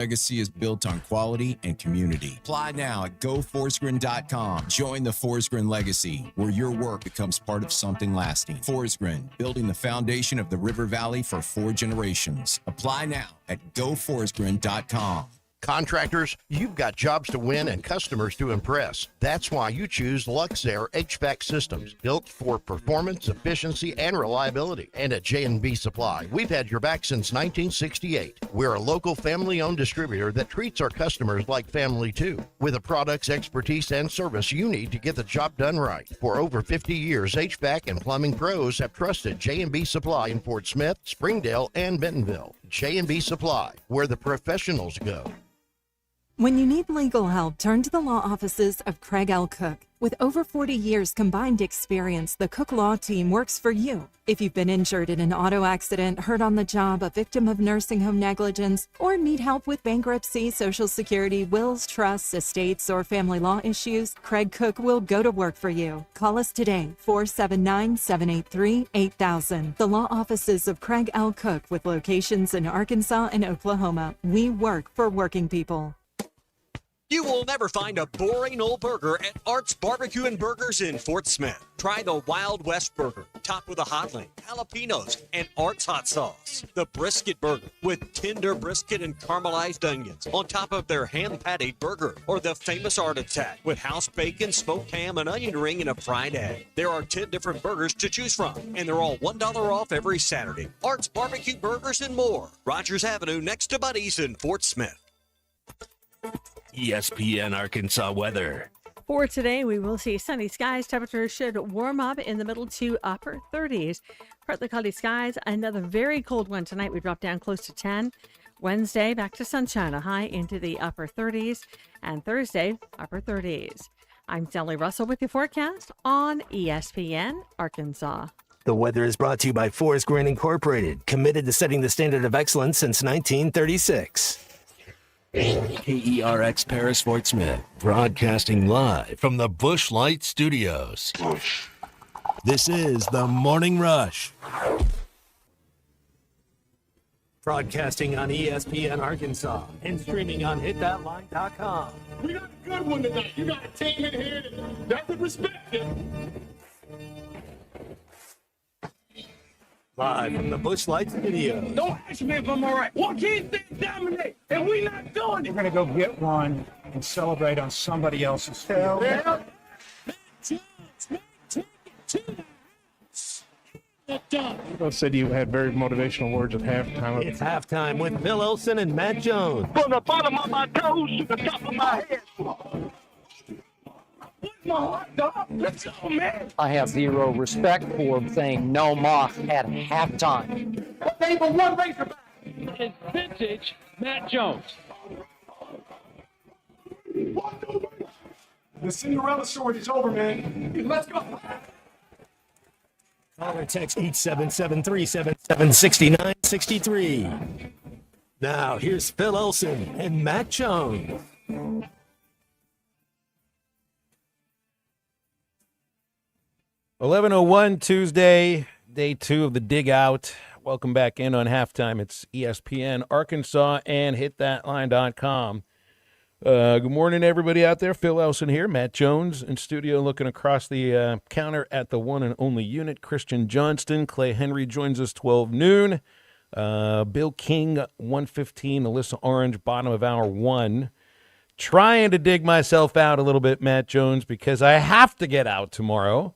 Legacy is built on quality and community. Apply now at goforestgrin.com. Join the Forestgrin Legacy, where your work becomes part of something lasting. Forestgrin, building the foundation of the River Valley for 4 generations. Apply now at goforestgrin.com. Contractors, you've got jobs to win and customers to impress. That's why you choose Luxair HVAC systems, built for performance, efficiency, and reliability. And at J&B Supply, we've had your back since 1968. We're a local family-owned distributor that treats our customers like family too, with the products, expertise, and service you need to get the job done right. For over 50 years, HVAC and plumbing pros have trusted J&B Supply in Fort Smith, Springdale, and Bentonville. J&B Supply, where the professionals go. When you need legal help, turn to the law offices of Craig L. Cook. With over 40 years combined experience, the Cook Law Team works for you. If you've been injured in an auto accident, hurt on the job, a victim of nursing home negligence, or need help with bankruptcy, Social Security, wills, trusts, estates, or family law issues, Craig Cook will go to work for you. Call us today, 479-783-8000. The law offices of Craig L. Cook, with locations in Arkansas and Oklahoma. We work for working people. You will never find a boring old burger at Art's Barbecue and Burgers in Fort Smith. Try the Wild West Burger, topped with a hotline, jalapenos, and Art's hot sauce. The Brisket Burger, with tender brisket and caramelized onions on top of their hand-patted burger. Or the famous Art Attack, with house bacon, smoked ham, an onion ring, and a fried egg. There are 10 different burgers to choose from, and they're all $1 off every Saturday. Art's Barbecue Burgers and more. Rogers Avenue, next to Buddy's in Fort Smith. ESPN Arkansas weather. For today, we will see sunny skies. Temperatures should warm up in the middle to upper 30s. Partly cloudy skies. Another very cold one tonight. We drop down close to 10. Wednesday, back to sunshine, a high into the upper 30s. And Thursday, upper 30s. I'm Sally Russell with your forecast on ESPN Arkansas. The weather is brought to you by Forest Grin Incorporated, committed to setting the standard of excellence since 1936. KERX Paris Fort Smith, broadcasting live from the Busch Light Studios. This is the Morning Rush. Broadcasting on ESPN Arkansas and streaming on hitthatline.com. We got a good one tonight. You got a team in here that would respect you. Live from the Busch Light Studios. Don't ask me if I'm all right. Why can't they dominate? And we not doing it. We're going to go get one and celebrate on somebody else's field. Yeah. Both said you had very motivational words at halftime. It's halftime with Phil Olsen and Matt Jones. From the bottom of my toes to the top of my head. What's my hot dog? Let's go, man. I have zero respect for saying no moss at halftime. Name of one Razorback. It's vintage Matt Jones. The Cinderella story is over, man. Let's go. Call or text 877-377-6963. Now, here's Phil Olsen and Matt Jones. 11:01 Tuesday, day 2 of the Dig Out. Welcome back in on halftime. It's ESPN Arkansas and hitthatline.com. Good morning, everybody out there. Phil Elson here, Matt Jones in studio, looking across the counter at the one and only unit. Christian Johnston, Clay Henry joins us 12 noon. Bill King 1:15. Alyssa Orange bottom of hour 1. Trying to dig myself out a little bit, Matt Jones, because I have to get out tomorrow.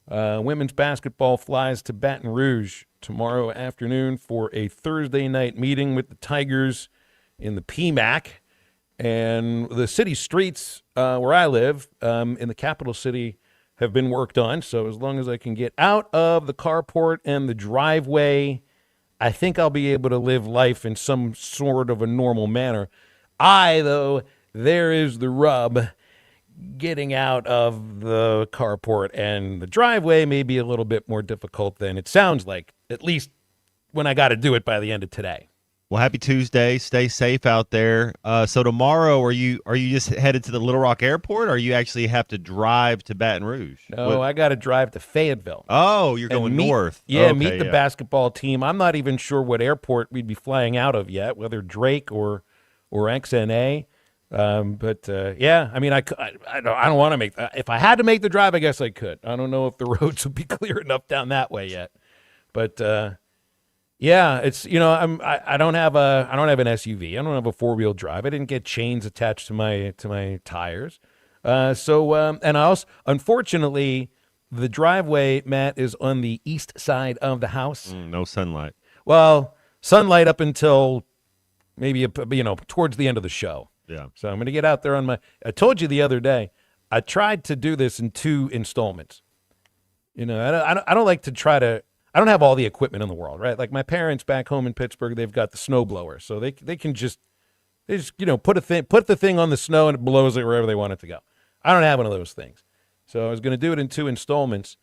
Women's basketball flies to Baton Rouge tomorrow afternoon for a Thursday night meeting with the Tigers in the PMAC. And the city streets where I live in the capital city have been worked on. So as long as I can get out of the carport and the driveway, I think I'll be able to live life in some sort of a normal manner. Though, there is the rub. Getting out of the carport and the driveway may be a little bit more difficult than it sounds like, at least when I got to do it by the end of today. Well, happy Tuesday. Stay safe out there. So tomorrow, are you just headed to the Little Rock Airport, or you actually have to drive to Baton Rouge? No, I got to drive to Fayetteville. Oh, you're going north. Yeah, okay, meet the basketball team. I'm not even sure what airport we'd be flying out of yet, whether Drake or or XNA. But yeah, I mean, I don't want to make that. If I had to make the drive, I guess I could. I don't know if the roads would be clear enough down that way yet. But yeah, it's I don't have an SUV. I don't have a 4-wheel drive. I didn't get chains attached to my tires. And I also, unfortunately, the driveway, Matt, is on the east side of the house. No sunlight. Well, sunlight up until maybe towards the end of the show. Yeah. So I'm going to get out there I told you the other day, I tried to do this in 2 installments. I don't like to I don't have all the equipment in the world, right? Like my parents back home in Pittsburgh, they've got the snowblower. So they can just put the thing on the snow and it blows it wherever they want it to go. I don't have one of those things. So I was going to do it in 2 installments.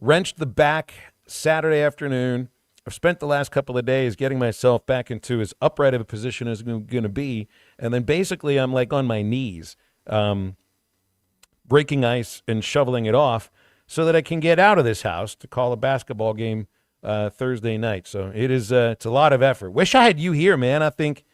Wrenched the back Saturday afternoon. I've spent the last couple of days getting myself back into as upright of a position as I'm going to be. And then basically I'm like on my knees, breaking ice and shoveling it off so that I can get out of this house to call a basketball game Thursday night. So it's a lot of effort. Wish I had you here, man. I think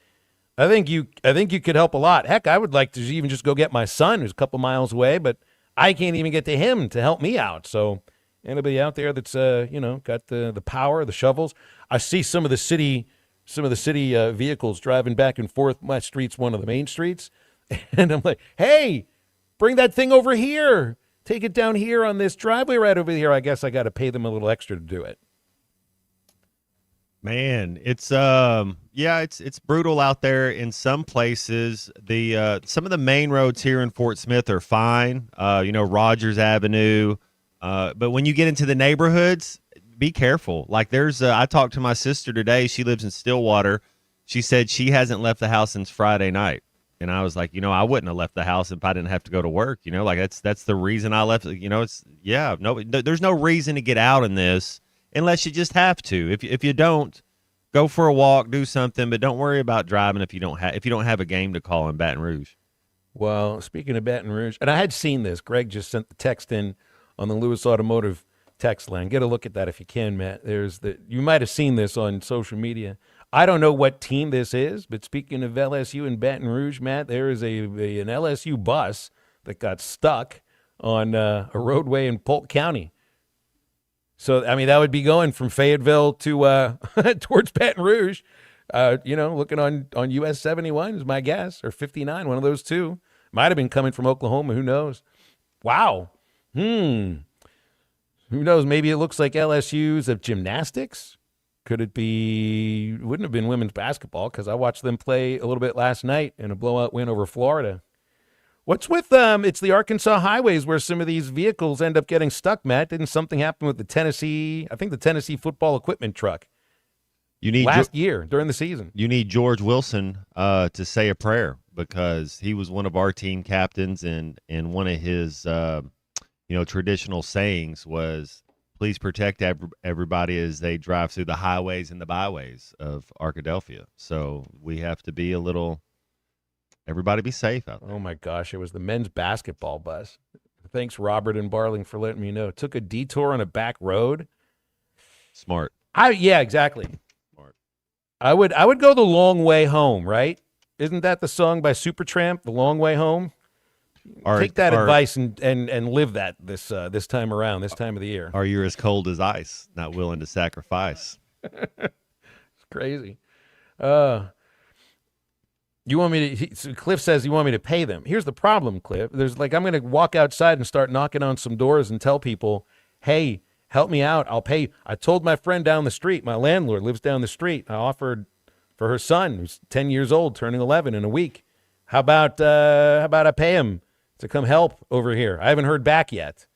you could help a lot. Heck, I would like to even just go get my son who's a couple miles away, but I can't even get to him to help me out. So anybody out there that's got the power, the shovels. I see some of the city vehicles driving back and forth. My street's one of the main streets, and I'm like, hey, bring that thing over here. Take it down here on this driveway right over here. I guess I got to pay them a little extra to do it. Man, it's it's brutal out there in some places. The some of the main roads here in Fort Smith are fine. Rogers Avenue, but when you get into the neighborhoods, be careful. Like there's I talked to my sister today. She lives in Stillwater. She said she hasn't left the house since Friday night. And I was like, I wouldn't have left the house if I didn't have to go to work. That's the reason I left. There's no reason to get out in this unless you just have to. If you don't, go for a walk, do something, but don't worry about driving if you don't have a game to call in Baton Rouge. Well, speaking of Baton Rouge, and I had seen this. Greg just sent the text in on the Lewis Automotive text line. Get a look at that if you can, Matt. You might have seen this on social media. I don't know what team this is, but speaking of LSU and Baton Rouge, Matt, there is an LSU bus that got stuck on a roadway in Polk County. So, I mean, that would be going from Fayetteville to towards Baton Rouge, looking on US 71 is my guess, or 59, one of those two. Might have been coming from Oklahoma, who knows? Wow. Who knows? Maybe it looks like LSU's of gymnastics. Could it be, wouldn't have been women's basketball because I watched them play a little bit last night in a blowout win over Florida. What's with it's the Arkansas highways where some of these vehicles end up getting stuck, Matt. Didn't something happen with the Tennessee football equipment truck last year during the season? You need George Wilson to say a prayer because he was one of our team captains, and one of his traditional sayings was, please protect everybody as they drive through the highways and the byways of Arkadelphia. So we have to be everybody be safe out there. Oh, my gosh. It was the men's basketball bus. Thanks, Robert and Barling, for letting me know. Took a detour on a back road. Smart. Yeah, exactly. Smart. I would go the long way home, right? Isn't that the song by Supertramp, The Long Way Home? Take that advice and live that this time around, this time of the year. Or you're as cold as ice, not willing to sacrifice. It's crazy. You want me to? Cliff says you want me to pay them. Here's the problem, Cliff. I'm going to walk outside and start knocking on some doors and tell people, "Hey, help me out. I'll pay." I told my friend down the street. My landlord lives down the street. I offered for her son, who's 10 years old, turning 11 in a week. How about I pay him to come help over here? I haven't heard back yet.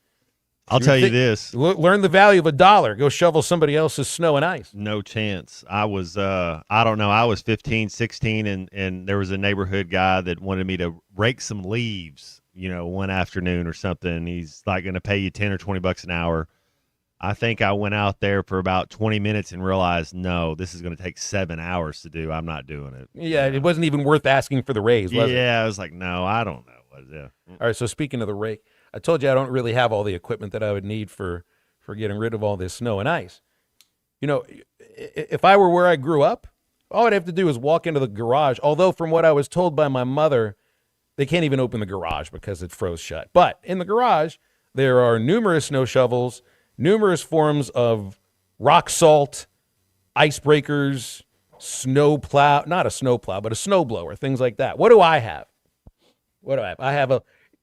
I'll tell you this. Learn the value of $1. Go shovel somebody else's snow and ice. No chance. I was, I don't know, I was 15, 16, and there was a neighborhood guy that wanted me to rake some leaves, one afternoon or something. He's like going to pay you 10 or 20 bucks an hour. I think I went out there for about 20 minutes and realized, no, this is going to take 7 hours to do. I'm not doing it. Yeah, it wasn't even worth asking for the raise, was it? Yeah, I was like, no, I don't know. All right, so speaking of the rake, I told you I don't really have all the equipment that I would need for getting rid of all this snow and ice. If I were where I grew up, All I'd have to do is walk into the garage, although from what I was told by my mother, they can't even open the garage because it froze shut. But in the garage, there are numerous snow shovels, numerous forms of rock salt, icebreakers, snow plow, not a snow plow, but a snow blower, things like that. What do I have? I have a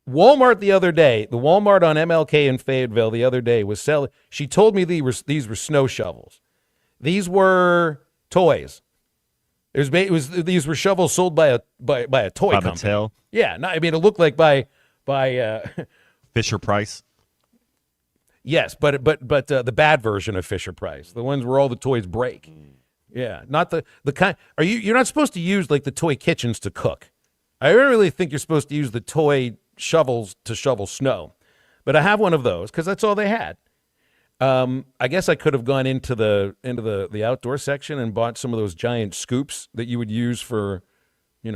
Walmart the other day. The Walmart on MLK in Fayetteville the other day was selling. She told me these were snow shovels. These were toys. These were shovels sold by a toy company. Mattel. Yeah, no, I mean it looked like by Fisher Price. Yes, but the bad version of Fisher Price, the ones where all the toys break. Yeah, not the kind. You're not supposed to use like the toy kitchens to cook. I really think you're supposed to use the toy shovels to shovel snow. But I have one of those because that's all they had. I guess I could have gone into the outdoor section and bought some of those giant scoops that you would use for,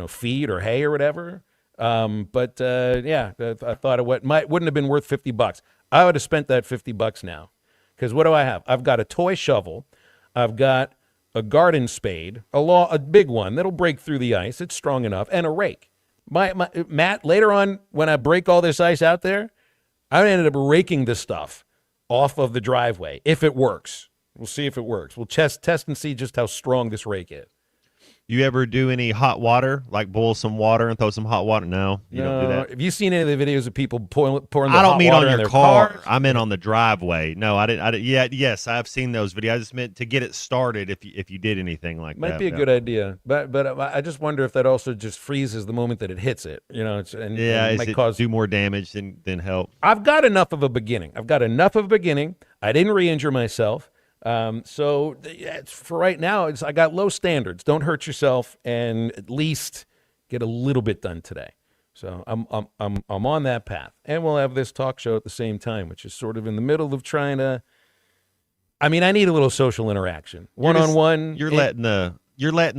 feed or hay or whatever. But I thought it wouldn't have been worth $50. I would have spent that $50 now. Because what do I have? I've got a toy shovel. I've got a garden spade, a big one that'll break through the ice. It's strong enough, and a rake. Matt, later on when I break all this ice out there, I ended up raking this stuff off of the driveway if it works. We'll see if it works. We'll test and see just how strong this rake is. You ever do any hot water, like boil some water and throw some hot water? No, you don't do that. Have you seen any of the videos of people pouring the hot water I don't mean on in your their car. cars? I meant on the driveway. No, I didn't. Yeah, yes, I've seen those videos. I just meant to get it started. If you did anything like that, Might be a good idea, but I just wonder if that also just freezes the moment that it hits it. Is might it do more damage than help? I've got enough of a beginning. I didn't re-injure myself. So for right now, I got low standards. Don't hurt yourself, and at least get a little bit done today. So I'm on that path, and we'll have this talk show at the same time, which is sort of in the middle of trying to. I mean, I need a little social interaction, one-on-one. You're letting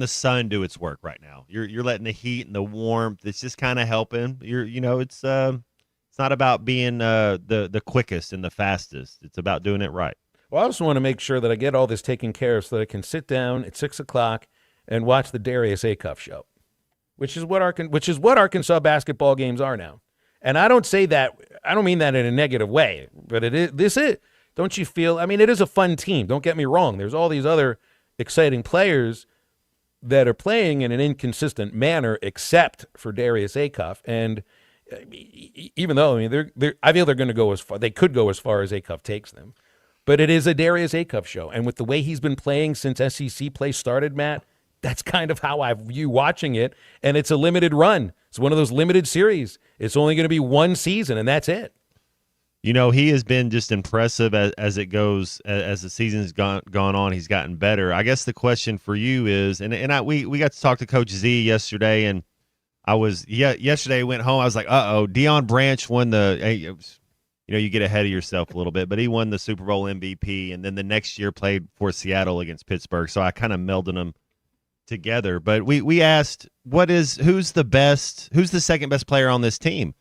the sun do its work right now. You're letting the heat and the warmth. It's just kind of helping. It's not about being the quickest and the fastest. It's about doing it right. Well, I also want to make sure that I get all this taken care of so that I can sit down at 6 o'clock and watch the Darius Acuff show, which is what Arkansas basketball games are now. And I don't mean that in a negative way, but don't you feel, I mean, it is a fun team. Don't get me wrong. There's all these other exciting players that are playing in an inconsistent manner, except for Darius Acuff. And even though, I mean, I feel they're going to go they could go as far as Acuff takes them. But it is a Darius Acuff show. And with the way he's been playing since SEC play started, Matt, that's kind of how I view watching it. And it's a limited run. It's one of those limited series. It's only going to be one season, and that's it. He has been just impressive as it goes, as the season's gone on. He's gotten better. I guess the question for you is, we got to talk to Coach Z yesterday, and yesterday I went home. I was like, Deion Branch won you get ahead of yourself a little bit, but he won the Super Bowl MVP, and then the next year played for Seattle against Pittsburgh. So I kind of melded them together. But we asked, who's the second best player on this team?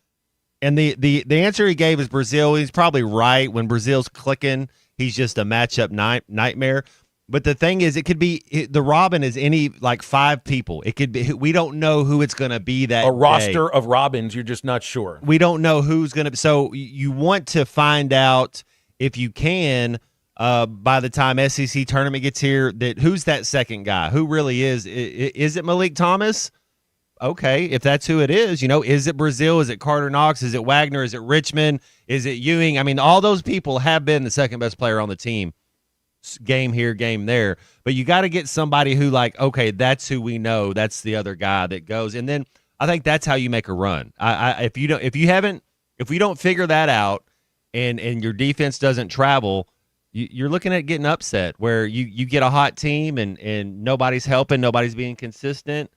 And the answer he gave is Brazil. He's probably right. When Brazil's clicking, he's just a matchup nightmare. But the thing is, it could be the Robin is any like five people. It could be. We don't know who it's going to be that a roster of Robins. You're just not sure. We don't know who's going to. So you want to find out if you can by the time SEC tournament gets here. That who's that second guy? Who really is? Is it Malik Thomas? Okay, if that's who it is, is it Brazil? Is it Carter Knox? Is it Wagner? Is it Richmond? Is it Ewing? I mean, all those people have been the second best player on the team. Game here, game there, but you got to get somebody who okay, that's who we know. That's the other guy that goes, and then I think that's how you make a run. If we don't figure that out, and your defense doesn't travel, you're looking at getting upset. Where you get a hot team and nobody's helping, nobody's being consistent.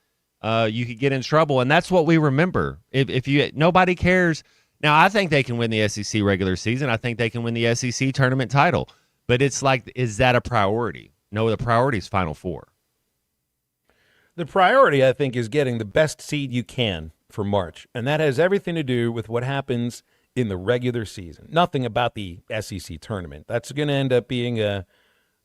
You could get in trouble, and that's what we remember. If nobody cares. Now I think they can win the SEC regular season. I think they can win the SEC tournament title. But it's like, is that a priority? No, the priority is Final Four. The priority, I think, is getting the best seed you can for March. And that has everything to do with what happens in the regular season. Nothing about the SEC tournament. That's going to end up being a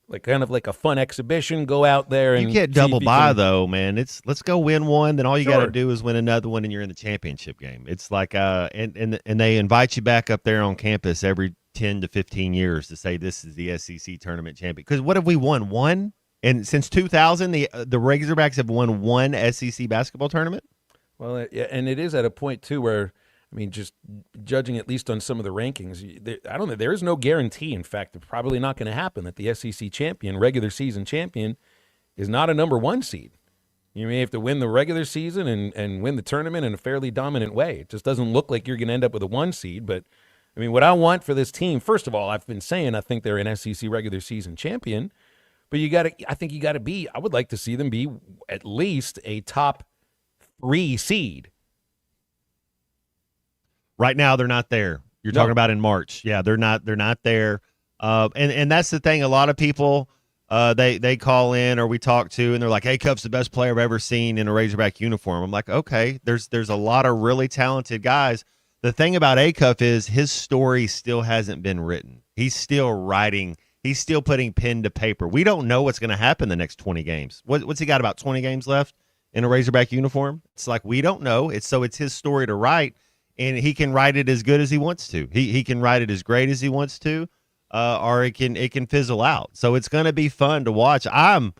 like kind of like a fun exhibition. Go out there and you can't see if double you bye can- though, man. Let's go win one. Then all you got Sure. to do is win another one, and you're in the championship game. It's like and they invite you back up there on campus every 10 to 15 years to say this is the SEC tournament champion. Because what have we won? One? And since 2000, the Razorbacks have won one SEC basketball tournament. Well, yeah, and it is at a point too where, I mean, just judging at least on some of the rankings, I don't know. There is no guarantee. In fact, it's probably not going to happen that the SEC champion, regular season champion, is not a number one seed. You may have to win the regular season and win the tournament in a fairly dominant way. It just doesn't look like you're going to end up with a one seed. But, I mean, what I want for this team, first of all, I've been saying I think they're an SEC regular season champion. But I would like to see them be at least a top 3 seed. Right now, they're not there. You're talking about in March. Yeah, they're not there. And that's the thing. A lot of people, they call in or we talk to, and they're like, "Hey, Cuff's the best player I've ever seen in a Razorback uniform." I'm like, okay, there's a lot of really talented guys. The thing about A-Cuff is his story still hasn't been written. He's still writing. He's still putting pen to paper. We don't know what's going to happen the next 20 games. What's he got, about 20 games left in a Razorback uniform? It's like we don't know. It's his story to write, and he can write it as good as he wants to. He can write it as great as he wants to, or it can fizzle out. So it's going to be fun to watch. I'm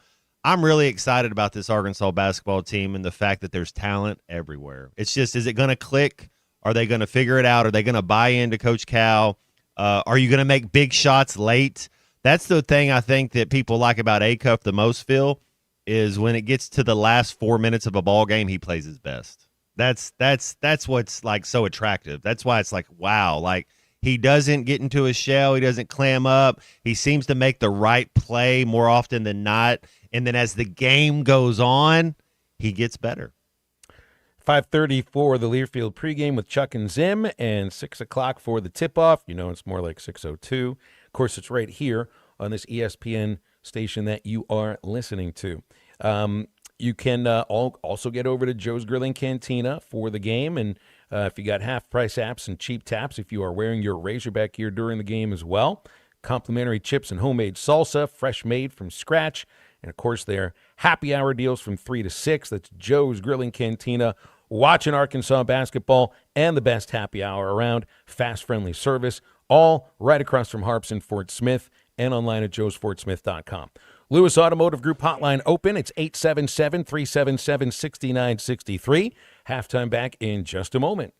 really excited about this Arkansas basketball team and the fact that there's talent everywhere. It's just, is it going to click? Are they going to figure it out? Are they going to buy into Coach Cal? Are you going to make big shots late? That's the thing I think that people like about A-Cuff the most, Phil, is when it gets to the last 4 minutes of a ball game, he plays his best. That's what's like so attractive. That's why it's like, wow, like he doesn't get into his shell. He doesn't clam up. He seems to make the right play more often than not. And then as the game goes on, he gets better. 5:30 for the Learfield pregame with Chuck and Zim, and 6 o'clock for the tip-off. You know, it's more like 6:02. Of course, it's right here on this ESPN station that you are listening to. You can also get over to Joe's Grilling Cantina for the game, and if you got half-price apps and cheap taps, if you are wearing your Razorback gear during the game as well, complimentary chips and homemade salsa, fresh made from scratch, and, of course, their happy hour deals from 3 to 6. That's Joe's Grilling Cantina. Watching Arkansas basketball and the best happy hour around, fast, friendly service, all right across from Harps in Fort Smith and online at joesfortsmith.com. Lewis Automotive Group hotline open. It's 877-377-6963. Halftime back in just a moment.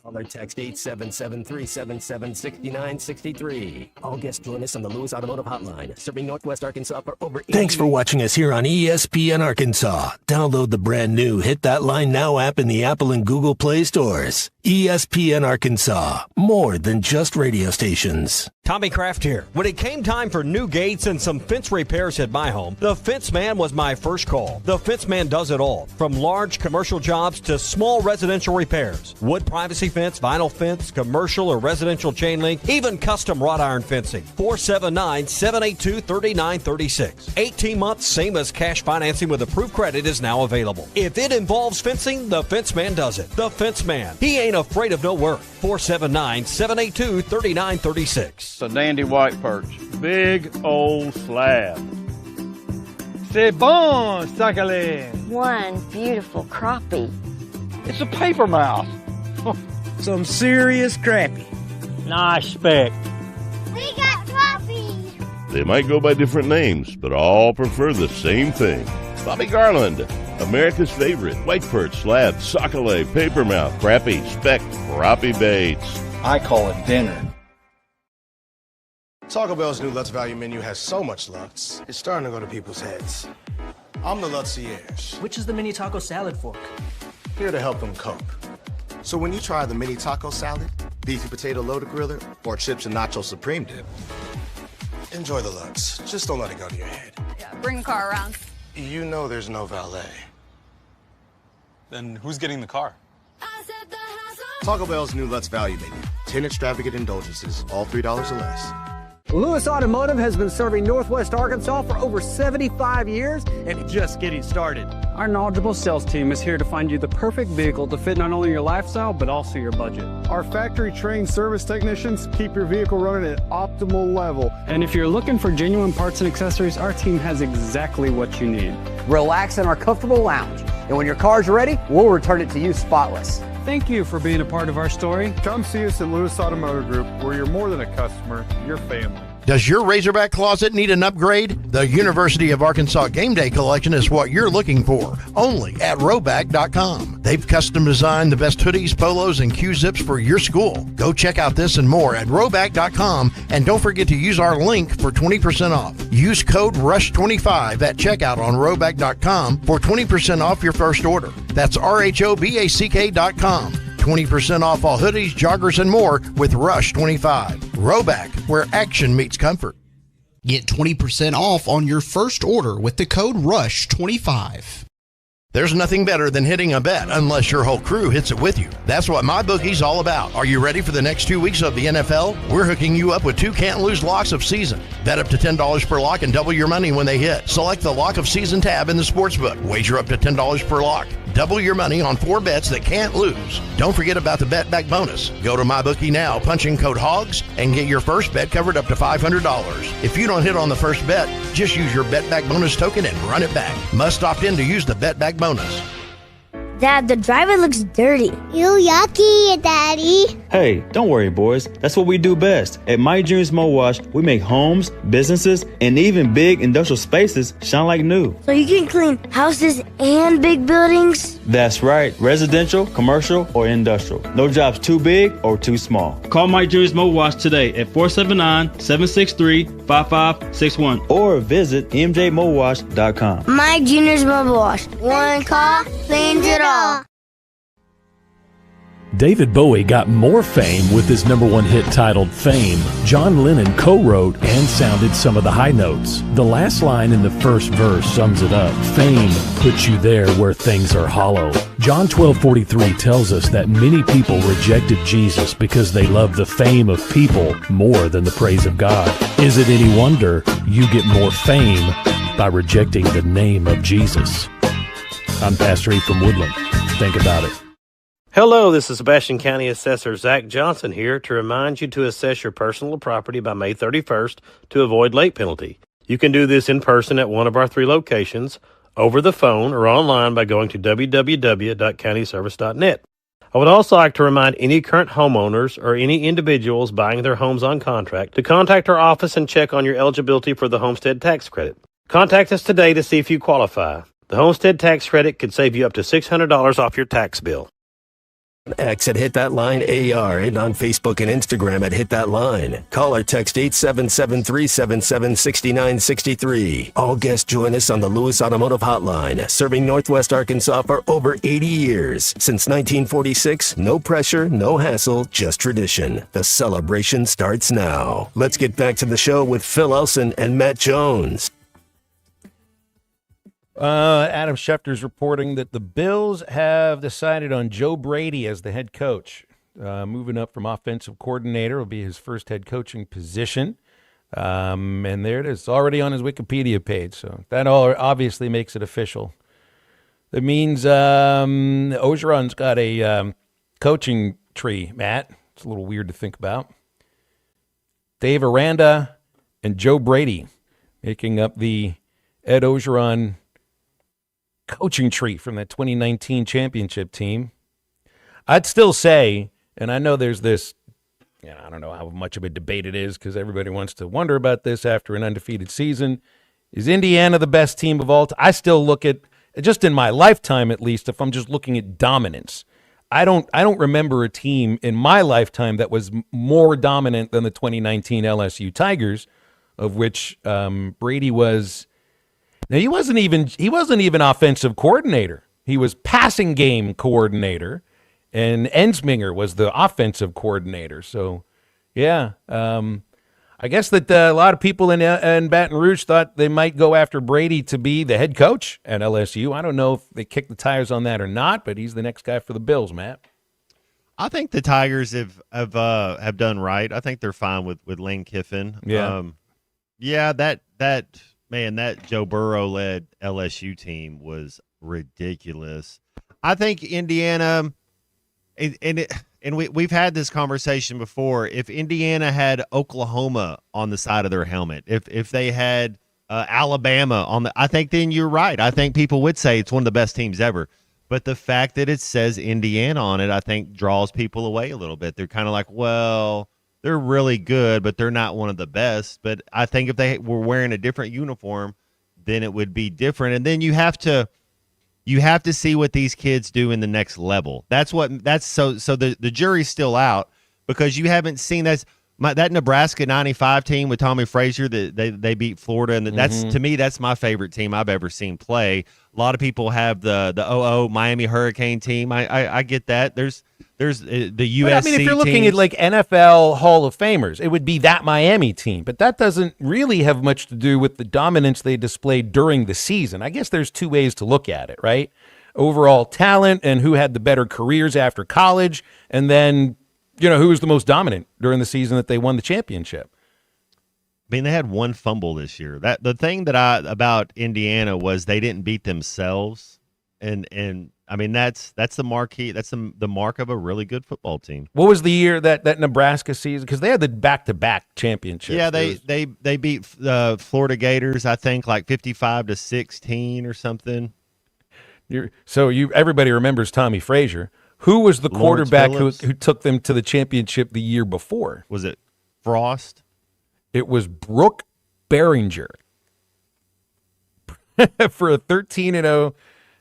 Call or text 877-377-6963. All guests join us on the Lewis Automotive Hotline, serving Northwest Arkansas for over 80 Thanks for watching us here on ESPN Arkansas. Download the brand new Hit That Line Now app in the Apple and Google Play stores. ESPN Arkansas, more than just radio stations. Tommy Kraft here. When it came time for new gates and some fence repairs at my home, the Fence Man was my first call. The Fence Man does it all, from large commercial jobs to small residential repairs. Wood privacy fence, vinyl fence, commercial or residential chain link, even custom wrought iron fencing. 479-782-3936. 18 months, same as cash financing with approved credit is now available. If it involves fencing, the Fence Man does it. The Fence Man. He ain't afraid of no work. 479-782-3936. It's a dandy white perch. Big old slab. C'est bon, sacale. One beautiful crappie. It's a paper mouse. Some serious crappie. Nice speck. We got crappie. They might go by different names, but all prefer the same thing. Bobby Garland, America's favorite white perch, slab, sockeye, papermouth, crappie, speck, crappie baits. I call it dinner. Taco Bell's new Lutz Value Menu has so much Lutz, it's starting to go to people's heads. I'm the Lutzierge. Which is the mini taco salad fork? Here to help them cope. So when you try the mini taco salad, beefy potato loaded griller, or chips and nacho supreme dip, enjoy the Lutz. Just don't let it go to your head. Yeah, bring the car around. You know there's no valet. Then who's getting the car? Taco Bell's new Lutz Value Menu. 10 extravagant indulgences, all $3 or less. Lewis Automotive has been serving Northwest Arkansas for over 75 years and just getting started. Our knowledgeable sales team is here to find you the perfect vehicle to fit not only your lifestyle, but also your budget. Our factory-trained service technicians keep your vehicle running at optimal level. And if you're looking for genuine parts and accessories, our team has exactly what you need. Relax in our comfortable lounge. And when your car's ready, we'll return it to you spotless. Thank you for being a part of our story. Come see us at Lewis Automotive Group, where you're more than a customer, you're family. Does your Razorback closet need an upgrade? The University of Arkansas Game Day Collection is what you're looking for, only at Roback.com. They've custom designed the best hoodies, polos, and Q-zips for your school. Go check out this and more at Roback.com, and don't forget to use our link for 20% off. Use code RUSH25 at checkout on Roback.com for 20% off your first order. That's RHOBACK.com. 20% off all hoodies, joggers, and more with Rush 25. Roback, where action meets comfort. Get 20% off on your first order with the code RUSH25. There's nothing better than hitting a bet unless your whole crew hits it with you. That's what MyBookie's all about. Are you ready for the next 2 weeks of the NFL? We're hooking you up with 2 can't-lose locks of season. Bet up to $10 per lock and double your money when they hit. Select the Lock of Season tab in the sportsbook. Wager up to $10 per lock. Double your money on 4 bets that can't lose. Don't forget about the Bet Back bonus. Go to MyBookie now, punch in code HOGS, and get your first bet covered up to $500. If you don't hit on the first bet, just use your Bet Back bonus token and run it back. Must opt in to use the Bet Back bonus. Dad, the driver looks dirty. Ew, yucky, Daddy. Hey, don't worry, boys. That's what we do best. At My Dreams Mo Wash, we make homes, businesses, and even big industrial spaces shine like new. So you can clean houses and big buildings? That's right. Residential, commercial, or industrial. No job's too big or too small. Call My Dreams Mo Wash today at 479-763-5561 or visit mjmowash.com. My Junior's Mobile Wash. One call cleans it all. David Bowie got more fame with his #1 hit titled Fame. John Lennon co-wrote and sounded some of the high notes. The last line in the first verse sums it up. Fame puts you there where things are hollow. John 12:43 tells us that many people rejected Jesus because they love the fame of people more than the praise of God. Is it any wonder you get more fame by rejecting the name of Jesus? I'm Pastor E from Woodland. Think about it. Hello, this is Sebastian County Assessor Zach Johnson here to remind you to assess your personal property by May 31st to avoid late penalty. You can do this in person at one of our 3 locations, over the phone, or online by going to www.countyservice.net. I would also like to remind any current homeowners or any individuals buying their homes on contract to contact our office and check on your eligibility for the homestead tax credit. Contact us today to see if you qualify. The homestead tax credit could save you up to $600 off your tax bill. X at Hit That Line AR and on Facebook and Instagram at Hit That Line. Call or text 877-377-6963. All guests join us on the Lewis Automotive Hotline, serving Northwest Arkansas for over 80 years. Since 1946, no pressure, no hassle, just tradition. The celebration starts now. Let's get back to the show with Phil Elson and Matt Jones. Adam Schefter's reporting that the Bills have decided on Joe Brady as the head coach. Moving up from offensive coordinator will be his first head coaching position. And there it is, already on his Wikipedia page. So that all obviously makes it official. That means Ogeron's got a coaching tree, Matt. It's a little weird to think about. Dave Aranda and Joe Brady making up the Ed Ogeron coaching tree from that 2019 championship team. I'd still say, and I know there's this, I don't know how much of a debate it is because everybody wants to wonder about this after an undefeated season. Is Indiana the best team of all time? I still look at, just in my lifetime at least, if I'm just looking at dominance, I don't remember a team in my lifetime that was more dominant than the 2019 LSU Tigers, of which Brady was. Now he wasn't even offensive coordinator. He was passing game coordinator, and Ensminger was the offensive coordinator. So, yeah, I guess that a lot of people in Baton Rouge thought they might go after Brady to be the head coach at LSU. I don't know if they kicked the tires on that or not, but he's the next guy for the Bills, Matt. I think the Tigers have done right. I think they're fine with Lane Kiffin. Yeah, that Joe Burrow led LSU team was ridiculous. I think Indiana, and we've had this conversation before. If Indiana had Oklahoma on the side of their helmet, if they had Alabama on I think then you're right. I think people would say it's one of the best teams ever. But the fact that it says Indiana on it, I think draws people away a little bit. They're kind of like, well, they're really good, but they're not one of the best. But I think if they were wearing a different uniform, then it would be different. And then you have to see what these kids do in the next level. So the jury's still out because you haven't seen that Nebraska 95 team with Tommy Frazier that they beat Florida, and that's to me that's my favorite team I've ever seen play. A lot of people have the Miami Hurricane team. I get that. There's the USC. But, I mean, if you're looking at like NFL Hall of Famers, it would be that Miami team. But that doesn't really have much to do with the dominance they displayed during the season. I guess there's two ways to look at it, right? Overall talent and who had the better careers after college, and then who was the most dominant during the season that they won the championship. I mean, they had one fumble this year. That the thing that about Indiana was they didn't beat themselves, and I mean that's the marquee. That's the mark of a really good football team. What was the year that Nebraska season? Because they had the back-to-back championships. Yeah, they beat Florida Gators, I think, like 55-16 or something. Everybody remembers Tommy Frazier. Who was the quarterback who took them to the championship the year before? Was it Frost? It was Brooke Behringer for a 13-0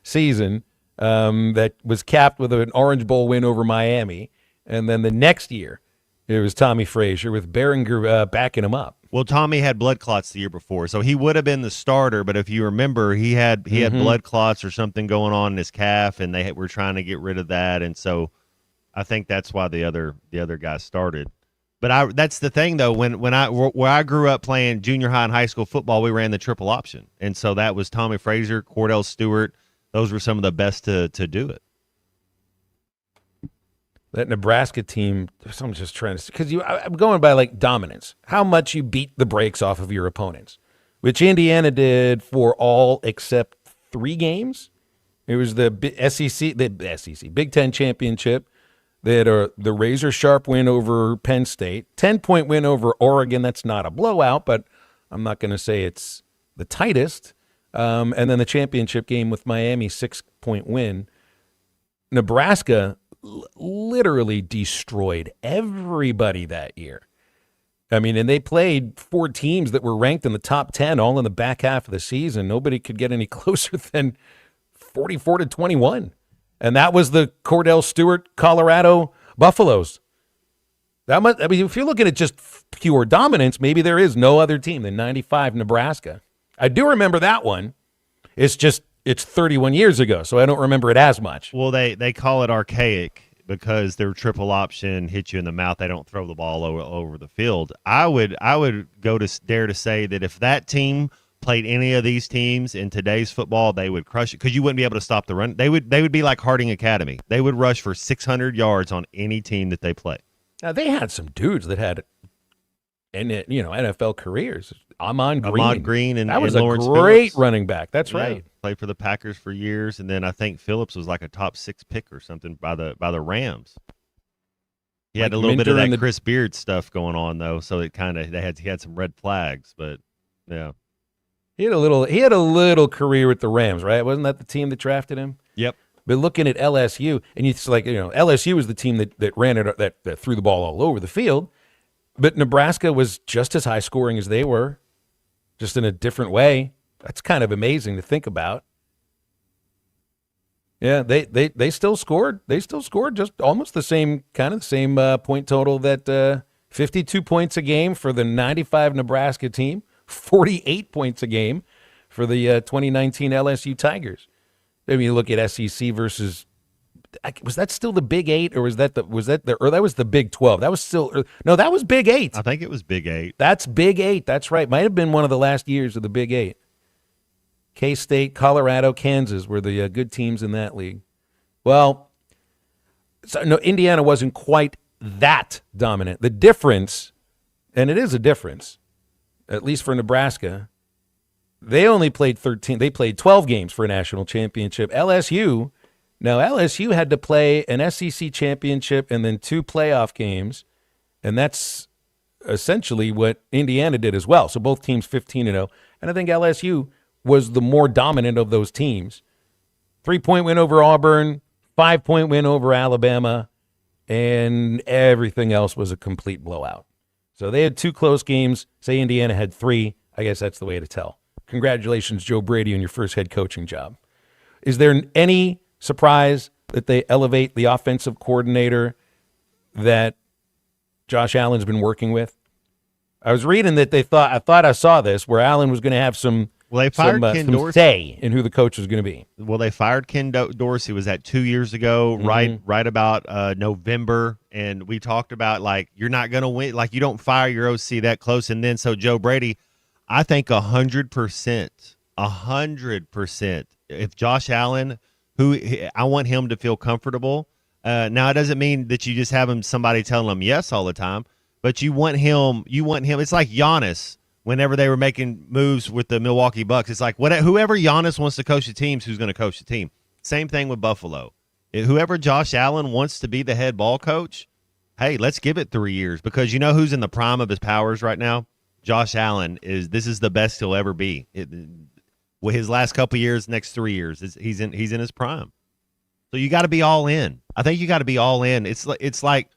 season that was capped with an Orange Bowl win over Miami. And then the next year, it was Tommy Frazier with Behringer backing him up. Well, Tommy had blood clots the year before, so he would have been the starter. But if you remember, he had blood clots or something going on in his calf, and they were trying to get rid of that. And so I think that's why the other guy started. But that's the thing, though. Where I grew up playing junior high and high school football, we ran the triple option, and so that was Tommy Frazier, Cordell Stewart. Those were some of the best to do it. That Nebraska team, I'm just trying to, because I'm going by like dominance, how much you beat the brakes off of your opponents, which Indiana did for all except 3 games. It was the SEC, Big Ten championship. They had the razor-sharp win over Penn State, 10-point win over Oregon. That's not a blowout, but I'm not going to say it's the tightest. And then the championship game with Miami, 6-point win. Nebraska literally destroyed everybody that year. I mean, and they played 4 teams that were ranked in the top 10 all in the back half of the season. Nobody could get any closer than 44-21. And that was the Cordell Stewart, Colorado Buffaloes. If you're looking at just pure dominance, maybe there is no other team than 95 Nebraska. I do remember that one. It's 31 years ago, so I don't remember it as much. Well, they call it archaic because their triple option hits you in the mouth. They don't throw the ball over the field. I would go to dare to say that if that team played any of these teams in today's football, they would crush it because you wouldn't be able to stop the run. They would be like Harding Academy. They would rush for 600 yards on any team that they play. Now, they had some dudes that had NFL careers. Ahman Green and that was Lawrence a great Phillips. running back. That's right. Played for the Packers for years, and then I think Phillips was like a top 6 pick or something by the Rams. He had a little bit of that Chris Beard stuff going on though, so it kind of he had some red flags, but yeah. He had a little career with the Rams, right? Wasn't that the team that drafted him? Yep. But looking at LSU, and it's like, LSU was the team that ran it, that threw the ball all over the field. But Nebraska was just as high scoring as they were, just in a different way. That's kind of amazing to think about. Yeah, they still scored. They still scored just almost the same point total that 52 points a game for the 95 Nebraska team, 48 points a game for the 2019 LSU Tigers. I mean, you look at SEC versus. Was that still the Big 8, or that was the Big 12? That was still that was Big 8. I think it was Big 8. That's Big 8. That's right. Might have been one of the last years of the Big 8. K-State, Colorado, Kansas were the good teams in that league. Well, Indiana wasn't quite that dominant. The difference, and it is a difference, at least for Nebraska, They only played 13. They played 12 games for a national championship. LSU had to play an SEC championship and then 2 playoff games, and that's essentially what Indiana did as well. So both teams 15-0, and I think LSU was the more dominant of those teams. 3-point win over Auburn, 5-point win over Alabama, and everything else was a complete blowout. So they had 2 close games. Say Indiana had 3. I guess that's the way to tell. Congratulations, Joe Brady, on your first head coaching job. Is there any surprise that they elevate the offensive coordinator that Josh Allen's been working with? I was reading that I thought I saw this, where Allen was going to have some Ken Dorsey. say in who the coach was going to be. Well, they fired Ken Dorsey. Was that 2 years ago? Right about November, and we talked about, like, you're not going to win. Like, you don't fire your OC that close, and then so Joe Brady, I think 100%. If Josh Allen, who I want him to feel comfortable. Now it doesn't mean that you just have somebody telling him yes all the time, but you want him. It's like Giannis. Whenever they were making moves with the Milwaukee Bucks, it's like whoever Giannis wants to coach the teams, who's going to coach the team. Same thing with Buffalo. Whoever Josh Allen wants to be the head ball coach, hey, let's give it 3 years, because you know who's in the prime of his powers right now? Josh Allen this is the best he'll ever be. With his last couple of years, next 3 years, he's in his prime. So you got to be all in. I think you got to be all in. It's like,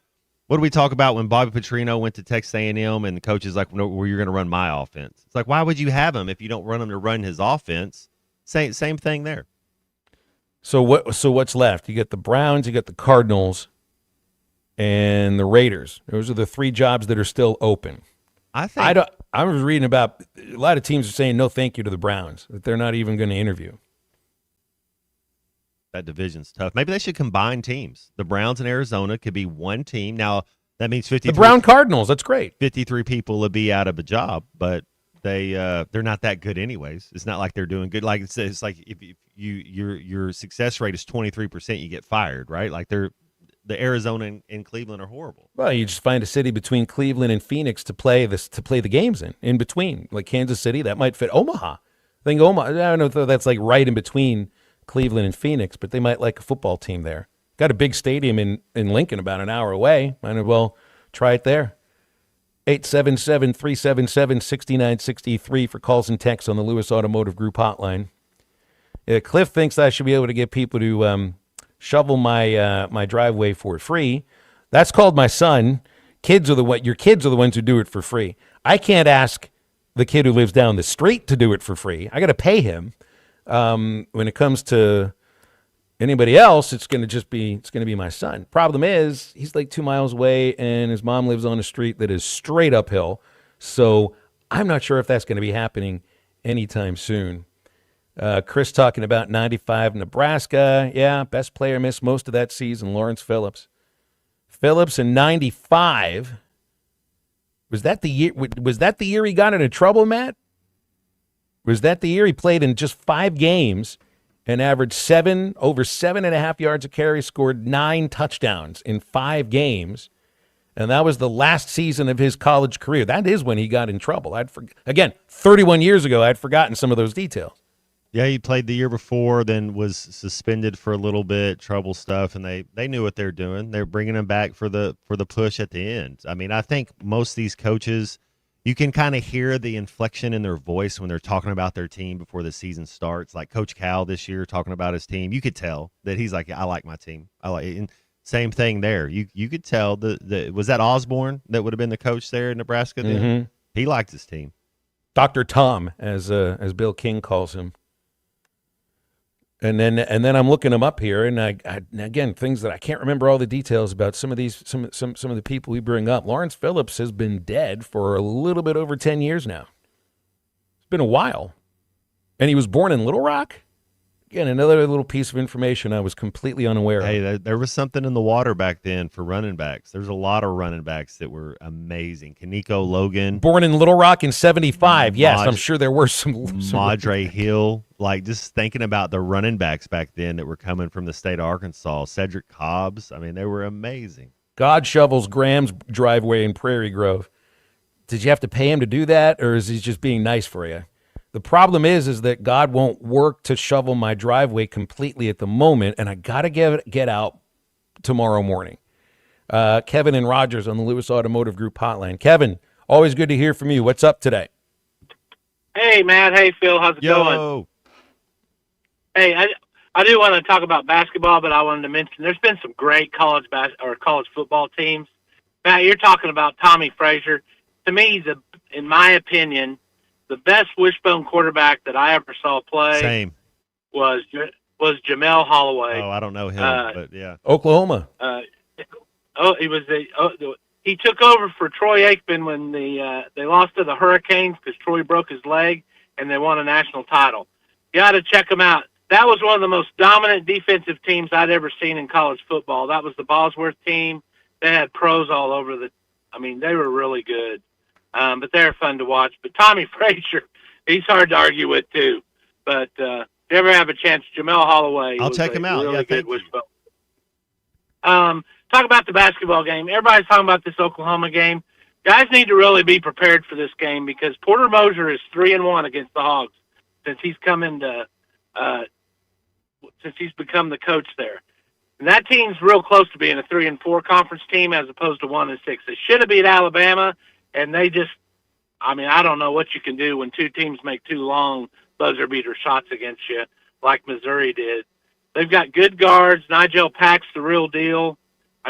what do we talk about when Bobby Petrino went to Texas A&M and the coach is like, no, well, you're going to run my offense. It's like, why would you have him if you don't run him to run his offense? Same thing there. So what's left? You get the Browns, you got the Cardinals, and the Raiders. Those are the 3 jobs that are still open. I was reading about a lot of teams are saying no thank you to the Browns, that they're not even going to interview. That division's tough. Maybe they should combine teams. The Browns and Arizona could be one team. Now, that means 53. The Brown Cardinals, that's great. 53 people will be out of a job, but they're not that good anyways. It's not like they're doing good. Like it's like if your success rate is 23%, you get fired, right? Like the Arizona and Cleveland are horrible. Well, you just find a city between Cleveland and Phoenix to play the games in between. Like Kansas City, that might fit. Omaha. I think Omaha, I don't know if that's like right in between Cleveland and Phoenix, but they might like a football team there. Got a big stadium in Lincoln about an hour away. Might as well try it there. 877-377-6963 for calls and texts on the Lewis Automotive Group hotline. Cliff thinks I should be able to get people to shovel my driveway for free. That's called my son. Your kids are the ones who do it for free. I can't ask the kid who lives down the street to do it for free. I got to pay him. When it comes to anybody else, it's going to be my son. Problem is, he's like 2 miles away, and his mom lives on a street that is straight uphill. So I'm not sure if that's going to be happening anytime soon. Chris talking about 95 Nebraska. Yeah, best player missed most of that season, Lawrence Phillips. Phillips in 95. Was that the year he got into trouble, Matt? Was that the year he played in just 5 games and averaged over 7.5 yards a carry, scored 9 touchdowns in 5 games, and that was the last season of his college career. That is when he got in trouble. Again, 31 years ago, I'd forgotten some of those details. Yeah, he played the year before, then was suspended for a little bit, trouble stuff, and they knew what they're doing. They're bringing him back for the push at the end. I mean, I think most of these coaches, you can kind of hear the inflection in their voice when they're talking about their team before the season starts. Like Coach Cal this year talking about his team, you could tell that he's like, I like my team. I like it. And same thing there. You could tell was that Osborne that would have been the coach there in Nebraska then? Mm-hmm. He liked his team. Dr. Tom, as Bill King calls him. And then I'm looking them up here, and again, things that I can't remember all the details about. Some of some of the people we bring up. Lawrence Phillips has been dead for a little bit over 10 years now. It's been a while, and he was born in Little Rock. Again, another little piece of information I was completely unaware of. Hey, there was something in the water back then for running backs. There's a lot of running backs that were amazing. Kaneko Logan. Born in Little Rock in 75. Yes, I'm sure there were some Madre Hill. Like, just thinking about the running backs back then that were coming from the state of Arkansas. Cedric Cobbs. I mean, they were amazing. God shovels Graham's driveway in Prairie Grove. Did you have to pay him to do that, or is he just being nice for you? The problem is that God won't work to shovel my driveway completely at the moment, and I got to get out tomorrow morning. Kevin and Rogers on the Lewis Automotive Group hotline. Kevin, always good to hear from you. What's up today? Hey, Matt. Hey, Phil. How's it going? Hey, I do want to talk about basketball, but I wanted to mention there's been some great college football teams. Matt, you're talking about Tommy Frazier. To me, in my opinion, the best wishbone quarterback that I ever saw play was Jamel Holloway. Oh, I don't know him, but yeah. Oklahoma. He took over for Troy Aikman when they lost to the Hurricanes because Troy broke his leg, and they won a national title. You got to check him out. That was one of the most dominant defensive teams I'd ever seen in college football. That was the Bosworth team. They had pros all over they were really good. But they're fun to watch. But Tommy Frazier, he's hard to argue with too. But if you ever have a chance, Jamel Holloway. I'll check him out. Really yeah, good wishbone. Talk about the basketball game. Everybody's talking about this Oklahoma game. Guys need to really be prepared for this game because Porter Moser is 3-1 against the Hogs since he's come into since he's become the coach there. And that team's real close to being a 3-4 conference team as opposed to 1-6. They should have beat Alabama, and they just, I don't know what you can do when two teams make two long buzzer beater shots against you like Missouri did. They've got good guards. Nigel Pack's the real deal.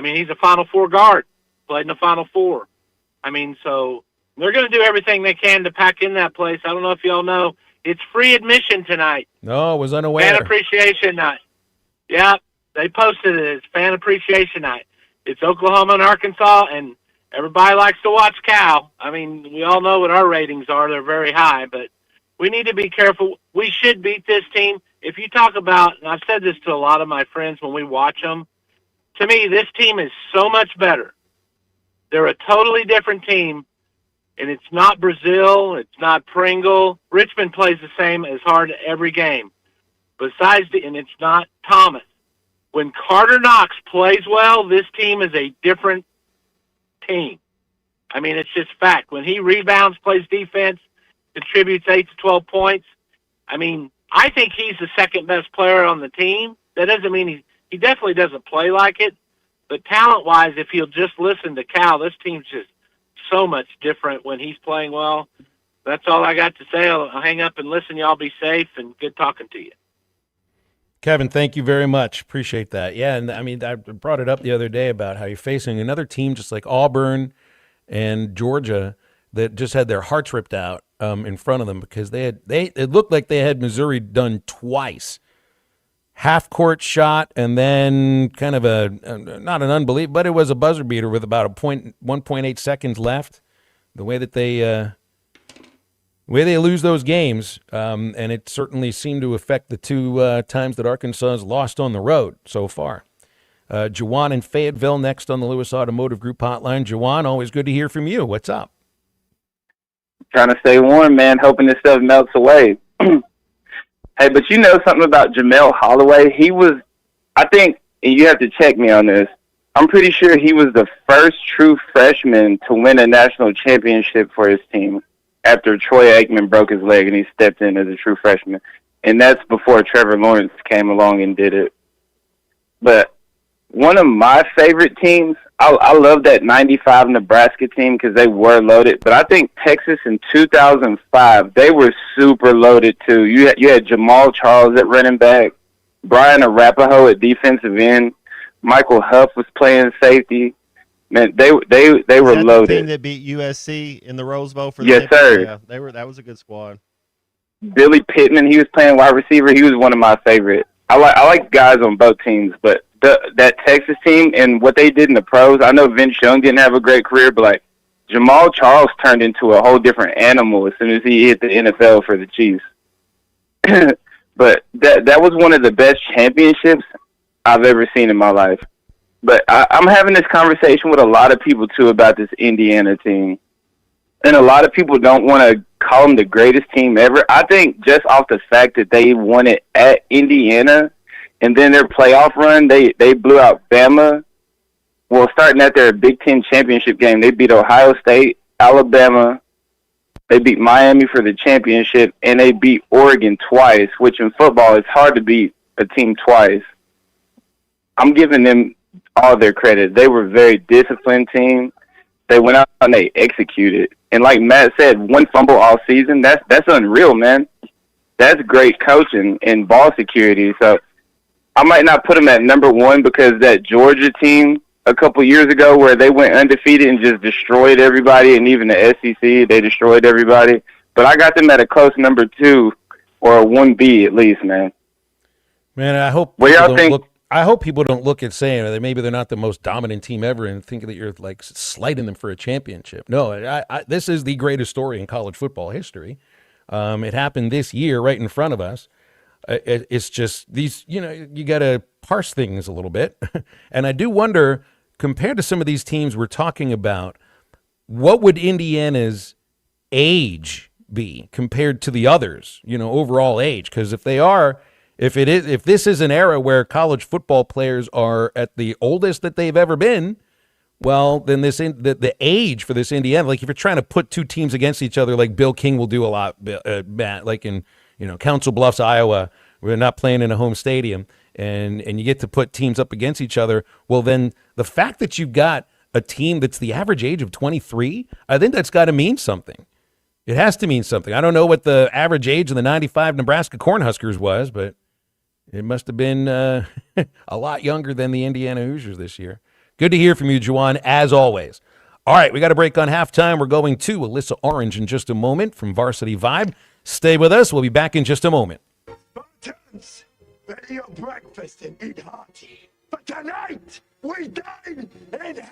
He's a Final Four guard, played in the Final Four. So they're going to do everything they can to pack in that place. I don't know if y'all know, it's free admission tonight. No, I was unaware. Fan Appreciation Night. Yeah, they posted it as Fan Appreciation Night. It's Oklahoma and Arkansas, and everybody likes to watch Cal. We all know what our ratings are. They're very high, but we need to be careful. We should beat this team. If you talk about, and I've said this to a lot of my friends when we watch them, to me, this team is so much better. They're a totally different team, and it's not Brazil. It's not Pringle. Richmond plays the same as hard every game. And it's not Thomas. When Carter Knox plays well, this team is a different team. It's just fact. When he rebounds, plays defense, contributes 8 to 12 points, I think he's the second best player on the team. That doesn't mean he definitely doesn't play like it, but talent-wise, if he'll just listen to Cal, this team's just so much different when he's playing well. That's all I got to say. I'll hang up and listen. Y'all be safe, and good talking to you. Kevin, thank you very much. Appreciate that. Yeah, and I brought it up the other day about how you're facing another team just like Auburn and Georgia that just had their hearts ripped out in front of them because it looked like they had Missouri done twice. Half-court shot and then kind of not an unbelievable, but it was a buzzer beater with about 1.8 seconds left. The way that they lose those games, and it certainly seemed to affect the two times that Arkansas has lost on the road so far. Jawan in Fayetteville next on the Lewis Automotive Group hotline. Jawan, always good to hear from you. What's up? Trying to stay warm, man, hoping this stuff melts away. Hey, but you know something about Jamel Holloway? He was, I think, and you have to check me on this, I'm pretty sure he was the first true freshman to win a national championship for his team after Troy Aikman broke his leg and he stepped in as a true freshman. And that's before Trevor Lawrence came along and did it. But one of my favorite teams, I love that 95 Nebraska team because they were loaded. But I think Texas in 2005, they were super loaded too. You had Jamal Charles at running back, Brian Arapahoe at defensive end, Michael Huff was playing safety. Man, they were loaded. The team that beat USC in the Rose Bowl for the yes, sir. Yeah, that was a good squad. Billy Pittman, he was playing wide receiver. He was one of my favorite. I like guys on both teams, but that Texas team and what they did in the pros, I know Vince Young didn't have a great career, but like Jamal Charles turned into a whole different animal as soon as he hit the NFL for the Chiefs. But that was one of the best championships I've ever seen in my life. But I'm having this conversation with a lot of people, too, about this Indiana team. And a lot of people don't want to call them the greatest team ever. I think just off the fact that they won it at Indiana and then their playoff run, they blew out Bama. Well, starting at their Big Ten championship game, they beat Ohio State, Alabama, They beat Miami for the championship, and they beat Oregon twice, which in football, it's hard to beat a team twice. I'm giving them all their credit. They were a very disciplined team. They went out and they executed. And like Matt said, one fumble all season, that's unreal, man. That's great coaching and ball security. So I might not put them at number one because that Georgia team a couple years ago where they went undefeated and just destroyed everybody, and even the SEC, they destroyed everybody. But I got them at a close number 2 or a 1B at least, man. Man, I hope I hope people don't look at saying that maybe they're not the most dominant team ever and think that you're like slighting them for a championship. No, this is the greatest story in college football history. It happened this year right in front of us. It's just these, you got to parse things a little bit. And I do wonder, compared to some of these teams we're talking about, what would Indiana's age be compared to the others, overall age? Because if this is an era where college football players are at the oldest that they've ever been, well, then the age for this Indiana, like if you're trying to put two teams against each other, like Bill King will do a lot, Matt, like in Council Bluffs, Iowa, we're not playing in a home stadium, and you get to put teams up against each other. Well, then the fact that you've got a team that's the average age of 23, I think that's got to mean something. It has to mean something. I don't know what the average age of the 95 Nebraska Cornhuskers was, but it must have been a lot younger than the Indiana Hoosiers this year. Good to hear from you, Juwan, as always. All right, we got a break on halftime. We're going to Alyssa Orange in just a moment from Varsity Vibe. Stay with us. We'll be back in just a moment. Spartans, ready your breakfast and eat hearty. But tonight, we dine in hell.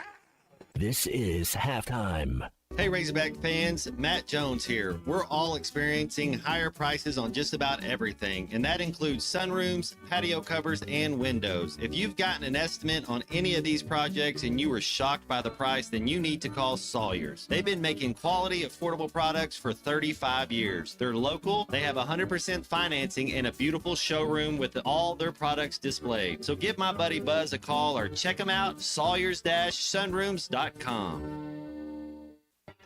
This is halftime. Hey Razorback fans, Matt Jones here. We're all experiencing higher prices on just about everything, and that includes sunrooms, patio covers, and windows. If you've gotten an estimate on any of these projects and you were shocked by the price, then you need to call Sawyers. They've been making quality, affordable products for 35 years. They're local, they have 100% financing, and a beautiful showroom with all their products displayed. So give my buddy Buzz a call or check them out, sawyers-sunrooms.com.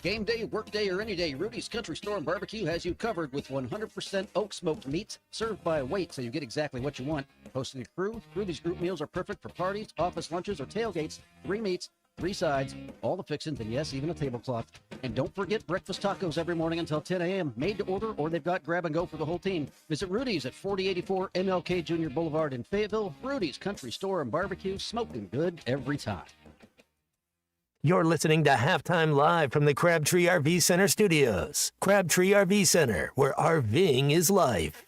Game day, work day, or any day, Rudy's Country Store and Barbecue has you covered with 100% oak smoked meats served by weight so you get exactly what you want. Hosting a crew, Rudy's group meals are perfect for parties, office lunches, or tailgates. 3 meats, 3 sides, all the fixings, and yes, even a tablecloth. And don't forget breakfast tacos every morning until 10 a.m. Made to order, or they've got grab and go for the whole team. Visit Rudy's at 4084 MLK Jr. Boulevard in Fayetteville. Rudy's Country Store and Barbecue, smoking good every time. You're listening to Halftime Live from the Crabtree RV Center studios. Crabtree RV Center, where RVing is life.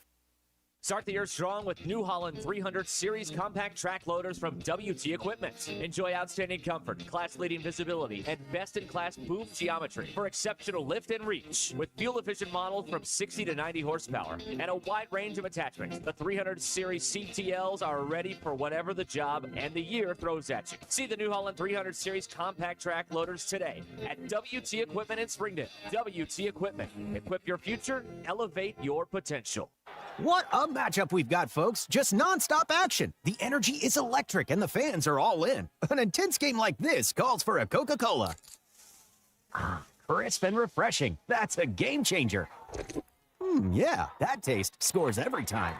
Start the year strong with New Holland 300 Series compact track loaders from WT Equipment. Enjoy outstanding comfort, class-leading visibility, and best-in-class boom geometry for exceptional lift and reach. With fuel-efficient models from 60 to 90 horsepower and a wide range of attachments, the 300 Series CTLs are ready for whatever the job and the year throws at you. See the New Holland 300 Series compact track loaders today at WT Equipment in Springdale. WT Equipment. Equip your future, elevate your potential. What a matchup we've got, folks. Just nonstop action. The energy is electric and the fans are all in. An intense game like this calls for a Coca-Cola. Crisp and refreshing. That's a game changer. Yeah, that taste scores every time.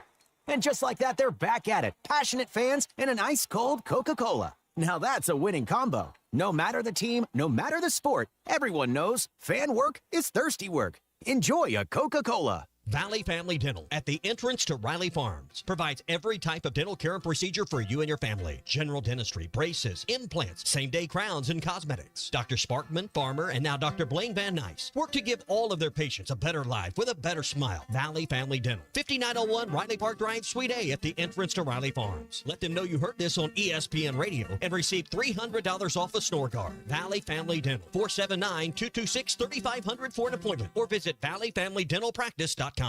And just like that, they're back at it. Passionate fans and an ice-cold Coca-Cola. Now that's a winning combo. No matter the team, no matter the sport, everyone knows fan work is thirsty work. Enjoy a Coca-Cola. Valley Family Dental at the entrance to Riley Farms provides every type of dental care and procedure for you and your family. General dentistry, braces, implants, same-day crowns, and cosmetics. Dr. Sparkman, Farmer, and now Dr. Blaine Van Nice work to give all of their patients a better life with a better smile. Valley Family Dental, 5901 Riley Park Drive, Suite A at the entrance to Riley Farms. Let them know you heard this on ESPN Radio and receive $300 off a snore guard. Valley Family Dental, 479-226-3500 for an appointment or visit valleyfamilydentalpractice.com.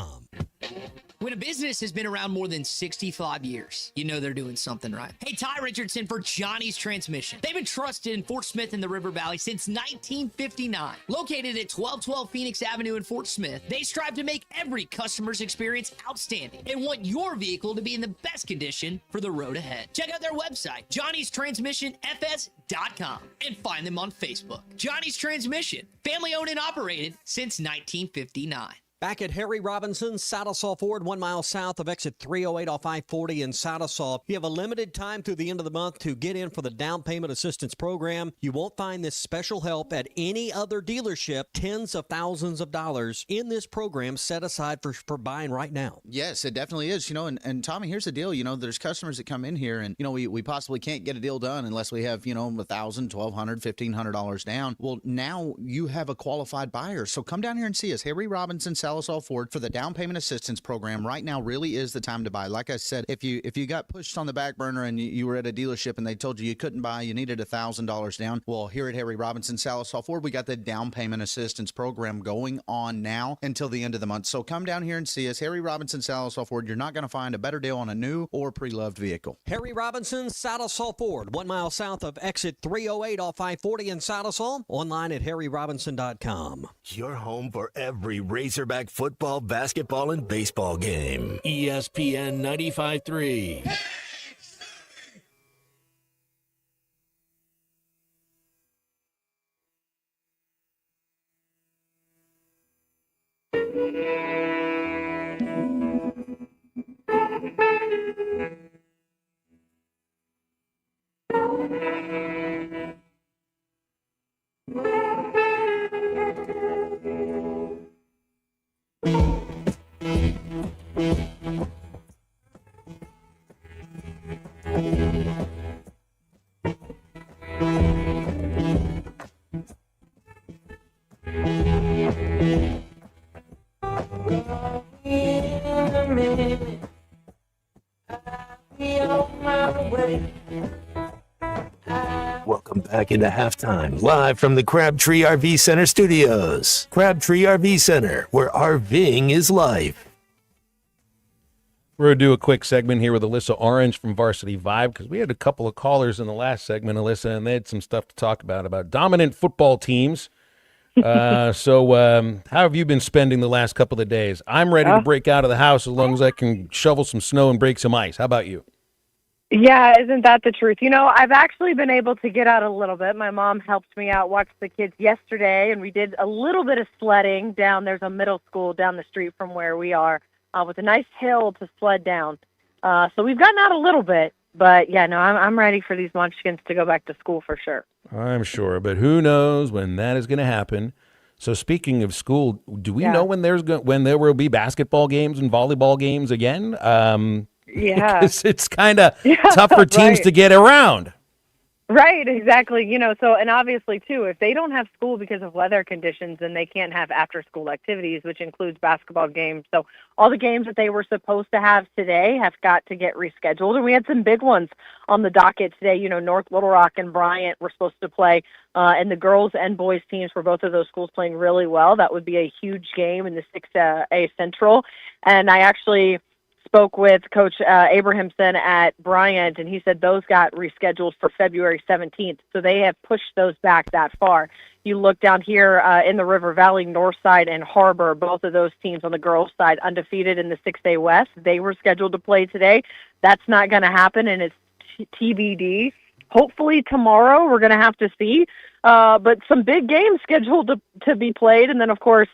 When a business has been around more than 65 years, you know they're doing something right. Hey, Ty Richardson for Johnny's Transmission. They've been trusted in Fort Smith and the River Valley since 1959. Located at 1212 Phoenix Avenue in Fort Smith, they strive to make every customer's experience outstanding and want your vehicle to be in the best condition for the road ahead. Check out their website, johnnystransmissionfs.com, and find them on Facebook. Johnny's Transmission, family owned and operated since 1959. Back at Harry Robinson's Saddlesaw Ford, 1 mile south of exit 308 off I-40 in Saddlesaw. You have a limited time through the end of the month to get in for the down payment assistance program. You won't find this special help at any other dealership. Tens of thousands of dollars in this program set aside for buying right now. Yes, it definitely is. And Tommy, here's the deal. There's customers that come in here and, we possibly can't get a deal done unless we have, $1,000, $1,200, $1,500 down. Well, now you have a qualified buyer. So come down here and see us. Harry Robinson, Saddlesaw Ford, for the down payment assistance program. Right now really is the time to buy. Like I said, if you got pushed on the back burner and you were at a dealership and they told you couldn't buy, you needed $1,000 down. Well, here at Harry Robinson, Saddlesaw Ford, we got the down payment assistance program going on now until the end of the month. So come down here and see us. Harry Robinson, Saddlesaw Ford. You're not going to find a better deal on a new or pre-loved vehicle. Harry Robinson, Saddlesaw Ford, 1 mile south of exit 308 off I-40 in Saddlesaw. Online at harryrobinson.com. Your home for every Razorback football, basketball, and baseball game. ESPN 95.3. Welcome back into halftime, live from the Crabtree RV Center studios. Crabtree RV Center, where RVing is life. We're going to do a quick segment here with Alyssa Orange from Varsity Vibe, because we had a couple of callers in the last segment, Alyssa, and they had some stuff to talk about dominant football teams. So how have you been spending the last couple of days? I'm ready to break out of the house as long as I can shovel some snow and break some ice. How about you? Yeah, isn't that the truth? I've actually been able to get out a little bit. My mom helped me out, watched the kids yesterday, and we did a little bit of sledding down. There's a middle school down the street from where we are with a nice hill to sled down. So we've gotten out a little bit. But, yeah, no, I'm ready for these munchkins to go back to school for sure. I'm sure, but who knows when that is going to happen. So speaking of school, do we know when there will be basketball games and volleyball games again? Yeah. Because it's kind of tough for teams to get around. Right, exactly. So, and obviously, too, if they don't have school because of weather conditions, then they can't have after-school activities, which includes basketball games. So all the games that they were supposed to have today have got to get rescheduled. And we had some big ones on the docket today. North Little Rock and Bryant were supposed to play, and the girls and boys teams for both of those schools playing really well. That would be a huge game in the 6A Central. And I actually spoke with Coach Abrahamson at Bryant, and he said those got rescheduled for February 17th. So they have pushed those back that far. You look down here in the River Valley, Northside and Harbor, both of those teams on the girls' side undefeated in the 6A West. They were scheduled to play today. That's not going to happen, and it's TBD. Hopefully tomorrow we're going to have to see. But some big games scheduled to be played, and then, of course,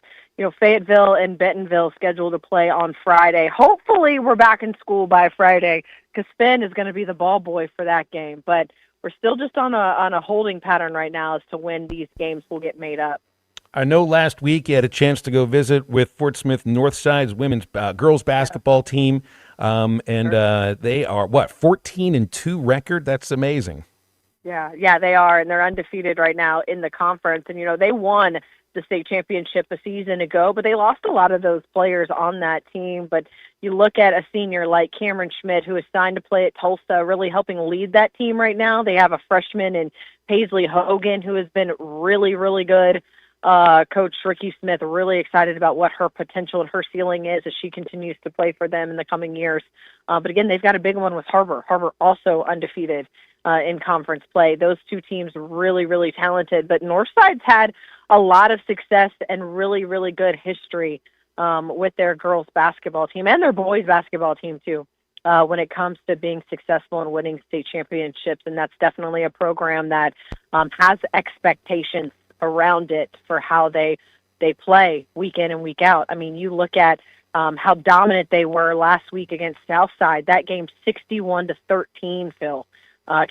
Fayetteville and Bentonville scheduled to play on Friday. Hopefully we're back in school by Friday, because Finn is going to be the ball boy for that game. But we're still just on a holding pattern right now as to when these games will get made up. I know last week you had a chance to go visit with Fort Smith Northside's women's girls basketball team, and they are, 14-2 record? That's amazing. Yeah, they are, and they're undefeated right now in the conference. And, they won the state championship a season ago, but they lost a lot of those players on that team. But you look at a senior like Cameron Schmidt, who is signed to play at Tulsa, really helping lead that team right now. They have a freshman in Paisley Hogan, who has been really, really good. Coach Ricky Smith really excited about what her potential and her ceiling is as she continues to play for them in the coming years. But again, they've got a big one with Harbor. Harbor also undefeated in conference play. Those two teams really, really talented. But Northside's had a lot of success and really, really good history with their girls basketball team and their boys basketball team too. When it comes to being successful and winning state championships. And that's definitely a program that has expectations around it for how they play week in and week out. I mean, you look at how dominant they were last week against Southside. That game 61-13, Phil.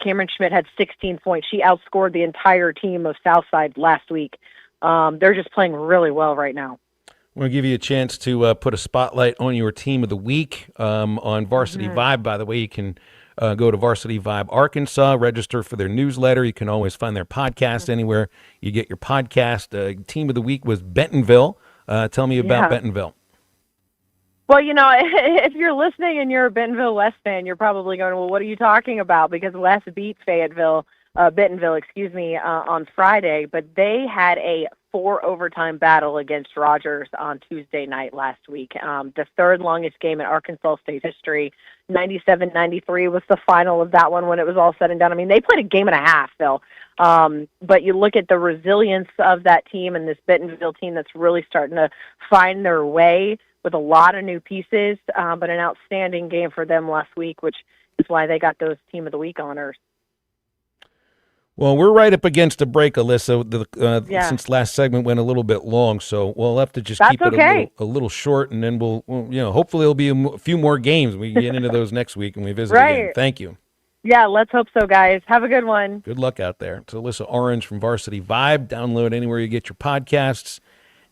Cameron Schmidt had 16 points. She outscored the entire team of Southside last week. They're just playing really well right now. I'm going to give you a chance to put a spotlight on your team of the week on Varsity Vibe. By the way, you can go to Varsity Vibe Arkansas, register for their newsletter. You can always find their podcast anywhere you get your podcast. Team of the week was Bentonville. Tell me about Bentonville. Well, you know, if you're listening and you're a Bentonville West fan, you're probably going, well, what are you talking about? Because West beat Bentonville, on Friday, but they had a 4-overtime battle against Rogers on Tuesday night last week. The third longest game in Arkansas State history. 97-93 was the final of that one when it was all said and done. I mean, they played a game and a half, Phil. But you look at the resilience of that team and this Bentonville team that's really starting to find their way with a lot of new pieces, but an outstanding game for them last week, which is why they got those Team of the Week honors. Well, we're right up against a break, Alyssa. Since last segment went a little bit long, so we'll have to just keep it a little short, and then we'll hopefully there'll be a few more games. We can get into those next week when we visit again. Thank you. Yeah, let's hope so, guys. Have a good one. Good luck out there. It's Alyssa Orange from Varsity Vibe. Download anywhere you get your podcasts.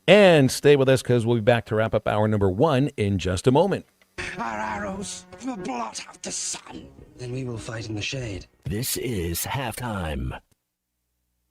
And stay with us because we'll be back to wrap up hour number 1 in just a moment. Our arrows will blot out the sun. Then we will fight in the shade. This is Halftime.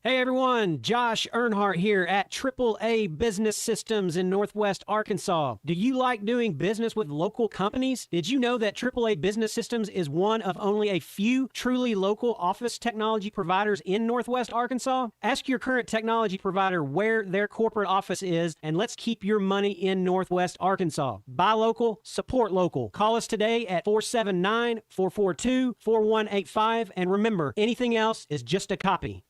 Hey everyone, Josh Earnhardt here at AAA Business Systems in Northwest Arkansas. Do you like doing business with local companies? Did you know that AAA Business Systems is one of only a few truly local office technology providers in Northwest Arkansas? Ask your current technology provider where their corporate office is, and let's keep your money in Northwest Arkansas. Buy local, support local. Call us today at 479-442-4185, and remember, anything else is just a copy.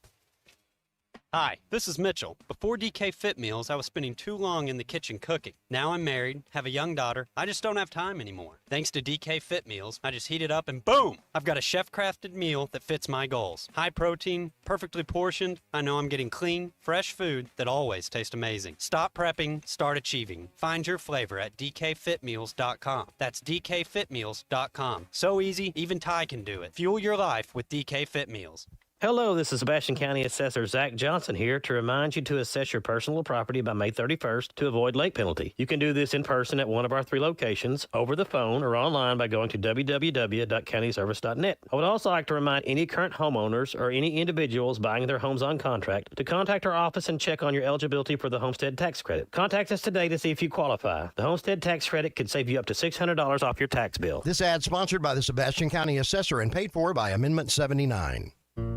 Hi, this is Mitchell. Before DK Fit Meals, I was spending too long in the kitchen cooking. Now I'm married, have a young daughter. I just don't have time anymore. Thanks to DK Fit Meals, I just heat it up and boom! I've got a chef-crafted meal that fits my goals. High protein, perfectly portioned. I know I'm getting clean, fresh food that always tastes amazing. Stop prepping, start achieving. Find your flavor at dkfitmeals.com. That's dkfitmeals.com. So easy, even Ty can do it. Fuel your life with DK Fit Meals. Hello, this is Sebastian County Assessor Zach Johnson here to remind you to assess your personal property by May 31st to avoid late penalty. You can do this in person at one of our 3 locations, over the phone, or online by going to www.countyservice.net. I would also like to remind any current homeowners or any individuals buying their homes on contract to contact our office and check on your eligibility for the homestead tax credit. Contact us today to see if you qualify. The homestead tax credit could save you up to $600 off your tax bill. This ad sponsored by the Sebastian County Assessor and paid for by Amendment 79.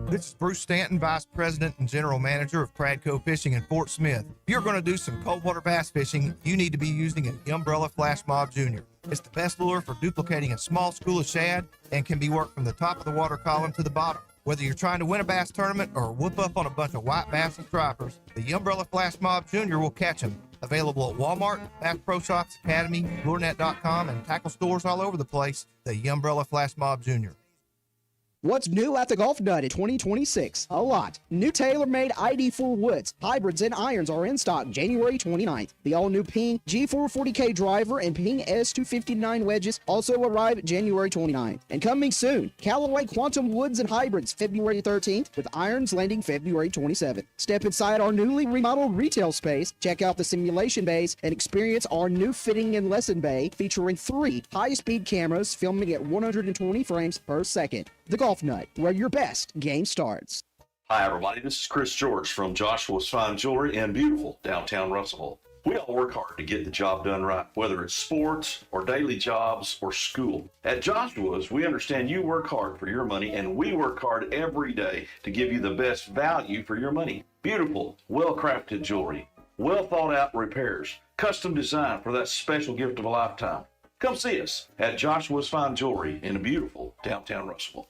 This is Bruce Stanton, Vice President and General Manager of Pradco Fishing in Fort Smith. If you're going to do some cold water bass fishing, you need to be using an Umbrella Flash Mob Jr. It's the best lure for duplicating a small school of shad and can be worked from the top of the water column to the bottom. Whether you're trying to win a bass tournament or whoop up on a bunch of white bass and stripers, the Umbrella Flash Mob Jr. will catch them. Available at Walmart, Bass Pro Shops, Academy, LureNet.com, and tackle stores all over the place, the Umbrella Flash Mob Jr. What's new at the Golf Nut in 2026? A lot. New tailor-made ID4 woods, hybrids, and irons are in stock January 29th. The all-new Ping G440K driver and Ping S259 wedges also arrive January 29th. And coming soon, Callaway Quantum woods and hybrids February 13th, with irons landing February 27th. Step inside our newly remodeled retail space, check out the simulation bays, and experience our new fitting and lesson bay featuring 3 high-speed cameras filming at 120 frames per second. The Golf Nut, where your best game starts. Hi, everybody. This is Chris George from Joshua's Fine Jewelry in beautiful downtown Russellville. We all work hard to get the job done right, whether it's sports or daily jobs or school. At Joshua's, we understand you work hard for your money, and we work hard every day to give you the best value for your money. Beautiful, well-crafted jewelry, well thought out repairs, custom design for that special gift of a lifetime. Come see us at Joshua's Fine Jewelry in a beautiful downtown Russellville.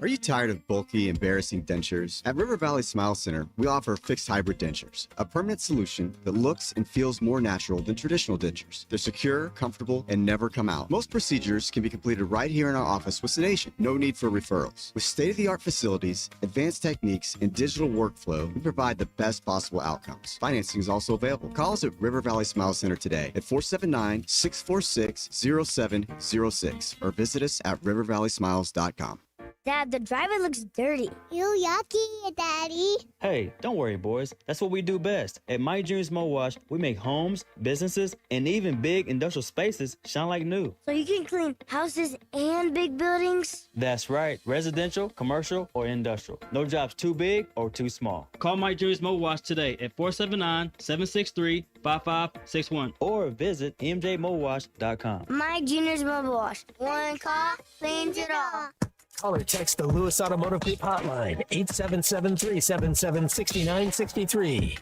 Are you tired of bulky, embarrassing dentures? At River Valley Smile Center, we offer fixed hybrid dentures, a permanent solution that looks and feels more natural than traditional dentures. They're secure, comfortable, and never come out. Most procedures can be completed right here in our office with sedation. No need for referrals. With state-of-the-art facilities, advanced techniques, and digital workflow, we provide the best possible outcomes. Financing is also available. Call us at River Valley Smile Center today at 479-646-0706 or visit us at rivervalleysmiles.com. Dad, the driver looks dirty. Ew, yucky, Daddy. Hey, don't worry, boys. That's what we do best. At My Dreams Mo Wash, we make homes, businesses, and even big industrial spaces shine like new. So you can clean houses and big buildings? That's right. Residential, commercial, or industrial. No job's too big or too small. Call My Dreams Mo Wash today at 479-763-5561 or visit mjmowash.com. My Junior's Mobile Wash. One call, cleans it all. Call or text the Lewis Automotive Group hotline, 877-377-6963.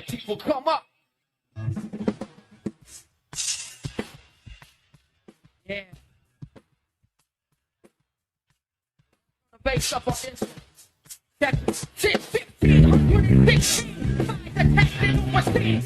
People come up. Yeah. Base up on this. Check 10, 15, 116. Find the text and overspeed.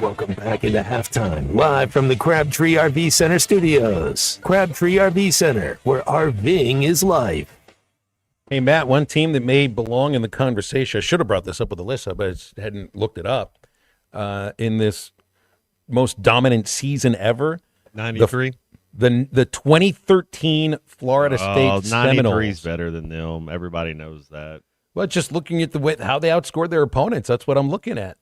Welcome back into halftime, live from the Crabtree RV Center studios. Crabtree RV Center, where RVing is life. Hey, Matt, one team that may belong in the conversation, I should have brought this up with Alyssa, but I hadn't looked it up, in this most dominant season ever. 93? The 2013 Florida State Seminoles. 93 is better than them. Everybody knows that. Well, just looking at the way how they outscored their opponents, that's what I'm looking at.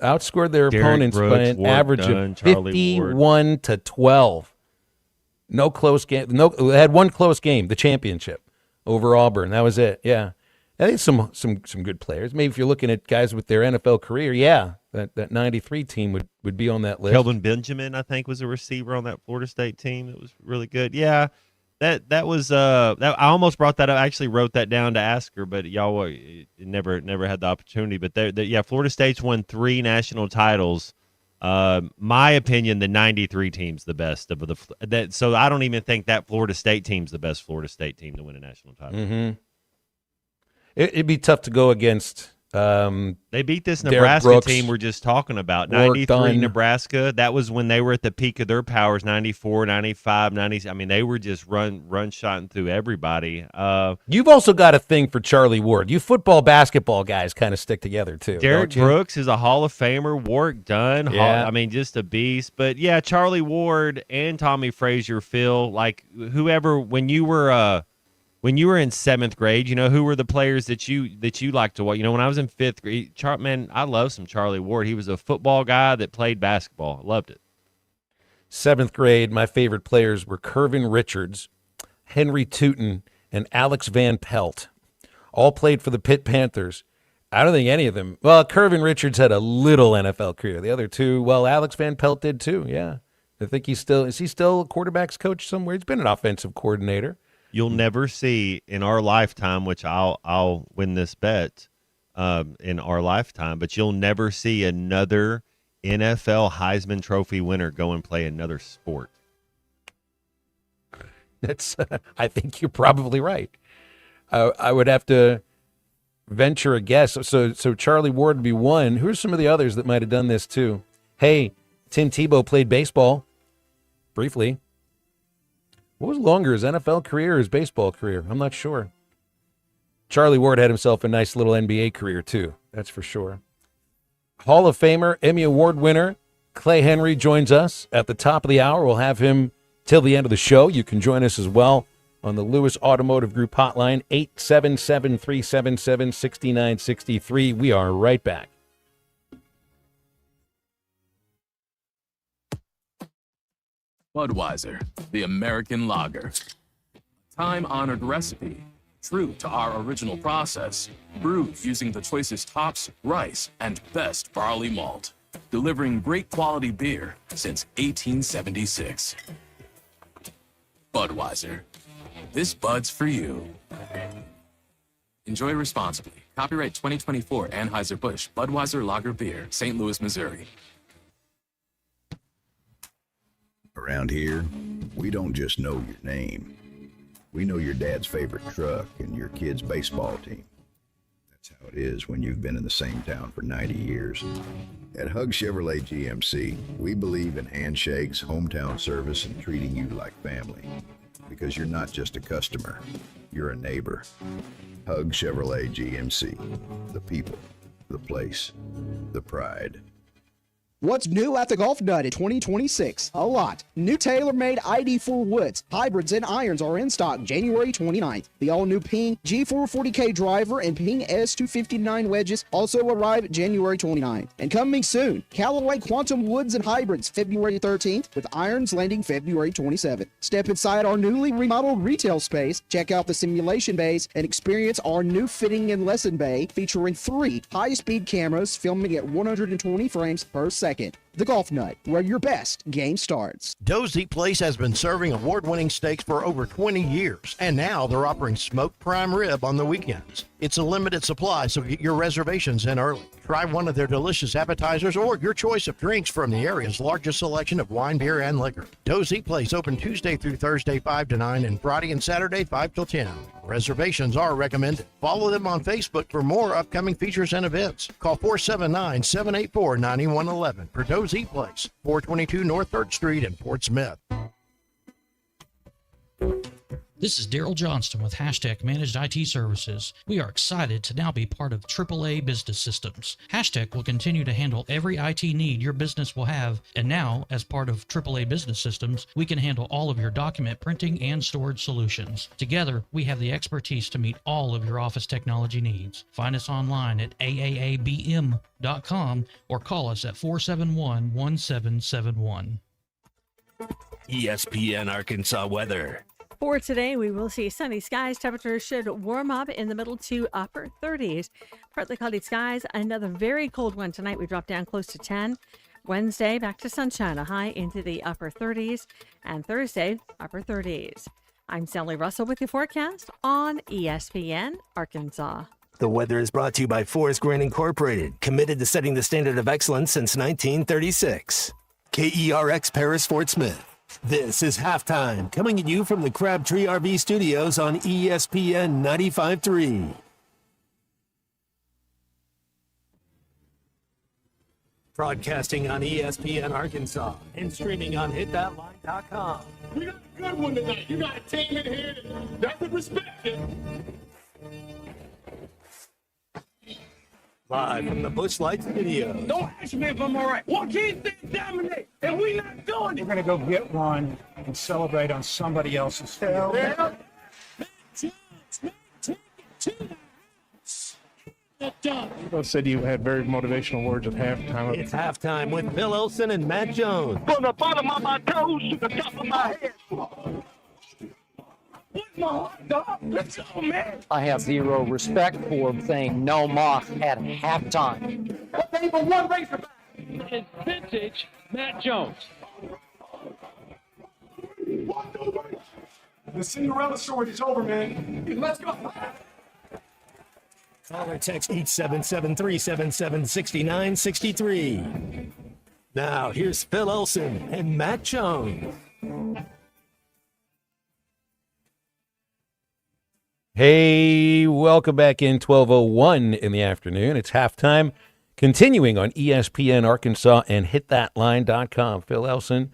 Outscored their Derek opponents Brooks, by an Ward average Dunn, of Charlie 51 to 12. No close game. No, they had one close game, the championship over Auburn. That was it. Yeah, I think some good players. Maybe if you're looking at guys with their NFL career, yeah, that 93 team would be on that list. Kelvin Benjamin, I think, was a receiver on that Florida State team that was really good. Yeah, that was I almost brought that up. I actually wrote that down to ask her, but y'all never had the opportunity. But yeah, Florida State's won 3 national titles. My opinion, the 93 team's the best of that. So I don't even think that Florida State team's the best Florida State team to win a national title. Mm-hmm. It'd be tough to go against. They beat this Derek Nebraska Brooks, team we're just talking about. Ward 93 Dunn. Nebraska. That was when they were at the peak of their powers, 94, 95, 90. I mean, they were just run-shotting through everybody. You've also got a thing for Charlie Ward. You football, basketball guys kind of stick together, too. Derek don't you? Brooks is a Hall of Famer. Warwick Dunn. Yeah. I mean, just a beast. But, yeah, Charlie Ward and Tommy Frazier, Phil, like whoever, when you were in 7th grade, you know, who were the players that you liked to watch? You know, when I was in 5th grade, man, I love some Charlie Ward. He was a football guy that played basketball. I loved it. 7th grade, my favorite players were Kervin Richards, Henry Tootin, and Alex Van Pelt. All played for the Pitt Panthers. I don't think any of them. Well, Kervin Richards had a little NFL career. The other two, well, Alex Van Pelt did too. Yeah, I think is he still a quarterback's coach somewhere? He's been an offensive coordinator. You'll never see in our lifetime, which I'll win this bet in our lifetime, but you'll never see another NFL Heisman Trophy winner go and play another sport. That's. I think you're probably right. I would have to venture a guess. So Charlie Ward would be one. Who's some of the others that might have done this too? Hey, Tim Tebow played baseball briefly. What was longer, his NFL career or his baseball career? I'm not sure. Charlie Ward had himself a nice little NBA career, too. That's for sure. Hall of Famer, Emmy Award winner, Clay Henry joins us at the top of the hour. We'll have him till the end of the show. You can join us as well on the Lewis Automotive Group hotline, 877-377-6963. We are right back. Budweiser, the American lager. Time-honored recipe, true to our original process, brewed using the choicest hops, rice, and best barley malt, delivering great quality beer since 1876. Budweiser. This Bud's for you. Enjoy responsibly. Copyright 2024 Anheuser-Busch Budweiser Lager Beer, St. Louis, Missouri. Around here, we don't just know your name. We know your dad's favorite truck and your kid's baseball team. That's how it is when you've been in the same town for 90 years. At Hug Chevrolet GMC, we believe in handshakes, hometown service, and treating you like family. Because you're not just a customer, you're a neighbor. Hug Chevrolet GMC. The people, the place, the pride. What's new at the Golf Nut in 2026? A lot. New tailor-made ID4 woods, hybrids, and irons are in stock January 29th. The all-new Ping G440K driver and Ping S259 wedges also arrive January 29th. And coming soon, Callaway Quantum woods and hybrids February 13th, with irons landing February 27th. Step inside our newly remodeled retail space, check out the simulation bays, and experience our new fitting and lesson bay featuring 3 high-speed cameras filming at 120 frames per second. The Golf Nut, where your best game starts. Doe's Eat Place has been serving award-winning steaks for over 20 years, and now they're offering smoked prime rib on the weekends. It's a limited supply, so get your reservations in early. Try one of their delicious appetizers or your choice of drinks from the area's largest selection of wine, beer, and liquor. Doe's Eat Place open Tuesday through Thursday 5 to 9 and Friday and Saturday 5 till 10. Reservations are recommended. Follow them on Facebook for more upcoming features and events. Call 479-784-9111 for Doe's Eat Place, 422 North 3rd Street in Fort Smith. This is Daryl Johnston with Hashtag Managed IT Services. We are excited to now be part of AAA Business Systems. Hashtag will continue to handle every IT need your business will have, and now, as part of AAA Business Systems, we can handle all of your document printing and storage solutions. Together, we have the expertise to meet all of your office technology needs. Find us online at aaabm.com or call us at 471-1771. ESPN Arkansas weather. For today, we will see sunny skies. Temperatures should warm up in the middle to upper 30s. Partly cloudy skies. Another very cold one tonight. We drop down close to 10. Wednesday, back to sunshine, a high into the upper 30s. And Thursday, upper 30s. I'm Sally Russell with your forecast on ESPN Arkansas. The weather is brought to you by Forest Grain Incorporated, committed to setting the standard of excellence since 1936. KERX Paris Fort Smith. This is Halftime, coming at you from the Crabtree RV Studios on ESPN 95.3. Broadcasting on ESPN Arkansas and streaming on hitthatline.com. We got a good one tonight. You got a team in here that doesn't respect it. Live from the Busch Light Studios. Don't ask me if I'm all right. Joaquin said dominate, and we not doing it. We're going to go get one and celebrate on somebody else's field. Yeah. Both said you had very motivational words at halftime. It's halftime with Bill Olson and Matt Jones. From the bottom of my toes to the top of my head. What's my hot dog? Let's go, man. I have zero respect for saying no moss at halftime. What name of one Razorback? It's vintage Matt Jones. The Cinderella story is over, man. Let's go. Call or text 877-377-6963. Now, here's Phil Olson and Matt Jones. Hey, welcome back in 12:01 in the afternoon. It's halftime, continuing on ESPN Arkansas and hitthatline.com. Phil Elson,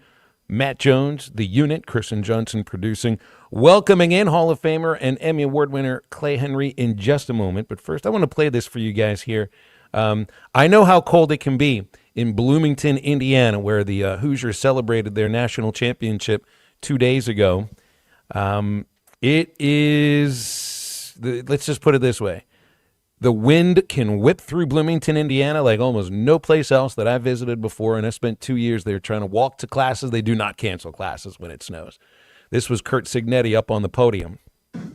Matt Jones, the unit, Kristen Johnson producing, welcoming in Hall of Famer and Emmy Award winner Clay Henry in just a moment. But first, I want to play this for you guys here. I know how cold it can be in Bloomington, Indiana, where the Hoosiers celebrated their national championship 2 days ago. It is, let's just put it this way. The wind can whip through Bloomington, Indiana, like almost no place else that I've visited before, and I spent 2 years there trying to walk to classes. They do not cancel classes when it snows. This was Kurt Signetti up on the podium.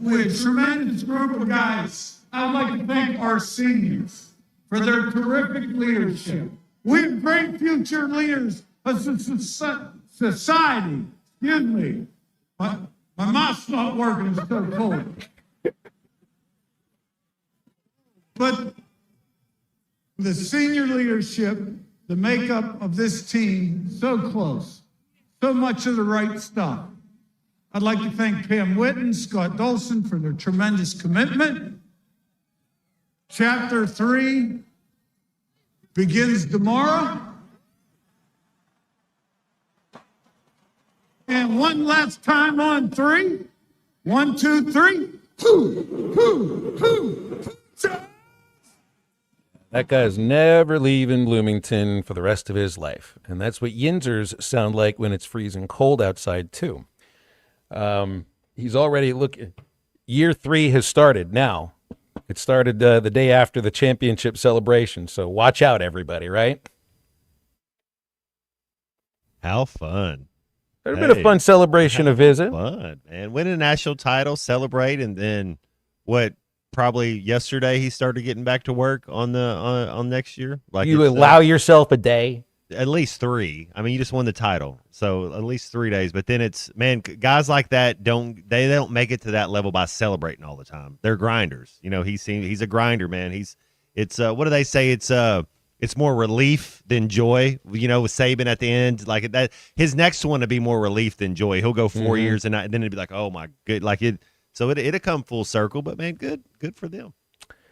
With a tremendous group of guys, I would like to thank our seniors for their terrific leadership. We have great future leaders of society. Excuse me. My mouth's not working, it's so cold. But the senior leadership, the makeup of this team, so close, so much of the right stuff. I'd like to thank Pam Whitten, Scott Dolson for their tremendous commitment. Chapter 3 begins tomorrow. And one last time on 3. 1, 2, 3. That guy's never leaving Bloomington for the rest of his life. And that's what Yinzers sound like when it's freezing cold outside, too. He's already, year 3 has started now. It started the day after the championship celebration. So watch out, everybody, right? How fun. It's been a fun celebration to visit. Fun, man. Win a national title, celebrate, and then probably yesterday he started getting back to work on next year. Like you allow yourself a day, at least 3. I mean, you just won the title, so at least 3 days. But then guys like that don't make it to that level by celebrating all the time. They're grinders. You know, he's a grinder, man. It's what do they say? It's more relief than joy. You know, with Saban at the end, like that. His next one to be more relief than joy. He'll go 4 years and then it'd be like, oh my good, like it. So it'll come full circle, but man, good for them.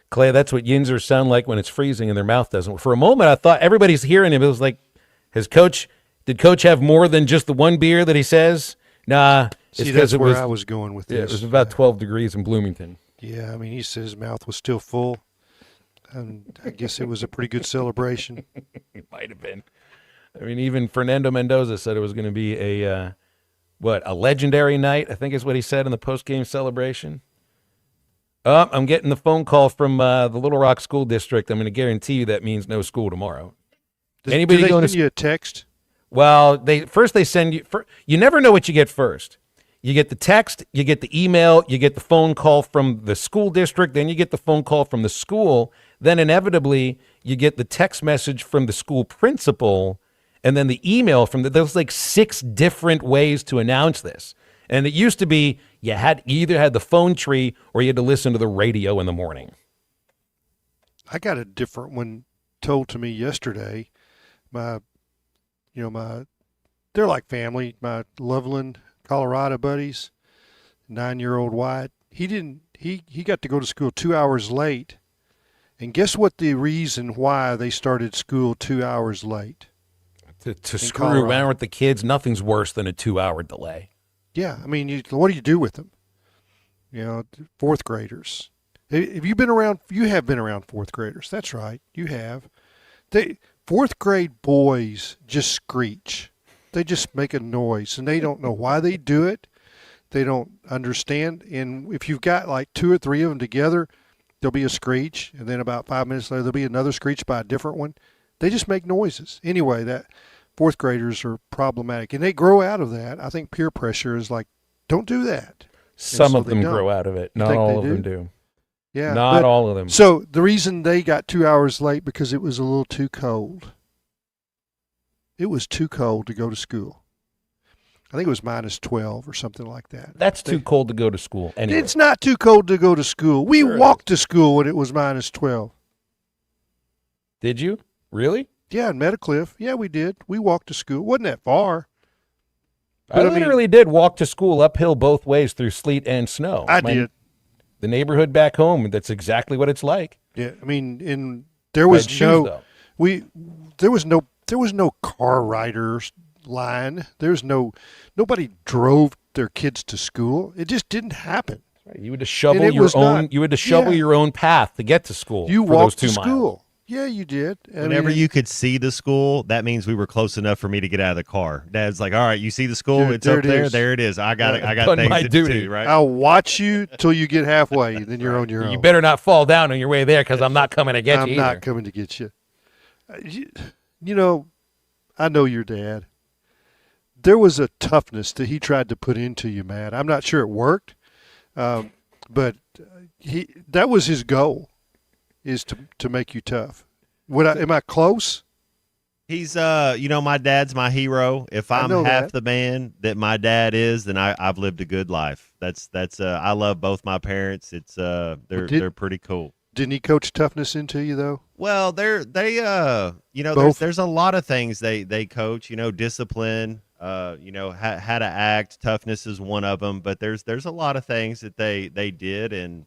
Clay, that's what Yinzers sound like when it's freezing and their mouth doesn't. For a moment, I thought everybody's hearing him. It was like, did Coach have more than just the one beer that he says? Nah. See, that's where I was going with this. Yeah, it was about 12 degrees in Bloomington. Yeah, I mean, he said his mouth was still full, and I guess it was a pretty good celebration. It might have been. I mean, even Fernando Mendoza said it was going to be a legendary night, I think is what he said in the post-game celebration. Oh, I'm getting the phone call from the Little Rock School District. I'm going to guarantee you that means no school tomorrow. Anybody going to send you a text? Well, they send you. You never know what you get first. You get the text, you get the email, you get the phone call from the school district, then you get the phone call from the school, then inevitably you get the text message from the school principal, and then the email from there's like 6 different ways to announce this. And it used to be you either had the phone tree or you had to listen to the radio in the morning. I got a different one told to me yesterday. They're like family. My Loveland, Colorado buddies, 9-year-old Wyatt. He got to go to school 2 hours late. And guess what the reason why they started school 2 hours late? To screw around with the kids, nothing's worse than a 2-hour delay. Yeah, I mean, what do you do with them? You know, 4th graders. Have you been around? You have been around 4th graders. That's right, you have. 4th grade boys just screech. They just make a noise, and they don't know why they do it. They don't understand. And if you've got like 2 or 3 of them together, there'll be a screech, and then about 5 minutes later, there'll be another screech by a different one. They just make noises. Anyway, that 4th graders are problematic, and they grow out of that. I think peer pressure is like, don't do that. Some of them grow out of it. Not all of them do. Yeah, not all of them. So the reason they got 2 hours late because it was a little too cold. It was too cold to go to school. I think it was -12 or something like that. That's too cold to go to school. Anyway. It's not too cold to go to school. We walked to school when it was -12. Did you? Really? Yeah, in Meadowcliff. Yeah, we did. We walked to school. Wasn't that far. I literally did walk to school uphill both ways through sleet and snow. I did. The neighborhood back home, that's exactly what it's like. Yeah, I mean, there was no car riders, line. Nobody drove their kids to school. It just didn't happen. You had to shovel And it your was own. not- You had to shovel yeah. your own path to get to school. You for those walked 2 to miles. school. Yeah, you did. Whenever you could see the school, that means we were close enough for me to get out of the car. Dad's like, "All right, you see the school? Dude, it's there up it there. is. There it is. I got it. I got Done things my to duty. do, right?" I'll watch you till you get halfway, then you're on your own. You better not fall down on your way there because I'm not coming to get I'm you not either. coming to get you. You know, I know your dad. There was a toughness that he tried to put into you, Matt. I'm not sure it worked, but that was his goal, is to make you tough. Am I close? He's my dad's my hero. If I'm half the man that my dad is, then I've lived a good life. That's I love both my parents. It's they're pretty cool. Didn't he coach toughness into you though? Well, there's a lot of things they coach, discipline, how to act. Toughness is one of them, but there's a lot of things that they did. And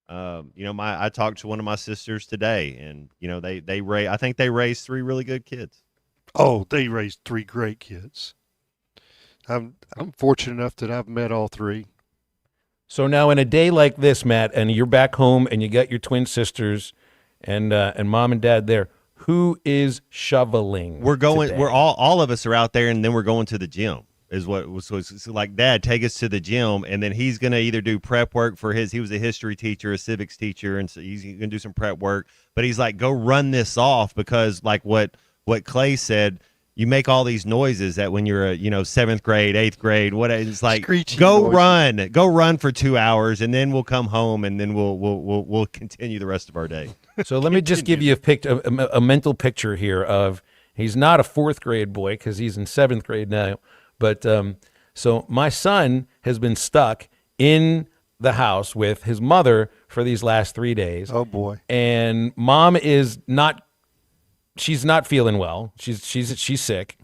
I talked to one of my sisters today, and I think they raised 3 really good kids. Oh, they raised 3 great kids. I'm fortunate enough that I've met all 3. So now, in a day like this, Matt, and you're back home, and you got your twin sisters, and mom and dad there. Who is shoveling? We're going. today? We're all of us are out there, and then we're going to the gym. Is what was like. Dad, take us to the gym, and then he's gonna either do prep work for his. He was a history teacher, a civics teacher, and so he's gonna do some prep work. But he's like, go run this off because, like what Clay said, you make all these noises that when you're 7th grade, 8th grade, what it's like. Screechy go noises. run for 2 hours, and then we'll come home, and then we'll continue the rest of our day. So let me just give you a mental picture here of he's not a 4th grade boy because he's in 7th grade now. But so my son has been stuck in the house with his mother for these last 3 days. Oh boy! And mom is not. She's not feeling well. She's sick.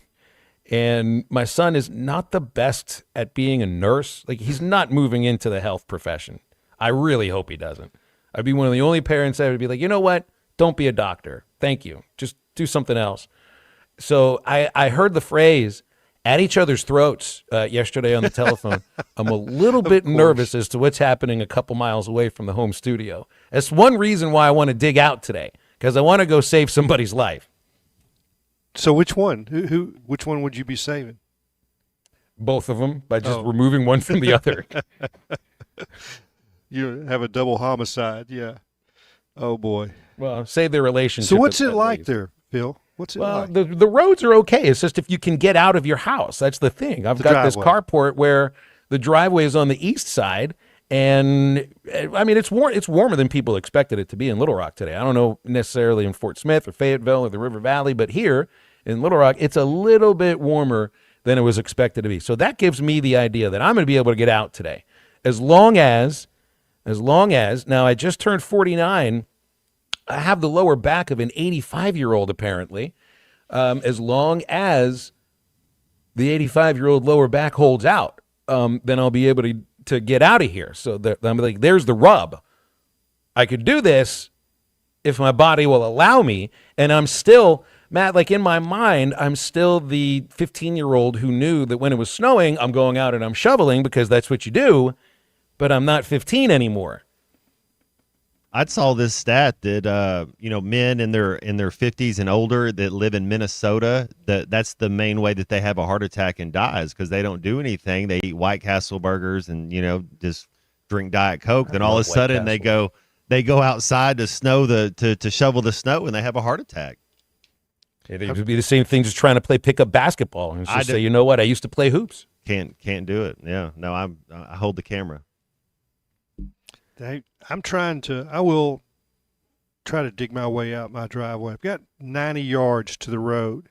And my son is not the best at being a nurse. Like, he's not moving into the health profession. I really hope he doesn't. I'd be one of the only parents that would be like, you know what? Don't be a doctor. Thank you. Just do something else. So I heard the phrase at each other's throats yesterday on the telephone. I'm a little bit nervous as to what's happening a couple miles away from the home studio. That's one reason why I want to dig out today, because I want to go save somebody's life. So which one? Which one would you be saving? Both of them, by just removing one from the other. You have a double homicide, yeah. Oh boy. Well, save their relationship. So what's it like there, Phil? What's it like? The roads are okay. It's just if you can get out of your house. That's the thing. I've got this carport where the driveway is on the east side, and I mean it's warmer than people expected it to be in Little Rock today. I don't know necessarily in Fort Smith or Fayetteville or the River Valley, but here in Little Rock, it's a little bit warmer than it was expected to be. So that gives me the idea that I'm going to be able to get out today, as long as now I just turned 49. I have the lower back of an 85-year-old, apparently. As long as the 85-year-old lower back holds out, then I'll be able to get out of here. So I'm like, there's the rub. I could do this if my body will allow me, and I'm still, Matt, like in my mind, I'm still the 15-year-old who knew that when it was snowing, I'm going out and I'm shoveling because that's what you do, but I'm not 15 anymore. I saw this stat that men in their 50s and older that live in Minnesota, that's the main way that they have a heart attack and die is because they don't do anything. They eat White Castle burgers and just drink Diet Coke. Then all of a sudden they go outside to shovel the snow and they have a heart attack. It would be the same thing just trying to play pickup basketball and just say, you know what, I used to play hoops. Can't do it. Yeah, no, I hold the camera. I will try to dig my way out my driveway. I've got 90 yards to the road.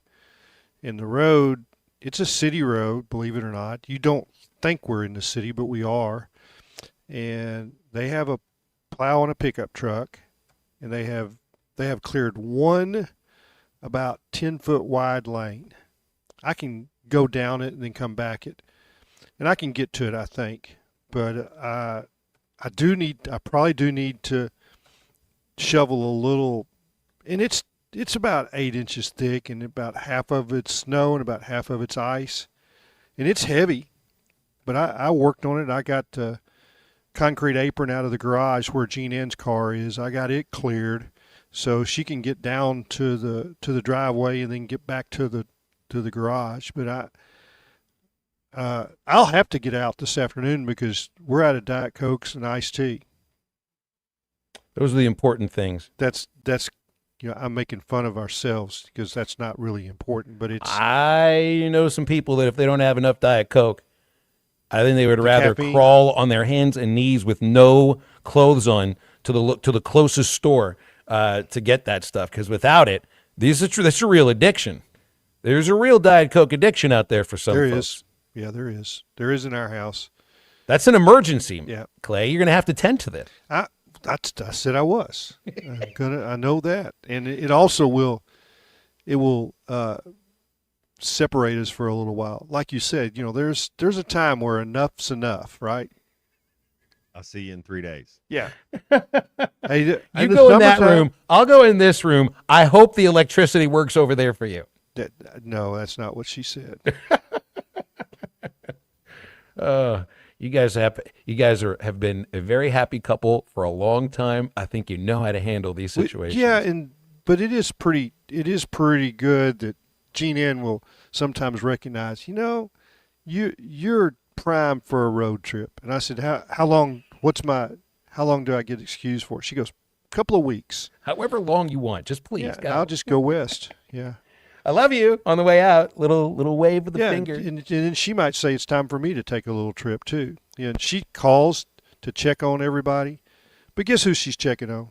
And the road, it's a city road, believe it or not. You don't think we're in the city, but we are. And they have a plow and a pickup truck, and they have cleared one about 10-foot wide lane. I can go down it and then come back it. And I can get to it, I think. But I probably do need to shovel a little, and it's it's about 8 inches thick, and about half of it's snow and about half of it's ice. And it's heavy, but I worked on it. I got the concrete apron out of the garage where Jean Ann's car is. I got it cleared so she can get down to the driveway and then get back to the garage. But I'll have to get out this afternoon because we're out of Diet Cokes and iced tea. Those are the important things. That's I'm making fun of ourselves because that's not really important, but it's. I know some people that if they don't have enough Diet Coke, I think they would rather caffeine. crawl on their hands and knees with no clothes on to the closest store to get that stuff. Because without it, that's a real addiction. There's a real Diet Coke addiction out there for some folks. There is. Yeah, there is. There is in our house. That's an emergency, Yeah. Clay. You're going to have to tend to that. I said I was. I know that, and it also will. It will separate us for a little while. Like you said, there's a time where enough's enough, right? I'll see you in 3 days. Yeah. Hey, You go in that room. I'll go in this room. I hope the electricity works over there for you. No, that's not what she said. You guys have been a very happy couple for a long time. I think you know how to handle these situations. But it is pretty good that Jean Ann will sometimes recognize, you're primed for a road trip. And I said, how long do I get excused for? She goes, a couple of weeks. However long you want, just please. Yeah, I'll just go west. Yeah. I love you on the way out. Little wave with the finger. And then she might say it's time for me to take a little trip too. Yeah, and she calls to check on everybody. But guess who she's checking on?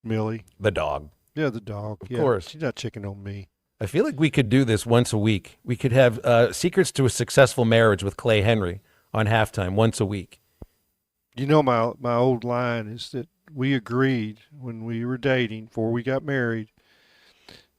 Millie. The dog. Yeah, the dog. Of course. She's not checking on me. I feel like we could do this once a week. We could have Secrets to a Successful Marriage with Clay Henry on halftime once a week. My old line is that we agreed when we were dating, before we got married,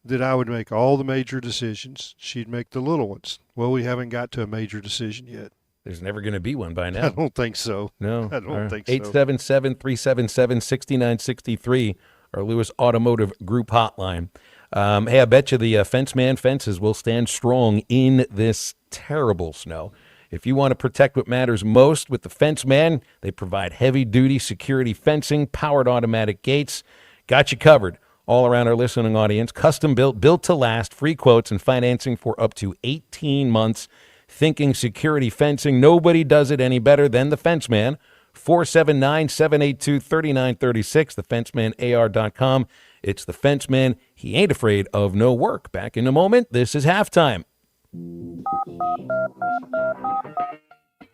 that I would make all the major decisions. She'd make the little ones. Well, we haven't got to a major decision yet. There's never going to be one by now. I don't think so. No. I don't think so. 877-377-6963, our Lewis Automotive Group hotline. Hey, I bet you the Fenceman fences will stand strong in this terrible snow. If you want to protect what matters most with the Fenceman, they provide heavy-duty security fencing, powered automatic gates. Got you covered. All around our listening audience, custom built to last, free quotes and financing for up to 18 months. Thinking security fencing, nobody does it any better than the Fenceman. 479-782-3936, thefencemanAR.com. It's the Fenceman. He ain't afraid of no work. Back in a moment. This is halftime.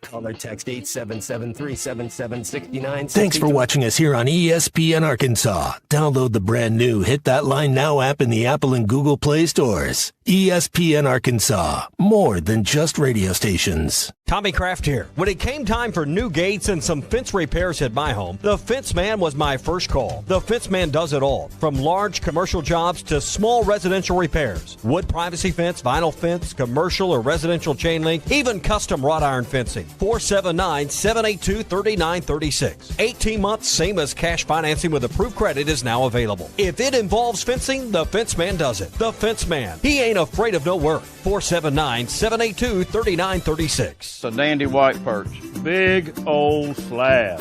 Call or text 877-377-6963. Thanks for watching us here on ESPN Arkansas. Download the brand new Hit That Line Now app in the Apple and Google Play stores. ESPN Arkansas, more than just radio stations. Tommy Kraft here. When it came time for new gates and some fence repairs at my home, the Fenceman was my first call. The Fenceman does it all, from large commercial jobs to small residential repairs. Wood privacy fence, vinyl fence, commercial or residential chain link, even custom wrought iron fencing. 479-782-3936. 18 months, same as cash financing with approved credit is now available. If it involves fencing, the Fenceman does it. The Fenceman. He ain't afraid of no work. 479-782-3936. It's a dandy white perch. Big old slab.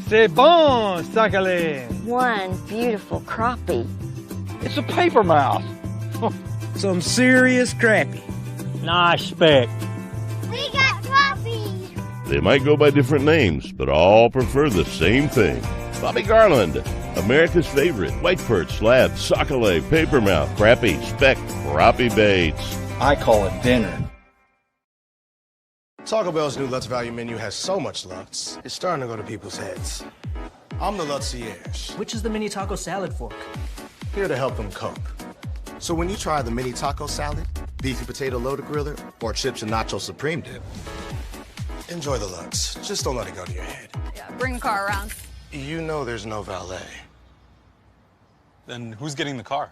C'est bon, sacalé. One beautiful crappie. It's a paper mouse. Some serious crappie. Nice speck. We got crappie. They might go by different names, but all prefer the same thing. Bobby Garland, America's favorite white perch, slab, sockeye, papermouth, crappie, speck, crappie baits. I call it dinner. Taco Bell's new Lutz Value Menu has so much Lutz, it's starting to go to people's heads. I'm the Lutzierge. Which is the mini taco salad fork? Here to help them cope. So when you try the mini taco salad, beefy potato loaded griller, or chips and nacho supreme dip, enjoy the Lutz. Just don't let it go to your head. Yeah, bring the car around. You know there's no valet. Then who's getting the car?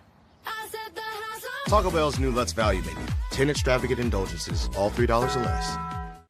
Taco Bell's new Lutz Value Menu. 10 extravagant indulgences, all $3 or less.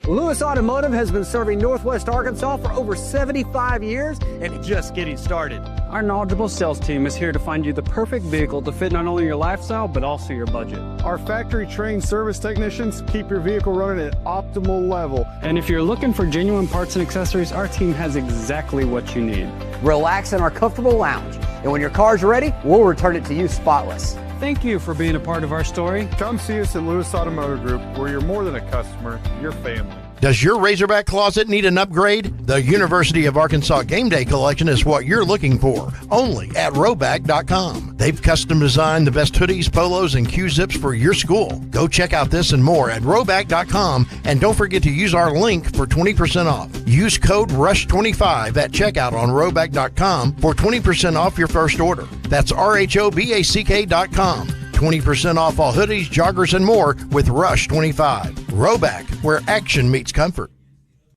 Lewis Automotive has been serving Northwest Arkansas for over 75 years, and it's just getting started. Our knowledgeable sales team is here to find you the perfect vehicle to fit not only your lifestyle, but also your budget. Our factory-trained service technicians keep your vehicle running at optimal level. And if you're looking for genuine parts and accessories, our team has exactly what you need. Relax in our comfortable lounge. And when your car's ready, we'll return it to you spotless. Thank you for being a part of our story. Come see us at Lewis Automotive Group, where you're more than a customer, you're family. Does your Razorback closet need an upgrade? The University of Arkansas Game Day Collection is what you're looking for, only at Roback.com. They've custom designed the best hoodies, polos, and Q-zips for your school. Go check out this and more at Roback.com, and don't forget to use our link for 20% off. Use code RUSH25 at checkout on Roback.com for 20% off your first order. That's RHOBACK.com. 20% off all hoodies, joggers, and more with Rush 25. Roback, where action meets comfort.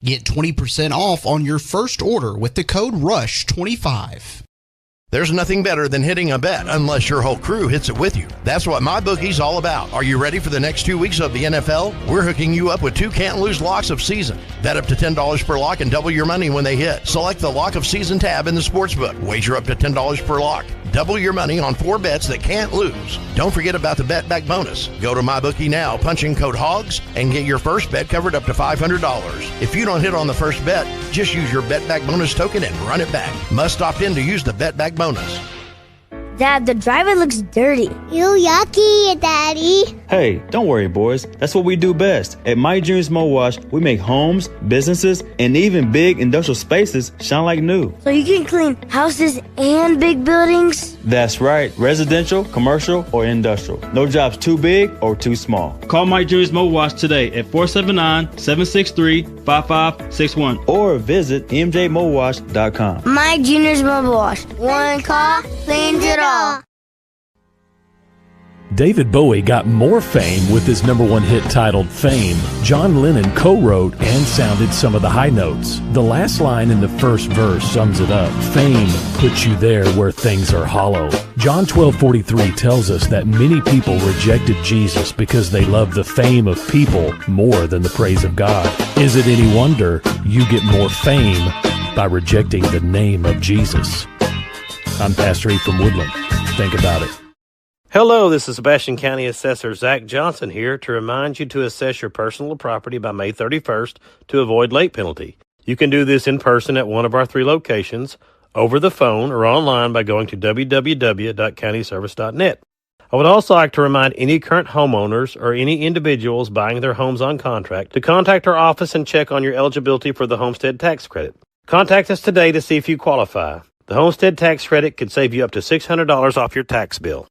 Get 20% off on your first order with the code RUSH25. There's nothing better than hitting a bet unless your whole crew hits it with you. That's what MyBookie's all about. Are you ready for the next 2 weeks of the NFL? We're hooking you up with 2 can't-lose locks of season. Bet up to $10 per lock and double your money when they hit. Select the Lock of Season tab in the sportsbook. Wager up to $10 per lock. Double your money on 4 bets that can't lose. Don't forget about the Bet Back bonus. Go to MyBookie now, punch in code HOGS, and get your first bet covered up to $500. If you don't hit on the first bet, just use your Bet Back bonus token and run it back. Must opt in to use the Bet Back bonus. Dad, the driver looks dirty. Ew, yucky, Daddy. Hey, don't worry, boys. That's what we do best. At My Dreams Mo Wash, we make homes, businesses, and even big industrial spaces shine like new. So you can clean houses and big buildings? That's right. Residential, commercial, or industrial. No job's too big or too small. Call My Dreams Mo Wash today at 479-763-5561 or visit mjmowash.com. My Junior's Mobile Wash. One call cleans it all. David Bowie got more fame with his #1 hit titled Fame. John Lennon co-wrote and sounded some of the high notes. The last line in the first verse sums it up. Fame puts you there where things are hollow. John 12:43 tells us that many people rejected Jesus because they love the fame of people more than the praise of God. Is it any wonder you get more fame by rejecting the name of Jesus? I'm Pastor E from Woodland. Think about it. Hello, this is Sebastian County Assessor Zach Johnson here to remind you to assess your personal property by May 31st to avoid late penalty. You can do this in person at one of our 3 locations, over the phone, or online by going to www.countyservice.net. I would also like to remind any current homeowners or any individuals buying their homes on contract to contact our office and check on your eligibility for the homestead tax credit. Contact us today to see if you qualify. The homestead tax credit could save you up to $600 off your tax bill.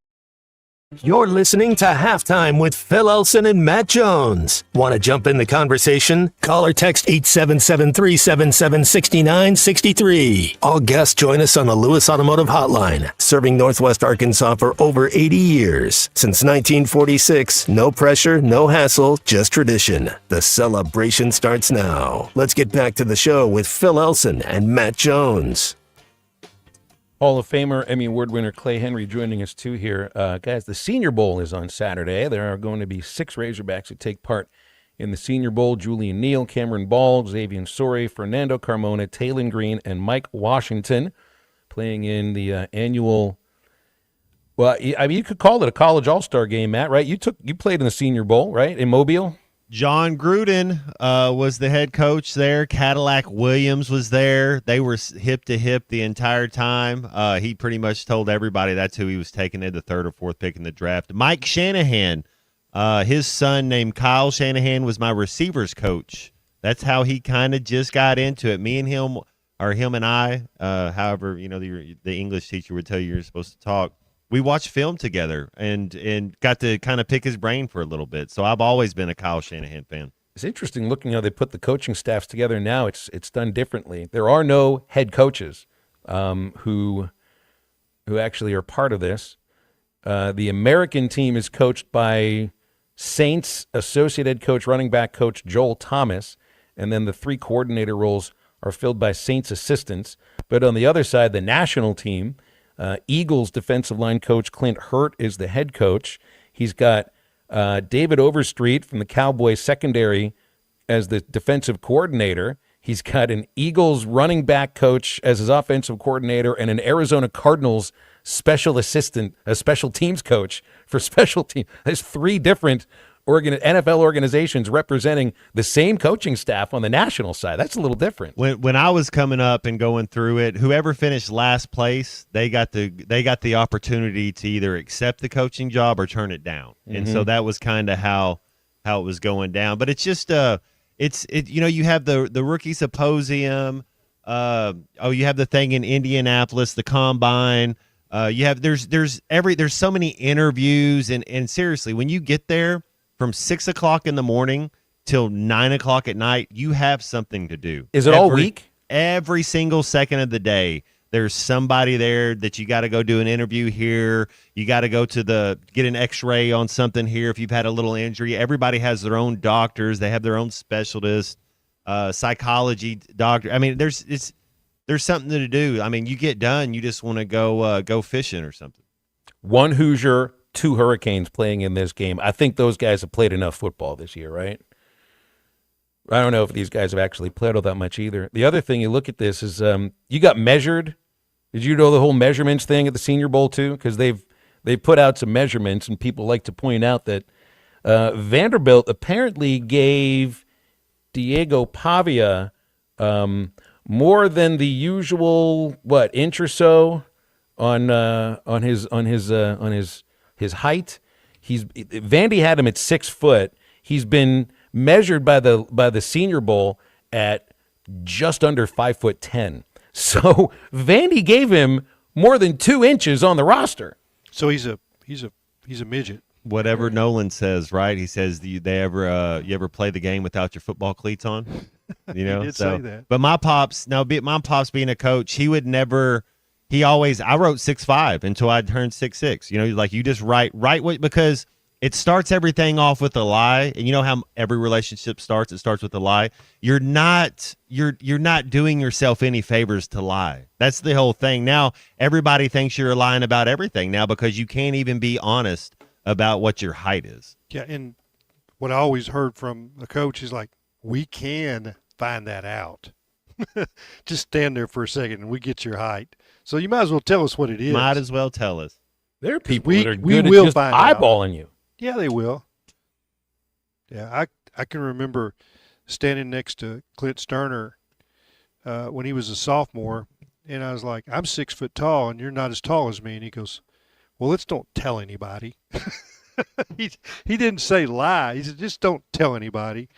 You're listening to Halftime with Phil Elson and Matt Jones. Want to jump in the conversation? Call or text 877-377-6963. All guests join us on the Lewis Automotive Hotline, serving Northwest Arkansas for over 80 years. Since 1946, no pressure, no hassle, just tradition. The celebration starts now. Let's get back to the show with Phil Elson and Matt Jones. Hall of Famer, Emmy Award winner Clay Henry joining us too here. Guys, the Senior Bowl is on Saturday. There are going to be 6 Razorbacks that take part in the Senior Bowl. Julian Neal, Cameron Ball, Xavier Sori, Fernando Carmona, Taylon Green, and Mike Washington playing in the annual, well, I mean, you could call it a college all-star game, Matt, right? You played in the Senior Bowl, right, in Mobile? John Gruden was the head coach there. Cadillac Williams was there. They were hip to hip the entire time. He pretty much told everybody that's who he was taking in the 3rd or 4th pick in the draft. Mike Shanahan, his son named Kyle Shanahan was my receivers coach. That's how he kind of just got into it. Me and him, or him and I, however, you know, the English teacher would tell you you're supposed to talk. We watched film together and got to kind of pick his brain for a little bit. So I've always been a Kyle Shanahan fan. It's interesting looking how they put the coaching staffs together now. It's done differently. There are no head coaches who actually are part of this. The American team is coached by Saints associate head coach, running back coach Joel Thomas, and then the 3 coordinator roles are filled by Saints assistants. But on the other side, the national team, Eagles defensive line coach Clint Hurt is the head coach. He's got David Overstreet from the Cowboys secondary as the defensive coordinator. He's got an Eagles running back coach as his offensive coordinator and an Arizona Cardinals special assistant, a special teams coach for special teams. There's 3 different NFL organizations representing the same coaching staff on the national side. That's a little different. When I was coming up and going through it, whoever finished last place, they got the opportunity to either accept the coaching job or turn it down. And so that was kind of how it was going down. But it's just you have the rookie symposium. You have the thing in Indianapolis, the combine. There's so many interviews and seriously, when you get there from 6 o'clock in the morning till 9 o'clock at night, you have something to do. Is it all week? Every single second of the day, there's somebody there that you got to go do an interview here. You got to go get an X-ray on something here if you've had a little injury. Everybody has their own doctors. They have their own specialists, psychology doctor. I mean, there's something to do. I mean, you get done, you just want to go fishing or something. One Hoosier, 2 Hurricanes playing in this game. I think those guys have played enough football this year, right? I don't know if these guys have actually played all that much either. The other thing you look at this is you got measured. Did you know the whole measurements thing at the Senior Bowl too? Because they've put out some measurements, and people like to point out that Vanderbilt apparently gave Diego Pavia more than the usual inch or so on his height. Vandy had him at 6 foot. He's been measured by the Senior Bowl at just under 5'10". So Vandy gave him more than 2 inches on the roster. So he's a midget. Whatever Nolan says, right? He says, "You ever play the game without your football cleats on?" You know, He did say that. But my pops being a coach, he would never. He always. I wrote 6'5" until I turned 6'6". You know, like you just write what, because it starts everything off with a lie, and you know how every relationship starts. It starts with a lie. You're not doing yourself any favors to lie. That's the whole thing. Now everybody thinks you're lying about everything now because you can't even be honest about what your height is. Yeah, and what I always heard from the coach is like, we can find that out. Just stand there for a second and we get your height. So you might as well tell us what it is. Might as well tell us. There are people that are good at just eyeballing you. Yeah, they will. Yeah, I can remember standing next to Clint Sterner when he was a sophomore, and I was like, I'm 6 foot tall, and you're not as tall as me. And he goes, well, let's don't tell anybody. He didn't say lie. He said, just don't tell anybody.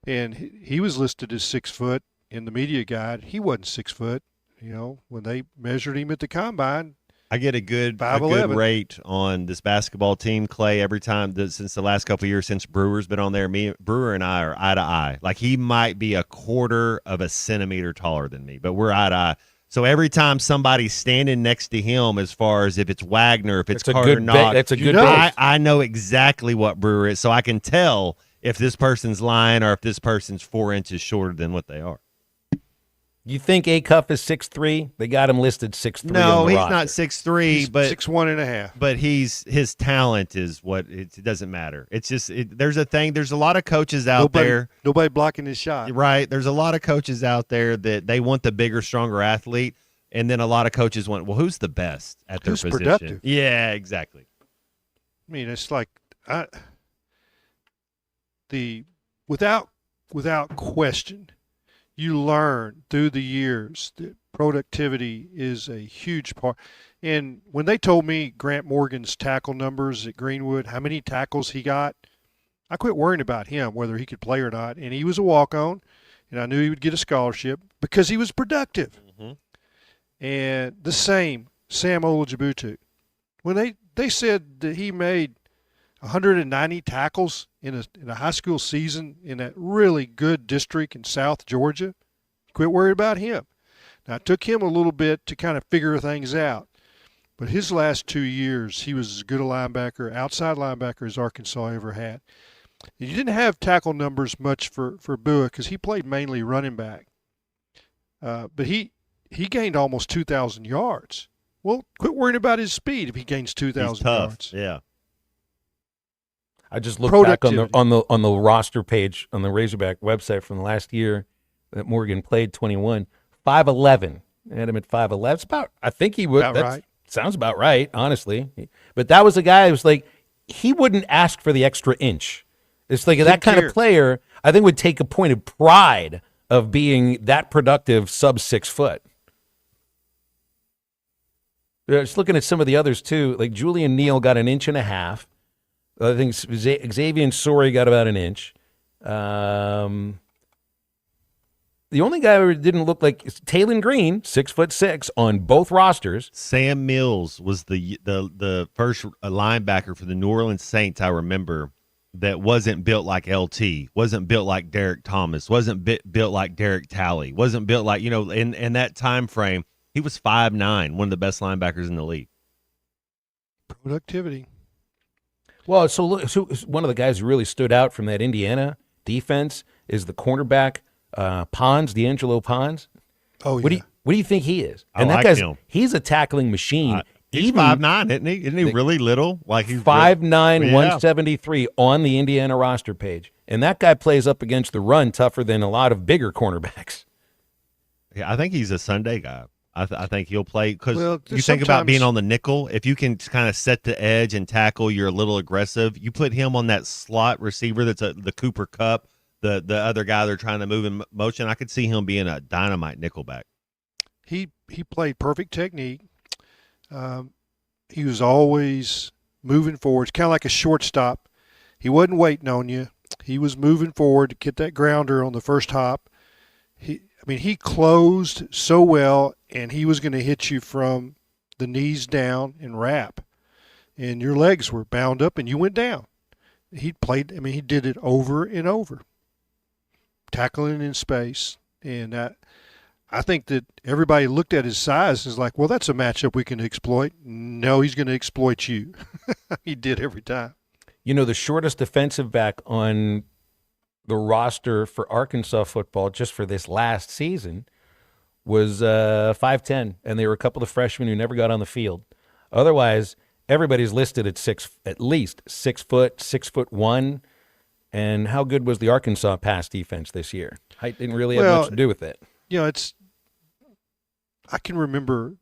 And he was listed as 6 foot in the media guide. He wasn't 6 foot. You know, when they measured him at the combine, I get a good 5'11". rate on this basketball team, Clay, every time since the last couple of years since Brewer's been on there. Brewer and I are eye to eye. Like, he might be 1/4 of a centimeter taller than me, but we're eye to eye. So every time somebody's standing next to him, as far as if it's Wagner, if it's Carter Knox, that's a good base. I know exactly what Brewer is, so I can tell if this person's lying or if this person's 4 inches shorter than what they are. You think Acuff is 6'3"? They got him listed 6'3". No, he's not 6'3", but 6'1.5". But his talent is what it doesn't matter. It's just there's a thing. There's a lot of coaches out there. Nobody blocking his shot. Right. There's a lot of coaches out there that they want the bigger, stronger athlete, and then a lot of coaches want, well, who's the best at their position? Productive? Yeah, exactly. I mean, it's like without question, you learn through the years that productivity is a huge part. And when they told me Grant Morgan's tackle numbers at Greenwood, how many tackles he got, I quit worrying about him, whether he could play or not. And he was a walk-on, and I knew he would get a scholarship because he was productive. Mm-hmm. And the same, Sam Olajibutu. When they said that he made 190 tackles in a high school season in that really good district in South Georgia, quit worrying about him. Now, it took him a little bit to kind of figure things out. But his last 2 years, he was as good a linebacker, outside linebacker, as Arkansas ever had. And you didn't have tackle numbers much for Bua because he played mainly running back. But he gained almost 2,000 yards. Well, quit worrying about his speed if he gains 2,000 yards. Yeah. I just looked back on the roster page on the Razorback website from the last year. that Morgan played 21. 5'11". I had him at 5'11". It's about, I think he would. About right. Sounds about right, honestly. But that was a guy who was like, he wouldn't ask for the extra inch. It's like that kind of player, I think, would take a point of pride of being that productive sub 6 foot. Just looking at some of the others, too, like Julian Neal got 1.5 inches. I think Xavier Sori got about 1 inch. The only guy who didn't look like is Taylon Green, 6'6" on both rosters. Sam Mills was the first linebacker for the New Orleans Saints, I remember, that wasn't built like LT, wasn't built like Derek Thomas, wasn't built like Derek Talley, wasn't built like, in that time frame, he was 5'9", one of the best linebackers in the league. Productivity. Well, so one of the guys who really stood out from that Indiana defense is the cornerback, D'Angelo Pons. Oh, yeah. What do you think he is? And that guy's him. He's a tackling machine. He's 5'9", isn't he? Isn't he really little? Like he's 5'9", yeah. 173 on the Indiana roster page. And that guy plays up against the run tougher than a lot of bigger cornerbacks. Yeah, I think he's a Sunday guy. I think he'll play because you think sometimes about being on the nickel. If you can kind of set the edge and tackle, you're a little aggressive. You put him on that slot receiver that's the Cooper Kupp, the other guy they're trying to move in motion. I could see him being a dynamite nickelback. He played perfect technique. He was always moving forward. It's kind of like a shortstop. He wasn't waiting on you. He was moving forward to get that grounder on the first hop. He closed so well, and he was going to hit you from the knees down and wrap. And your legs were bound up, and you went down. He did it over and over, tackling in space. And I think that everybody looked at his size and was like, well, that's a matchup we can exploit. No, he's going to exploit you. He did every time. The shortest defensive back on the roster for Arkansas football just for this last season was 5'10", and they were a couple of freshmen who never got on the field. Otherwise, everybody's listed at least 6 foot, 6'1". And how good was the Arkansas pass defense this year? Height didn't really have much to do with it. I can remember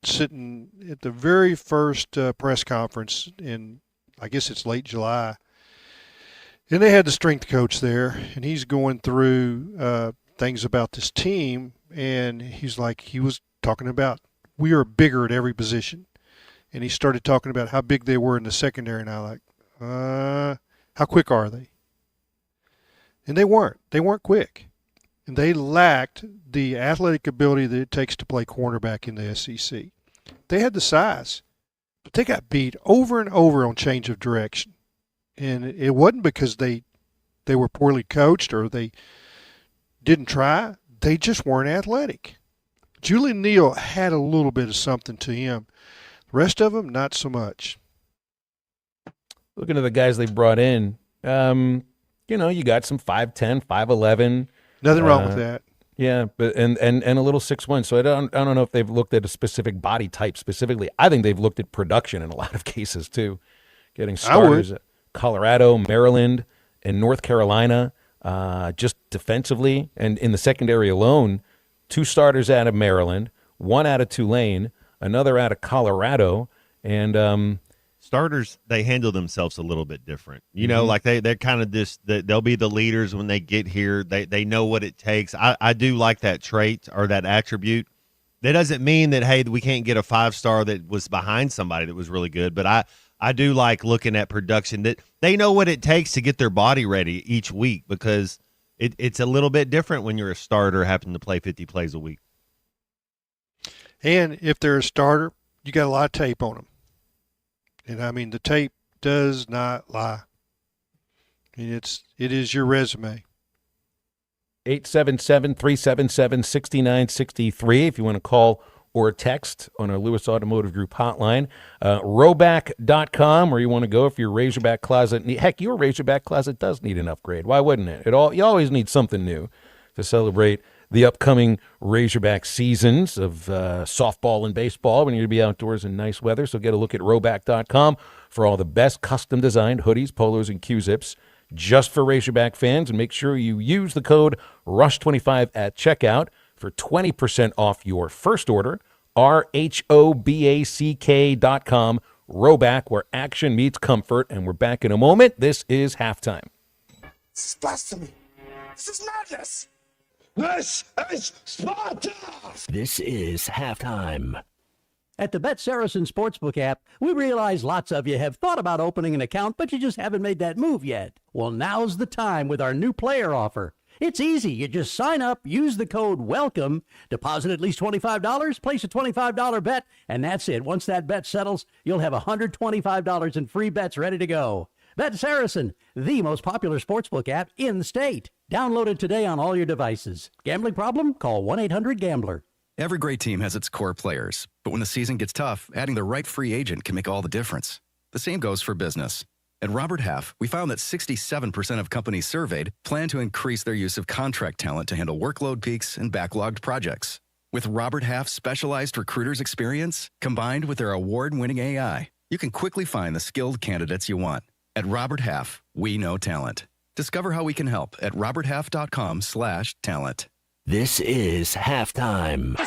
sitting at the very first press conference in, I guess it's late July, and they had the strength coach there, and he's going through things about this team, and he was talking about we are bigger at every position, and he started talking about how big they were in the secondary, and I how quick are they? And they weren't quick, and they lacked the athletic ability that it takes to play cornerback in the SEC. They had the size, but they got beat over and over on change of direction. And it wasn't because they were poorly coached or they didn't try. They just weren't athletic. Julian Neal had a little bit of something to him. The rest of them, not so much. Looking at the guys they brought in, you got some 5'10", 5'11". Nothing wrong with that. Yeah, but and a little 6'1". So I don't know if they've looked at a specific body type specifically. I think they've looked at production in a lot of cases too, getting starters. Colorado, Maryland, and North Carolina, just defensively. And in the secondary alone, 2 starters out of Maryland, 1 out of Tulane, another out of Colorado. And starters, they handle themselves a little bit different. Like they're kind of they'll be the leaders when they get here. They know what it takes. I do like that trait or that attribute. That doesn't mean that, hey, we can't get a 5-star that was behind somebody that was really good. But I do like looking at production that they know what it takes to get their body ready each week because it's a little bit different when you're a starter having to play 50 plays a week. And if they're a starter, you got a lot of tape on them. And the tape does not lie. It is your resume. 877-377-6963 if you want to call or text on our Lewis Automotive Group hotline. Roback.com, where you want to go if your Razorback closet. Heck, your Razorback closet does need an upgrade. Why wouldn't it? You always need something new to celebrate the upcoming Razorback seasons of softball and baseball when you're going to be outdoors in nice weather. So get a look at Roback.com for all the best custom-designed hoodies, polos, and Q-zips just for Razorback fans. And make sure you use the code RUSH25 at checkout for 20% off your first order. RHOBACK.com. Roback, where action meets comfort. And we're back in a moment. This is halftime. This is blasphemy. This is madness. This is Sparta. This is halftime. At the Bet Saracen Sportsbook app, we realize lots of you have thought about opening an account, but you just haven't made that move yet. Well, now's the time with our new player offer. It's easy. You just sign up, use the code WELCOME, deposit at least $25, place a $25 bet, and that's it. Once that bet settles, you'll have $125 in free bets ready to go. Bet Saracen, the most popular sportsbook app in the state. Download it today on all your devices. Gambling problem? Call 1-800-GAMBLER. Every great team has its core players, but when the season gets tough, adding the right free agent can make all the difference. The same goes for business. At Robert Half, we found that 67% of companies surveyed plan to increase their use of contract talent to handle workload peaks and backlogged projects. With Robert Half's specialized recruiters' experience, combined with their award-winning AI, you can quickly find the skilled candidates you want. At Robert Half, we know talent. Discover how we can help at roberthalf.com/talent. This is halftime.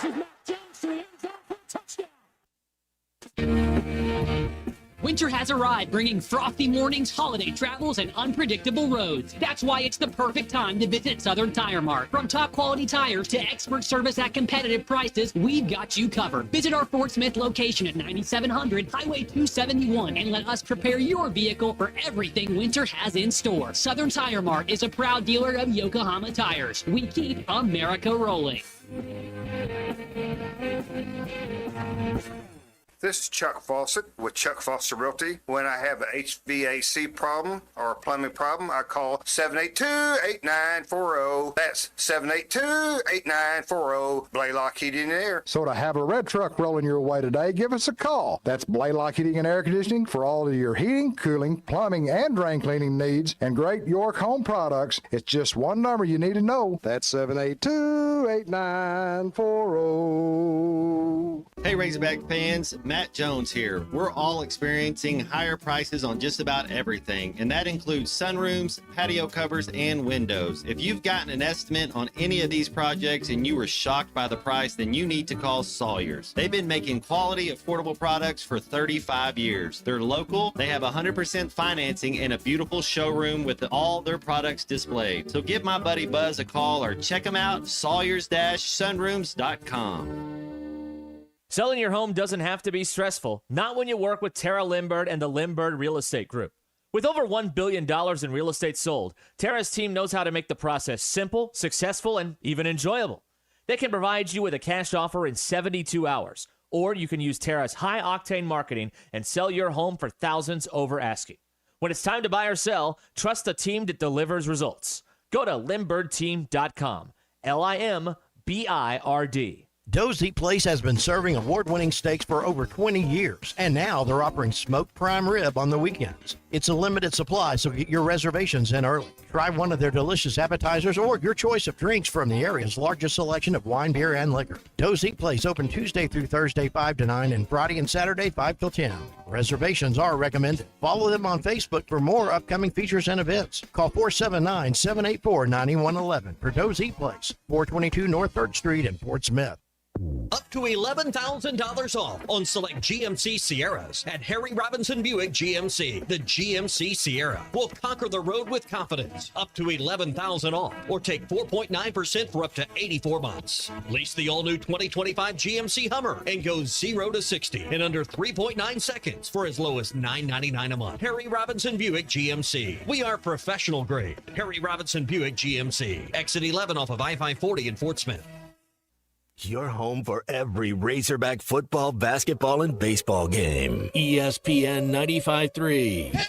Winter has arrived, bringing frosty mornings, holiday travels, and unpredictable roads. That's why it's the perfect time to visit Southern Tire Mart. From top quality tires to expert service at competitive prices, we've got you covered. Visit our Fort Smith location at 9700 Highway 271 and let us prepare your vehicle for everything winter has in store. Southern Tire Mart is a proud dealer of Yokohama tires. We keep America rolling. This is Chuck Fawcett with Chuck Foster Realty. When I have an HVAC problem or a plumbing problem, I call 782-8940. That's 782-8940. Blaylock Heating and Air. So to have a red truck rolling your way today, give us a call. That's Blaylock Heating and Air Conditioning for all of your heating, cooling, plumbing, and drain cleaning needs and great York Home products. It's just one number you need to know. That's 782-8940. Hey Razorback fans, Matt Jones here. We're all experiencing higher prices on just about everything, and that includes sunrooms, patio covers, and windows. If you've gotten an estimate on any of these projects and you were shocked by the price, then you need to call Sawyers. They've been making quality, affordable products for 35 years. They're local, they have 100% financing, and a beautiful showroom with all their products displayed. So give my buddy Buzz a call or check them out, sawyers-sunrooms.com. Selling your home doesn't have to be stressful, not when you work with Tara Lindbergh and the Lindbergh Real Estate Group. With over $1 billion in real estate sold, Tara's team knows how to make the process simple, successful, and even enjoyable. They can provide you with a cash offer in 72 hours, or you can use Tara's high-octane marketing and sell your home for thousands over asking. When it's time to buy or sell, trust the team that delivers results. Go to LindberghTeam.com, LIMBIRD. Doe's Eat Place has been serving award-winning steaks for over 20 years, and now they're offering smoked prime rib on the weekends. It's a limited supply, so get your reservations in early. Try one of their delicious appetizers or your choice of drinks from the area's largest selection of wine, beer, and liquor. Doe's Eat Place open Tuesday through Thursday 5 to 9 and Friday and Saturday 5 till 10. Reservations are recommended. Follow them on Facebook for more upcoming features and events. Call 479-784-9111 for Doe's Eat Place, 422 North 3rd Street in Fort Smith. Up to $11,000 off on select GMC Sierras at Harry Robinson Buick GMC. The GMC Sierra will conquer the road with confidence. Up to $11,000 off, or take 4.9% for up to 84 months. Lease the all-new 2025 GMC Hummer and go 0 to 60 in under 3.9 seconds for as low as $9.99 a month. Harry Robinson Buick GMC. We are professional grade. Harry Robinson Buick GMC. Exit 11 off of I-540 in Fort Smith. Your home for every Razorback football, basketball, and baseball game. ESPN 95.3.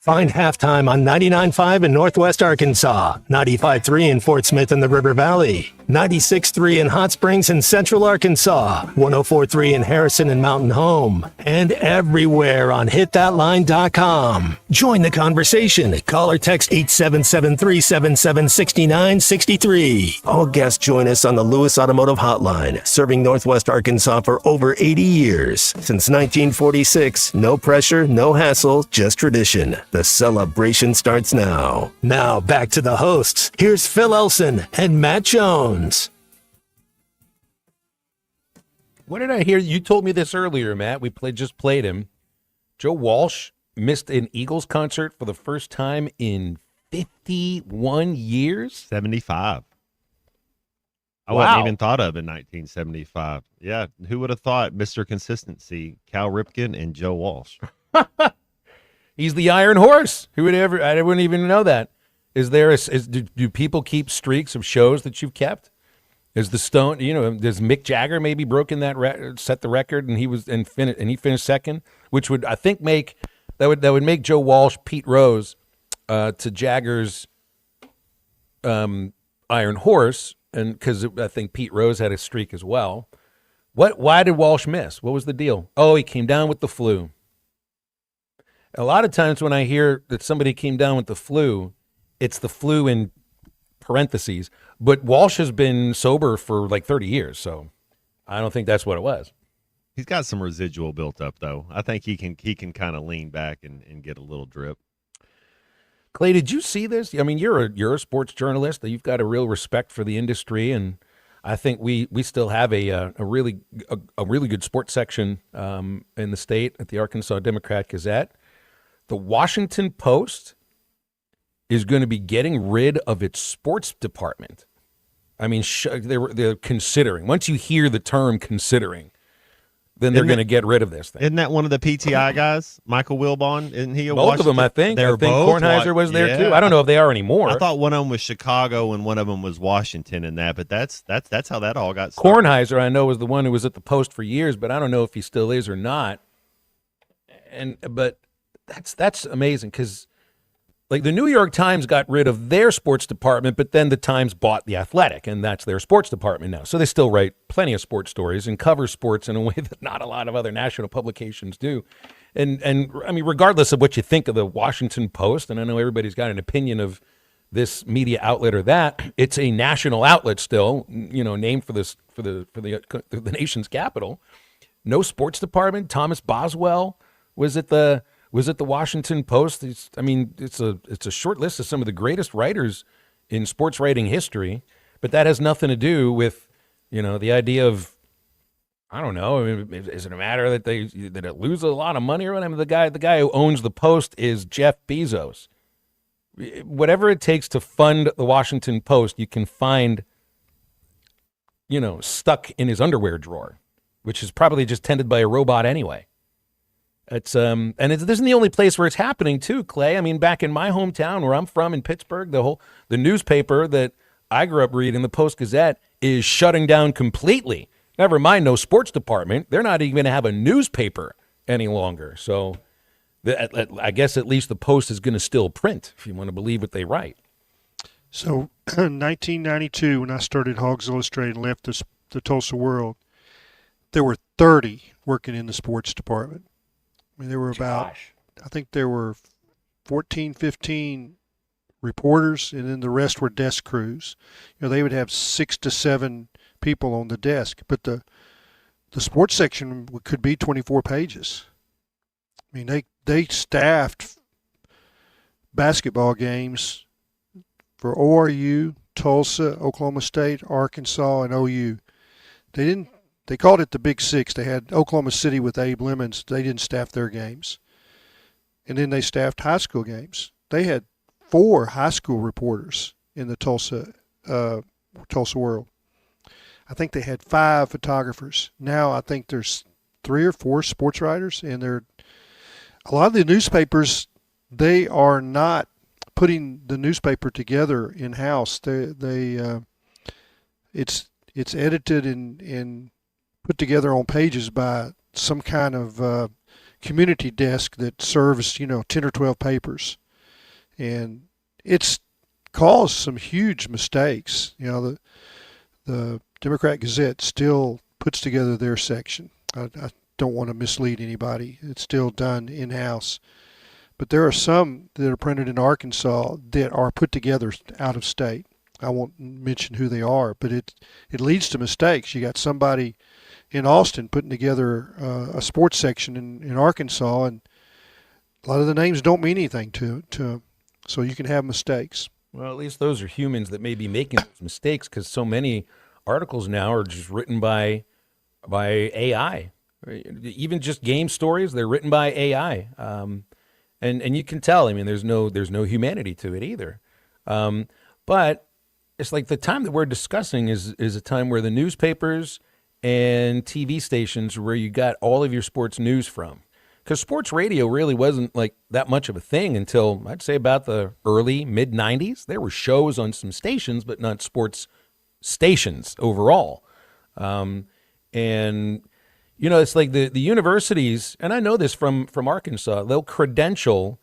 Find Halftime on 99.5 in Northwest Arkansas, 95.3 in Fort Smith and the River Valley, 96.3 in Hot Springs and Central Arkansas, 104.3 in Harrison and Mountain Home, and everywhere on hitthatline.com. Join the conversation. Call or text 877-377-6963. All guests join us on the Lewis Automotive Hotline, serving Northwest Arkansas for over 80 years. Since 1946, no pressure, no hassle, just tradition. The celebration starts now. Now back to the hosts. Here's Phil Elson and Matt Jones. What did I hear? You told me this earlier, Matt. We just played him. Joe Walsh missed an Eagles concert for the first time in 51 years? 75. I Wow. wasn't even thought of in 1975. Yeah, who would have thought Mr. Consistency, Cal Ripken, and Joe Walsh? He's the Iron Horse. Who would ever? I wouldn't even know that. Is there? Do people keep streaks of shows that you've kept? Is the Stone? Does Mick Jagger maybe broken that set the record and he finished second, which would I think make make Joe Walsh Pete Rose to Jagger's Iron Horse, and because I think Pete Rose had a streak as well. Why did Walsh miss? What was the deal? Oh, he came down with the flu. A lot of times when I hear that somebody came down with the flu, it's the flu in parentheses. But Walsh has been sober for like 30 years, so I don't think that's what it was. He's got some residual built up, though. I think he can kind of lean back and get a little drip. Clay, did you see this? I mean, you're a sports journalist. You've got a real respect for the industry, and I think we still have a really good sports section in the state at the Arkansas Democrat-Gazette. The Washington Post is going to be getting rid of its sports department. I mean, they're considering. Once you hear the term considering, then they're going to get rid of this thing. Isn't that one of the PTI guys, Michael Wilbon? Isn't he a both Washington? of them, I think. They're I think both. Kornheiser was there too. I don't know if they are anymore. I thought one of them was Chicago and one of them was Washington in that, but that's how that all got started. Kornheiser, I know, was the one who was at the Post for years, but I don't know if he still is or not. But that's amazing because, like, the New York Times got rid of their sports department, but then the Times bought The Athletic, and that's their sports department now. So they still write plenty of sports stories and cover sports in a way that not a lot of other national publications do. And I mean, regardless of what you think of the Washington Post, and I know everybody's got an opinion of this media outlet or that, it's a national outlet still, named for the nation's capital. No sports department. Thomas Boswell was at the Washington Post. It's a short list of some of the greatest writers in sports writing history, but that has nothing to do with, the idea of, I don't know, is it a matter that it loses a lot of money or whatever? The guy who owns the Post is Jeff Bezos. Whatever it takes to fund the Washington Post, you can find, stuck in his underwear drawer, which is probably just tended by a robot anyway. This isn't the only place where it's happening too, Clay. I mean, back in my hometown where I'm from in Pittsburgh, the newspaper that I grew up reading, the Post-Gazette, is shutting down completely. Never mind no sports department. They're not even going to have a newspaper any longer. So I guess at least the Post is going to still print, if you want to believe what they write. So 1992, when I started Hogs Illustrated and left the Tulsa World, there were 30 working in the sports department. I mean, there were I think there were 14, 15 reporters, and then the rest were desk crews. They would have 6 to 7 people on the desk, but the sports section could be 24 pages. I mean, they staffed basketball games for ORU, Tulsa, Oklahoma State, Arkansas, and OU. They called it the Big Six. They had Oklahoma City with Abe Lemons. They didn't staff their games. And then they staffed high school games. They had 4 high school reporters in the Tulsa World. I think they had 5 photographers. Now I think there's 3 or 4 sports writers, and a lot of the newspapers, they are not putting the newspaper together in-house. it's edited and put together on pages by some kind of community desk that serves 10 or 12 papers, and it's caused some huge mistakes. The Democrat Gazette still puts together their section. I don't want to mislead anybody. It's still done in-house. But there are some that are printed in Arkansas that are put together out of state. I won't mention who they are, but it leads to mistakes. You got somebody in Austin putting together a sports section in Arkansas, and a lot of the names don't mean anything to them. So you can have mistakes. Well, at least those are humans that may be making those mistakes, because so many articles now are just written by AI. Even just game stories, they're written by AI. And you can tell, I mean, there's no humanity to it either. But it's like the time that we're discussing is a time where the newspapers and TV stations where you got all of your sports news from. Because sports radio really wasn't like that much of a thing until I'd say about the early mid 90s. There were shows on some stations, but not sports stations overall. And it's like the universities, and I know this from Arkansas, they'll credential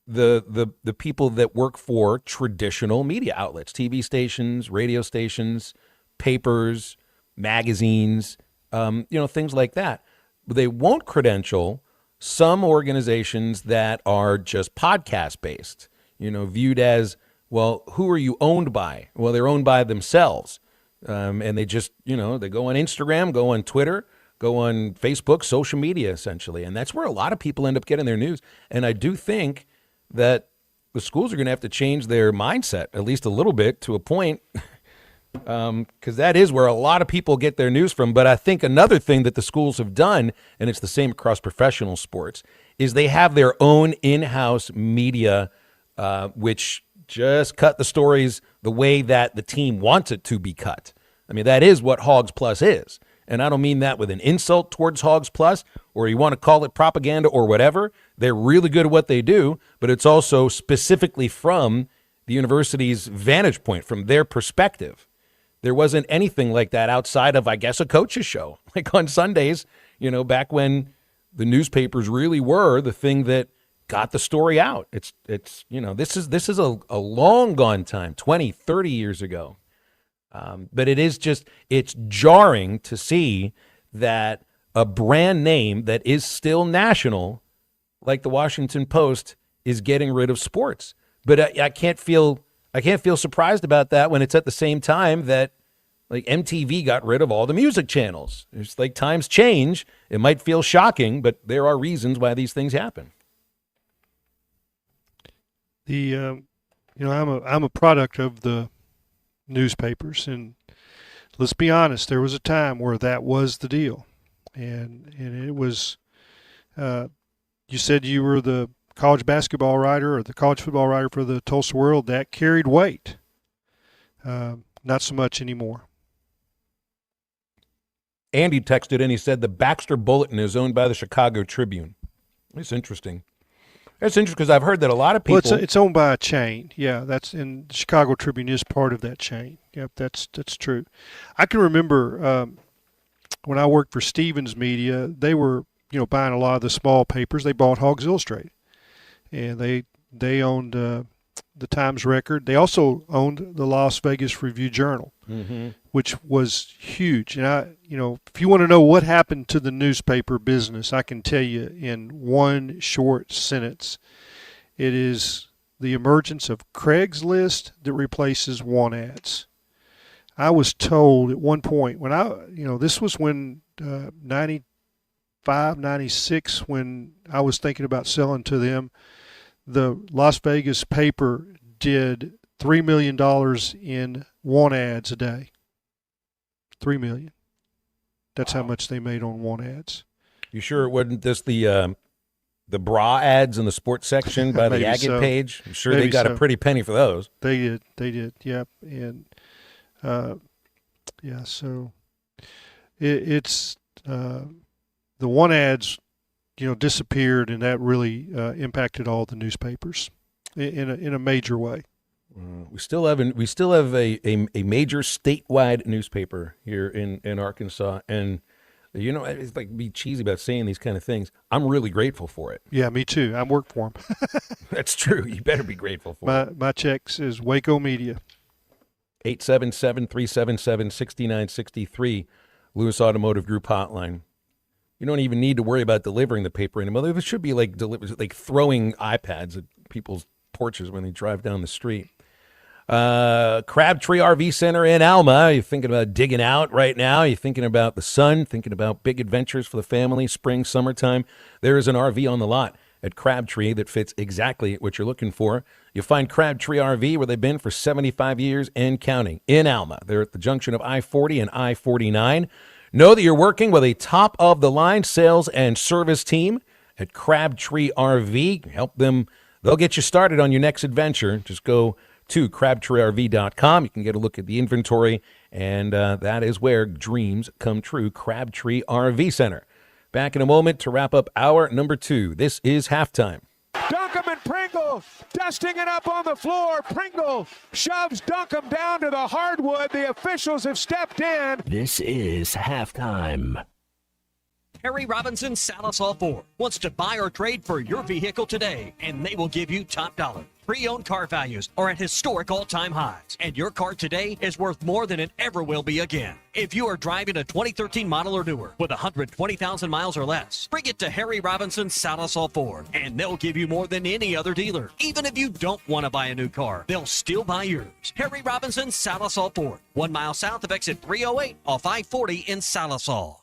the people that work for traditional media outlets, TV stations, radio stations, papers, magazines, things like that. They won't credential some organizations that are just podcast based, viewed as, well, who are you owned by? Well, they're owned by themselves. And they just, they go on Instagram, go on Twitter, go on Facebook, social media, essentially. And that's where a lot of people end up getting their news. And I do think that the schools are going to have to change their mindset, at least a little bit, to a point, because that is where a lot of people get their news from. But I think another thing that the schools have done, and it's the same across professional sports, is they have their own in-house media, which just cut the stories the way that the team wants it to be cut. I mean, that is what Hogs Plus is. And I don't mean that with an insult towards Hogs Plus, or you want to call it propaganda or whatever. They're really good at what they do, but it's also specifically from the university's vantage point, from their perspective. There wasn't anything like that outside of, I guess, a coach's show. Like on Sundays, back when the newspapers really were the thing that got the story out. It's this is a long gone time, 20, 30 years ago. But it's jarring to see that a brand name that is still national, like the Washington Post, is getting rid of sports. But I can't feel surprised about that when it's at the same time that like MTV got rid of all the music channels. It's like times change. It might feel shocking, but there are reasons why these things happen. I'm a product of the newspapers, and let's be honest, there was a time where that was the deal, and it was. You said you were the college basketball writer or the college football writer for the Tulsa World. That carried weight. Not so much anymore. Andy texted in. He said the Baxter Bulletin is owned by the Chicago Tribune. It's interesting. That's interesting because I've heard that a lot of people. Well, it's owned by a chain. Yeah, and the Chicago Tribune is part of that chain. Yep, that's true. I can remember when I worked for Stevens Media, they were buying a lot of the small papers. They bought Hogs Illustrated, and they owned the Times Record. They also owned the Las Vegas Review-Journal, which was huge. And if you want to know what happened to the newspaper business, I can tell you in one short sentence. It is the emergence of Craigslist that replaces want ads. I was told at one point when this was when 95, 96, when I was thinking about selling to them. The Las Vegas paper did $3 million in want ads a day. $3 million. That's how much they made on want ads. You sure it wasn't just the bra ads in the sports section by the Agate page? I'm sure they got a pretty penny for those. They did. Yep. And so it's the want ads disappeared, and that really impacted all the newspapers in a major way. We still have a major statewide newspaper here in Arkansas, and you know, it's like be cheesy about saying these kind of things. I'm really grateful for it. Yeah, me too. I work for them. That's true. You better be grateful for it. My check says Waco Media. 877-377-6963, Lewis Automotive Group hotline. You don't even need to worry about delivering the paper anymore. There should be like throwing iPads at people's porches when they drive down the street. Crabtree RV Center in Alma. You're thinking about digging out right now. You're thinking about the sun, thinking about big adventures for the family, spring, summertime. There is an RV on the lot at Crabtree that fits exactly what you're looking for. You'll find Crabtree RV where they've been for 75 years and counting in Alma. They're at the junction of I-40 and I-49. Know that you're working with a top-of-the-line sales and service team at Crabtree RV. Help them. They'll get you started on your next adventure. Just go to crabtreerv.com. You can get a look at the inventory, and that is where dreams come true, Crabtree RV Center. Back in a moment to wrap up hour number 2. This is Halftime. Duncombe and Pringle dusting it up on the floor. Pringle shoves Duncombe down to the hardwood. The officials have stepped in. This is Halftime. Harry Robinson Salisol Ford wants to buy or trade for your vehicle today, and they will give you top dollar. Pre-owned car values are at historic all-time highs, and your car today is worth more than it ever will be again. If you are driving a 2013 model or newer with 120,000 miles or less, bring it to Harry Robinson Salisol Ford, and they'll give you more than any other dealer. Even if you don't want to buy a new car, they'll still buy yours. Harry Robinson Salisol Ford, 1 mile south of exit 308 off I-40 in Salisol.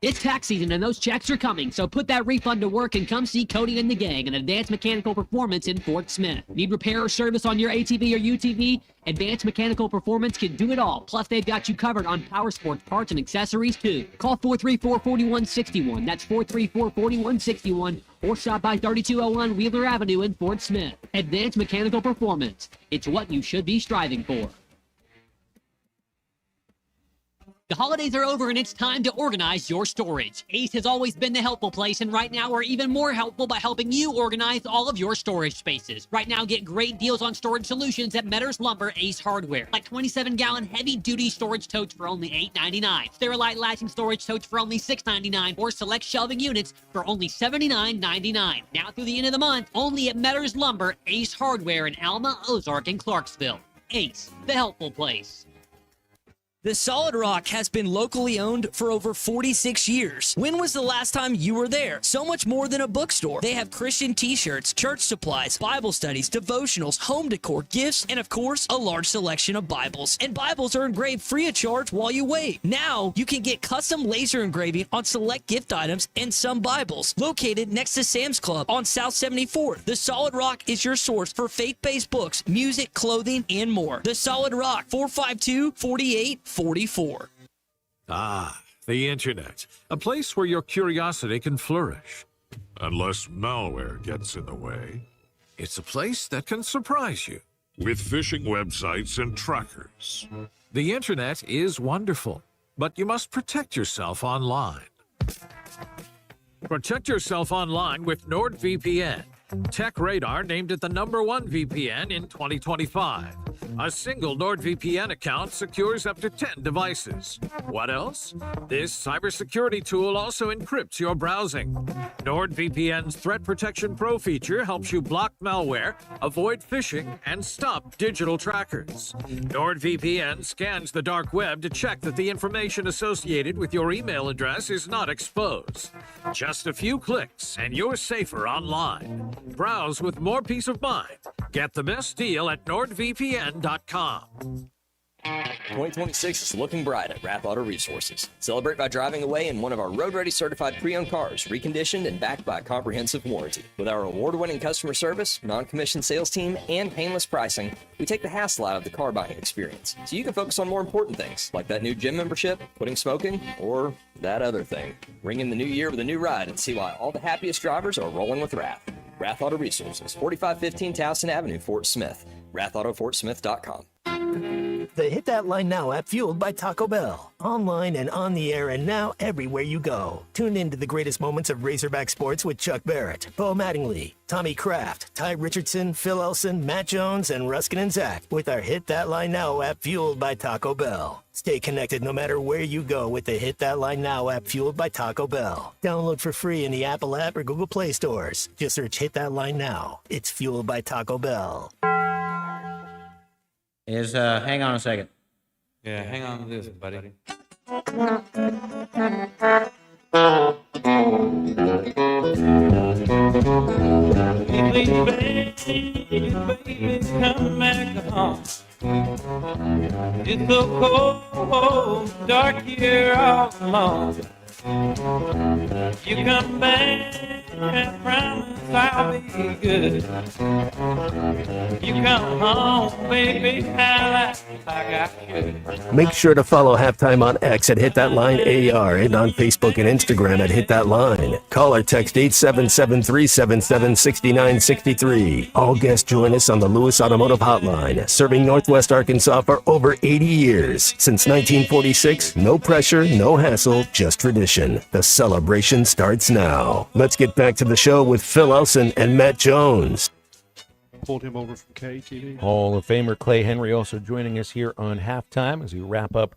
It's tax season and those checks are coming, so put that refund to work and come see Cody and the gang at Advanced Mechanical Performance in Fort Smith. Need repair or service on your ATV or UTV? Advanced Mechanical Performance can do it all. Plus, they've got you covered on power sports parts and accessories too. Call 434-4161. That's 434-4161. Or stop by 3201 Wheeler Avenue in Fort Smith. Advanced Mechanical Performance. It's what you should be striving for. The holidays are over and it's time to organize your storage. Ace has always been the helpful place, and right now we're even more helpful by helping you organize all of your storage spaces. Right now, get great deals on storage solutions at Metters Lumber Ace Hardware, like 27-gallon heavy-duty storage totes for only $8.99, Sterilite latching storage totes for only $6.99, or select shelving units for only $79.99. Now through the end of the month, only at Metters Lumber Ace Hardware in Alma, Ozark, and Clarksville. Ace, the helpful place. The Solid Rock has been locally owned for over 46 years. When was the last time you were there? So much more than a bookstore. They have Christian t-shirts, church supplies, Bible studies, devotionals, home decor, gifts, and of course, a large selection of Bibles. And Bibles are engraved free of charge while you wait. Now, you can get custom laser engraving on select gift items and some Bibles. Located next to Sam's Club on South 74th, The Solid Rock is your source for faith-based books, music, clothing, and more. The Solid Rock, 452-4844. Ah, the internet. A place where your curiosity can flourish. Unless malware gets in the way. It's a place that can surprise you with phishing websites and trackers. The internet is wonderful, but you must protect yourself online. Protect yourself online with NordVPN. TechRadar named it the #1 VPN in 2025. A single NordVPN account secures up to 10 devices. What else? This cybersecurity tool also encrypts your browsing. NordVPN's Threat Protection Pro feature helps you block malware, avoid phishing, and stop digital trackers. NordVPN scans the dark web to check that the information associated with your email address is not exposed. Just a few clicks and you're safer online. Browse with more peace of mind. Get the best deal at NordVPN.com. 2026 is looking bright at Rath Auto Resources. Celebrate by driving away in one of our road-ready certified pre-owned cars, reconditioned and backed by a comprehensive warranty. With our award-winning customer service, non-commissioned sales team, and painless pricing, we take the hassle out of the car buying experience, so you can focus on more important things, like that new gym membership, quitting smoking, or that other thing. Ring in the new year with a new ride and see why all the happiest drivers are rolling with Rath. Rath Auto Resources, 4515 Towson Avenue, Fort Smith. RathAutoFortSmith.com. The Hit That Line Now app fueled by Taco Bell. Online and on the air and now everywhere you go. Tune in to the greatest moments of Razorback sports with Chuck Barrett, Bo Mattingly, Tommy Kraft, Ty Richardson, Phil Elson, Matt Jones, and Ruskin and Zach with our Hit That Line Now app fueled by Taco Bell. Stay connected no matter where you go with the Hit That Line Now app fueled by Taco Bell. Download for free in the Apple app or Google Play stores. Just search Hit That Line Now. It's fueled by Taco Bell. Hang on a second. Yeah, hang on to this, buddy. Baby, come back home. It's so cold, dark here all alone. You come back, I promise I'll be good. You come home, baby, like I should. Make sure to follow Halftime on X at Hit That Line AR and on Facebook and Instagram at Hit That Line. Call or text 877-377-6963. All guests join us on the Lewis Automotive Hotline, serving Northwest Arkansas for over 80 years. Since 1946, no pressure, no hassle, just tradition. The celebration starts now. Let's get back to the show with Phil Elson and Matt Jones. Pulled him over from KTV. Hall of Famer Clay Henry also joining us here on Halftime as we wrap up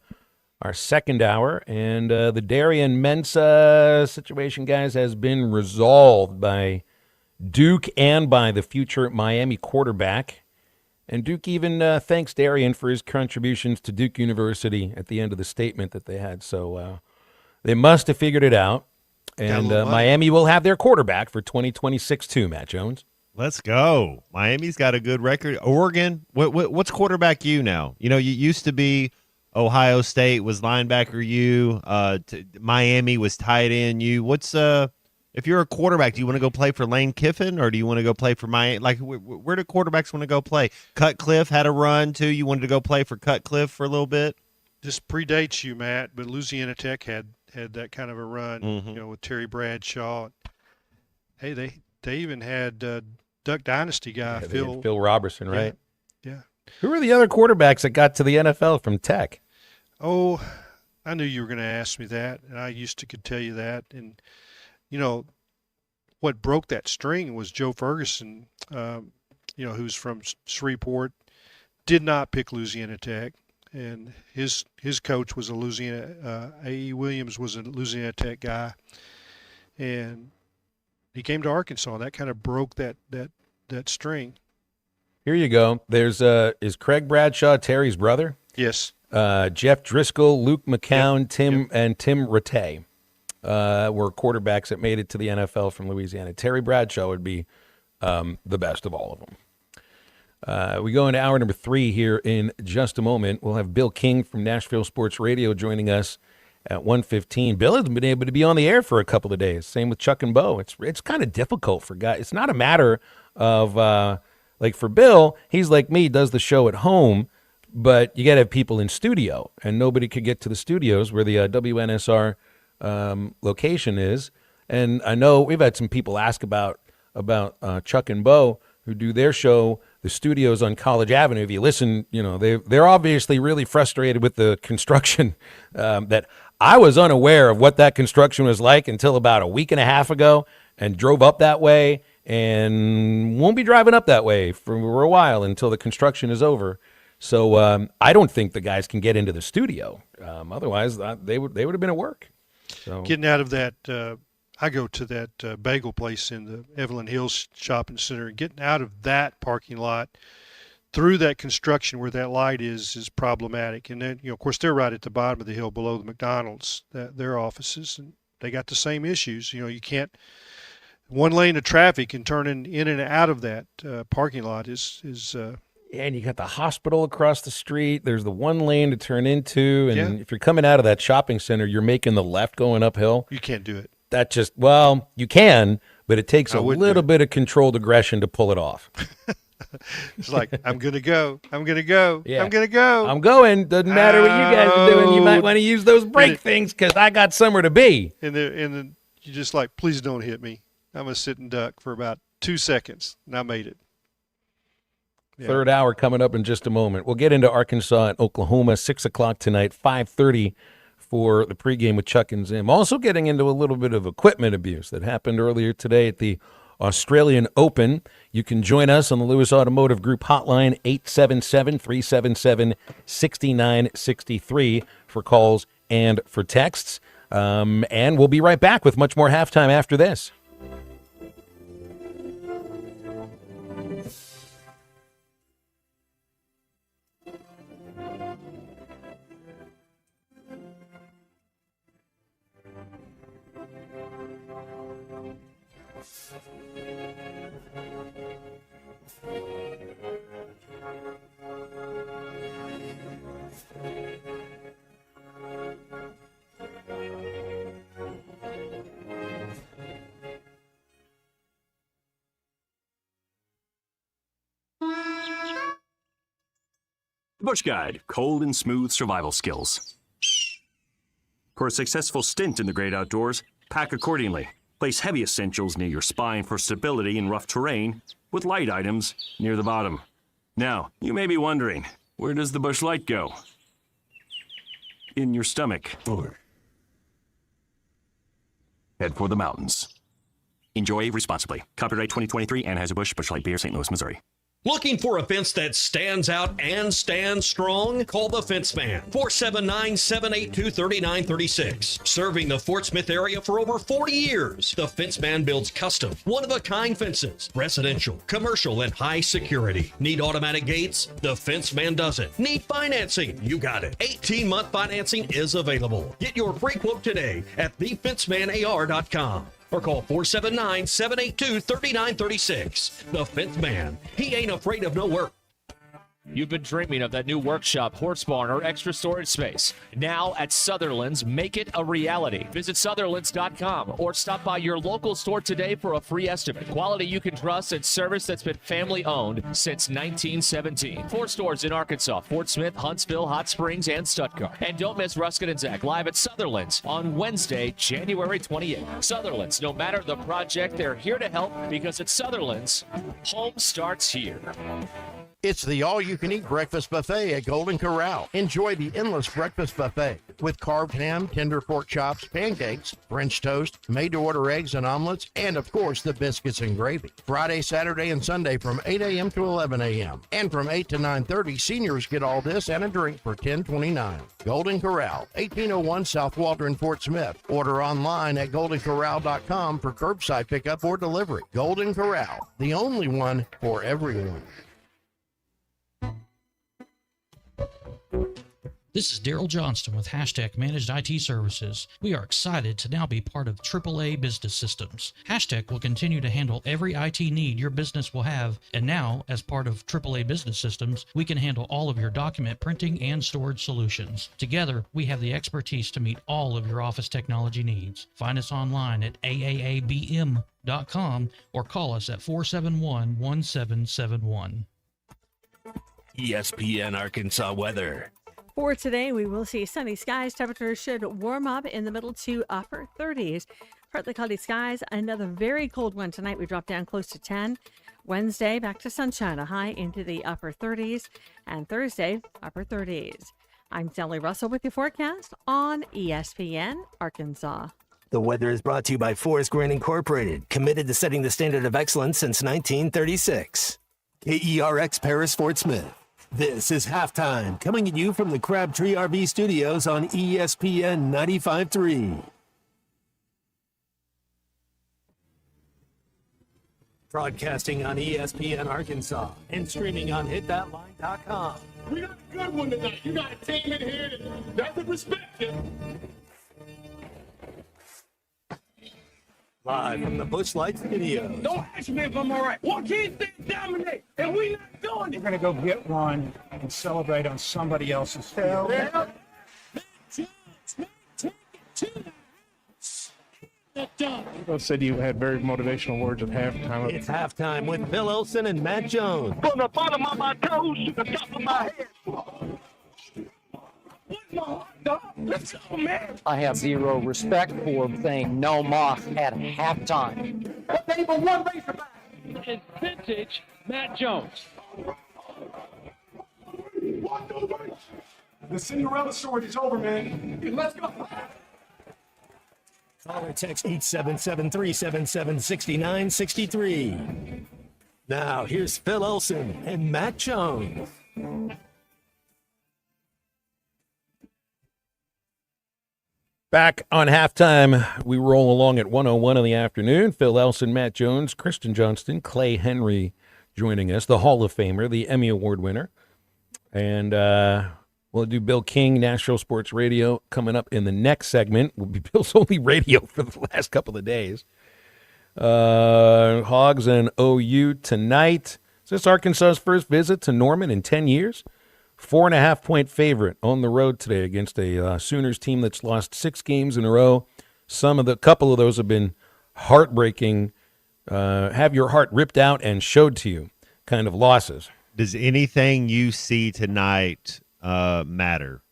our second hour. And the Darian Mensah situation, guys, has been resolved by Duke and by the future Miami quarterback. And Duke even thanks Darian for his contributions to Duke University at the end of the statement that they had. So they must have figured it out. And Miami will have their quarterback for 2026 too, Matt Jones. Let's go. Miami's got a good record. Oregon, what's quarterback you now? You know, you used to be Ohio State was linebacker you. Miami was tight end you. What's if you're a quarterback, do you want to go play for Lane Kiffin or do you want to go play for Miami? Like, where do quarterbacks want to go play? Cutcliffe had a run too. You wanted to go play for Cutcliffe for a little bit? This predates you, Matt, but Louisiana Tech had that kind of a run, Mm-hmm. with Terry Bradshaw. Hey, they even had Duck Dynasty guy, Phil Robertson, right? Yeah. Who are the other quarterbacks that got to the NFL from Tech? Oh, I knew you were going to ask me that, and I could tell you that. And, what broke that string was Joe Ferguson, who's from Shreveport, did not pick Louisiana Tech. And his coach was a Louisiana, A.E. Williams was a Louisiana Tech guy. And he came to Arkansas. That kind of broke that string. Here you go. There's is Craig Bradshaw Terry's brother? Yes. Jeff Driscoll, Luke McCown, Tim Rattay were quarterbacks that made it to the NFL from Louisiana. Terry Bradshaw would be the best of all of them. We go into hour number 3 here in just a moment. We'll have Bill King from Nashville Sports Radio joining us at 1:15. Bill hasn't been able to be on the air for a couple of days. Same with Chuck and Bo. It's kind of difficult for guys. It's not a matter of like for Bill, he's like me, does the show at home, but you got to have people in studio, and nobody could get to the studios where the WNSR location is. And I know we've had some people ask about Chuck and Bo who do their show, the studios on College Avenue. If you listen, they're obviously really frustrated with the construction. That I was unaware of what that construction was like until about a week and a half ago, and drove up that way, and won't be driving up that way for a while until the construction is over. So I don't think the guys can get into the studio. Otherwise, they would have been at work. So Getting out of that. I go to that bagel place in the Evelyn Hills Shopping Center, and getting out of that parking lot through that construction where that light is problematic. And then, of course, they're right at the bottom of the hill below the McDonald's, their offices, and they got the same issues. You can't one lane of traffic and turning in and out of that parking lot is and you got the hospital across the street. There's the one lane to turn into, and if you're coming out of that shopping center, you're making the left going uphill. You can't do it. You can, but it takes a little bit of controlled aggression to pull it off. It's like, I'm going to go. Yeah. I'm going to go. I'm going. Doesn't matter what you guys are doing. You might want to use those brake things because I got somewhere to be. And then you're just like, please don't hit me. I'm going to sit and duck for about 2 seconds, and I made it. Third hour coming up in just a moment. We'll get into Arkansas and Oklahoma, 6 o'clock tonight, 5:30 for the pregame with Chuck and Zim. Also getting into a little bit of equipment abuse that happened earlier today at the Australian Open. You can join us on the Lewis Automotive Group hotline, 877-377-6963 for calls and for texts. And we'll be right back with much more halftime after this. Bush Guide, cold and smooth survival skills. For a successful stint in the great outdoors, pack accordingly. Place heavy essentials near your spine for stability in rough terrain, with light items near the bottom. Now, you may be wondering, where does the Bush Light go? In your stomach. Head for the mountains. Enjoy responsibly. Copyright 2023, Anheuser-Busch, Bush Light Beer, St. Louis, Missouri. Looking for a fence that stands out and stands strong? Call the Fence Man, 479-782-3936. Serving the Fort Smith area for over 40 years, the Fence Man builds custom, one-of-a-kind fences, residential, commercial, and high security. Need automatic gates? The Fence Man does it. Need financing? You got it. 18-month financing is available. Get your free quote today at thefencemanar.com. Or call 479-782-3936. The Fifth Man. He ain't afraid of no work. You've been dreaming of that new workshop, horse barn, or extra storage space. Now at Sutherland's, make it a reality. Visit Sutherlands.com or stop by your local store today for a free estimate. Quality you can trust and service that's been family owned since 1917. 4 stores in Arkansas, Fort Smith, Huntsville, Hot Springs, and Stuttgart. And don't miss Ruskin and Zach live at Sutherland's on Wednesday, January 28th. Sutherland's, no matter the project, they're here to help because at Sutherland's, home starts here. It's the all-you-can-eat breakfast buffet at Golden Corral. Enjoy the endless breakfast buffet with carved ham, tender pork chops, pancakes, French toast, made-to-order eggs and omelets, and, of course, the biscuits and gravy. Friday, Saturday, and Sunday from 8 a.m. to 11 a.m. And from 8 to 9:30, seniors get all this and a drink for $10.29. Golden Corral, 1801 South Waldron, Fort Smith. Order online at goldencorral.com for curbside pickup or delivery. Golden Corral, the only one for everyone. This is Daryl Johnston with Hashtag Managed IT Services. We are excited to now be part of AAA Business Systems. Hashtag will continue to handle every IT need your business will have, and now, as part of AAA Business Systems, we can handle all of your document printing and storage solutions. Together, we have the expertise to meet all of your office technology needs. Find us online at aaabm.com or call us at 471-1771. ESPN Arkansas weather. For today, we will see sunny skies. Temperatures should warm up in the middle to upper 30s. Partly cloudy skies. Another very cold one tonight. We drop down close to 10. Wednesday, back to sunshine, a high into the upper 30s. And Thursday, upper 30s. I'm Sally Russell with your forecast on ESPN Arkansas. The weather is brought to you by Forest Grant Incorporated, committed to setting the standard of excellence since 1936. KERX Paris Fort Smith. This is Halftime, coming at you from the Crabtree RV Studios on ESPN 95.3. Broadcasting on ESPN Arkansas and streaming on hitthatline.com. We got a good one tonight. You got a team in here that doesn't respect you. Live from the Bush Light Studios. Don't ask me if I'm all right. Why can't they dominate? And we not doing it. We're going to go get one and celebrate on somebody else's field. Yeah. Both said you had very motivational words at halftime. It's halftime with Bill Olson and Matt Jones. From the bottom of my toes to the top of my head. Let's go, man. I have zero respect for saying no moss at halftime. What name of one Razorback? It's vintage Matt Jones. Walk over. The Cinderella story is over, man. Let's go. Call or text 877-377-6963. Now, here's Phil Olson and Matt Jones. Back on halftime, we roll along at 1:01 in the afternoon. Phil Elson, Matt Jones, Kristen Johnston, Clay Henry joining us, the Hall of Famer, the Emmy Award winner. And we'll do Bill King, Nashville Sports Radio, coming up in the next segment. Will be Bill's only radio for the last couple of days. Hogs and OU tonight. Is this Arkansas's first visit to Norman in 10 years? 4.5-point favorite on the road today against a Sooners team that's lost 6 games in a row. Couple of those have been heartbreaking, have your heart ripped out and showed to you kind of losses. Does anything you see tonight matter?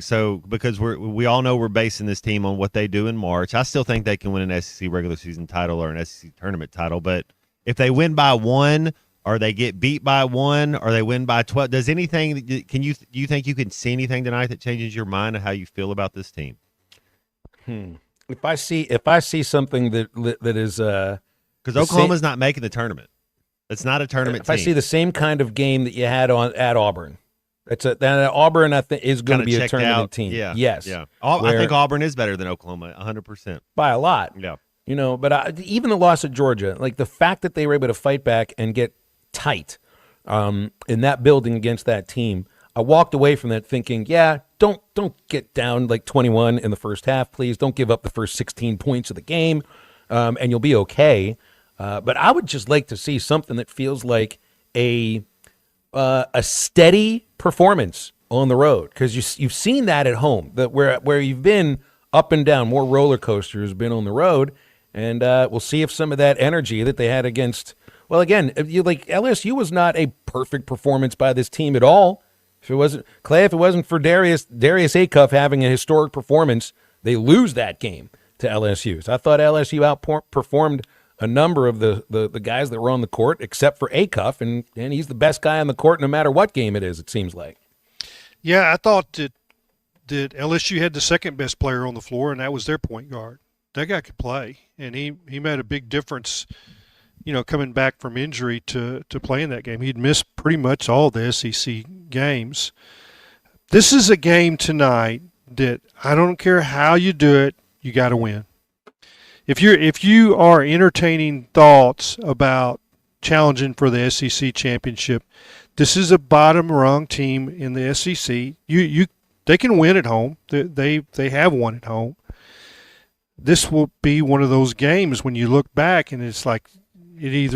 So because we all know we're basing this team on what they do in March. I still think they can win an SEC regular season title or an SEC tournament title, but if they win by 1, or they get beat by 1, or they win by 12, do you think you can see anything tonight that changes your mind of how you feel about this team? If I see something that is because Oklahoma's not making the tournament. It's not a tournament team. I see the same kind of game that you had at Auburn. Auburn, I think, is going to be a tournament team. Yeah. Yes. Yeah. I think Auburn is better than Oklahoma, 100%. By a lot. Yeah. But even the loss at Georgia, like the fact that they were able to fight back and get tight in that building against that team, I walked away from that thinking, don't get down like 21 in the first half, please. Don't give up the first 16 points of the game, and you'll be okay. But I would just like to see something that feels like a steady performance on the road, because you've seen that at home, that where you've been up and down, more roller coasters been on the road, and we'll see if some of that energy that they had against. Well, again, LSU was not a perfect performance by this team at all. If it wasn't for Darius Acuff having a historic performance, they lose that game to LSU. So I thought LSU outperformed a number of the guys that were on the court, except for Acuff, and he's the best guy on the court no matter what game it is, it seems like. Yeah, I thought that LSU had the second best player on the floor, and that was their point guard. That guy could play, and he made a big difference, coming back from injury to playing that game. He'd missed pretty much all the SEC games. This is a game tonight that I don't care how you do it, you got to win. If you are entertaining thoughts about challenging for the SEC championship, this is a bottom rung team in the SEC. They can win at home. They have won at home. This will be one of those games when you look back and it's like it's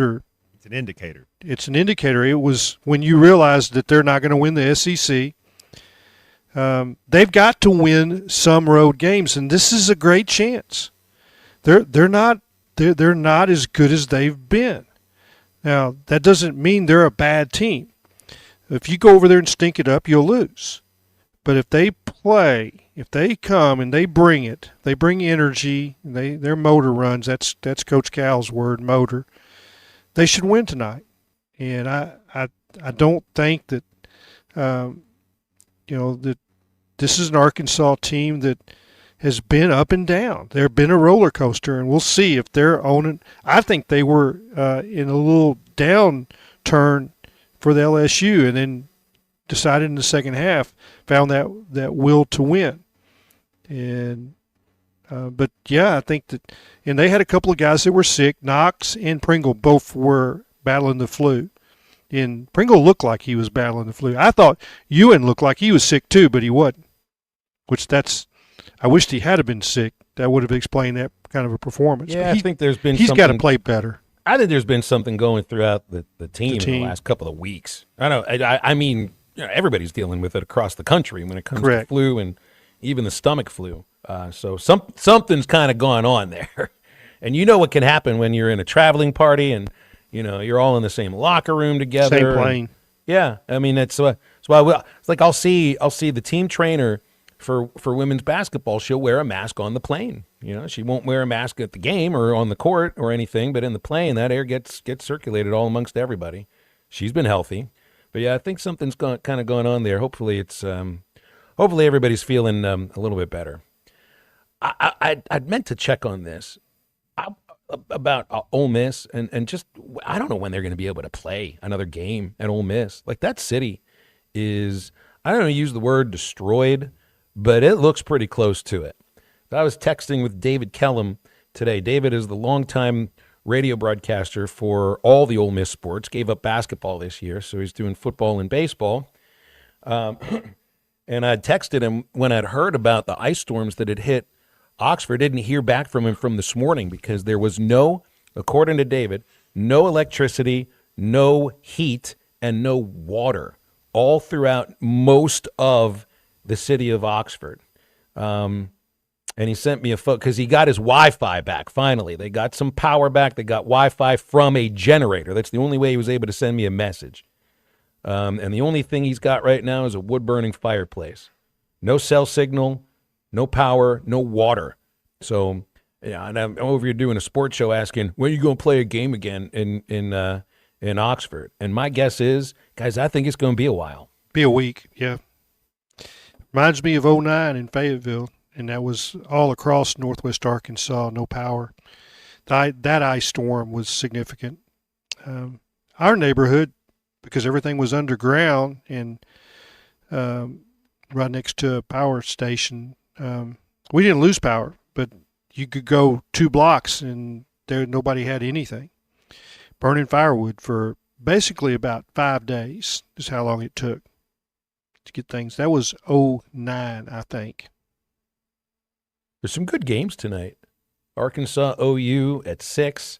an indicator. It's an indicator. It was when you realize that they're not going to win the SEC. They've got to win some road games, and this is a great chance. They're not as good as they've been. Now, that doesn't mean they're a bad team. If you go over there and stink it up, you'll lose. But if they play, if they come and they bring it, they bring energy, their motor runs. That's Coach Cal's word, motor. They should win tonight. And I don't think that that this is an Arkansas team that has been up and down. They've been a roller coaster, and we'll see if they're owning. I think they were in a little downturn for the LSU, and then decided in the second half, found that will to win. And but yeah, I think that, and they had a couple of guys that were sick. Knox and Pringle both were battling the flu. And Pringle looked like he was battling the flu. I thought Ewan looked like he was sick too, but he wasn't. I wished he had been sick. That would have explained that kind of a performance. Yeah, I think he's got to play better. I think there's been something going throughout the team in the last couple of weeks. I mean, everybody's dealing with it across the country when it comes to flu and even the stomach flu. So something's kind of going on there. And you know what can happen when you're in a traveling party and you're all in the same locker room together. Same plane. Yeah, I mean it's why it's like I'll see the team trainer for women's basketball. She'll wear a mask on the plane. She won't wear a mask at the game or on the court or anything, but in the plane that air gets circulated all amongst everybody. She's been healthy, But yeah, I think something's kind of going on there. Hopefully hopefully everybody's feeling a little bit better. I'd meant to check on this about Ole Miss and just I don't know when they're going to be able to play another game at Ole Miss. Like that city is, I don't know, use the word destroyed, but it looks pretty close to it. I was texting with David Kellum today. David is the longtime radio broadcaster for all the Ole Miss sports, gave up basketball this year, so he's doing football and baseball. And I texted him when I'd heard about the ice storms that had hit Oxford. Didn't hear back from him from this morning because there was no, according to David, no electricity, no heat, and no water all throughout most of the city of Oxford. And he sent me a photo because he got his Wi-Fi back, finally. They got some power back. They got Wi-Fi from a generator. That's the only way he was able to send me a message. And the only thing he's got right now is a wood-burning fireplace. No cell signal, no power, no water. So, yeah, and I'm over here doing a sports show asking, when are you going to play a game again in Oxford? And my guess is, guys, I think it's going to be a while. Be a week, yeah. Reminds me of 09 in Fayetteville, and that was all across northwest Arkansas, no power. That ice storm was significant. Our neighborhood, because everything was underground and right next to a power station, we didn't lose power, but you could go 2 blocks and nobody had anything. Burning firewood for basically about 5 days is how long it took to get things. That was 09, I think. There's some good games tonight. Arkansas OU at 6,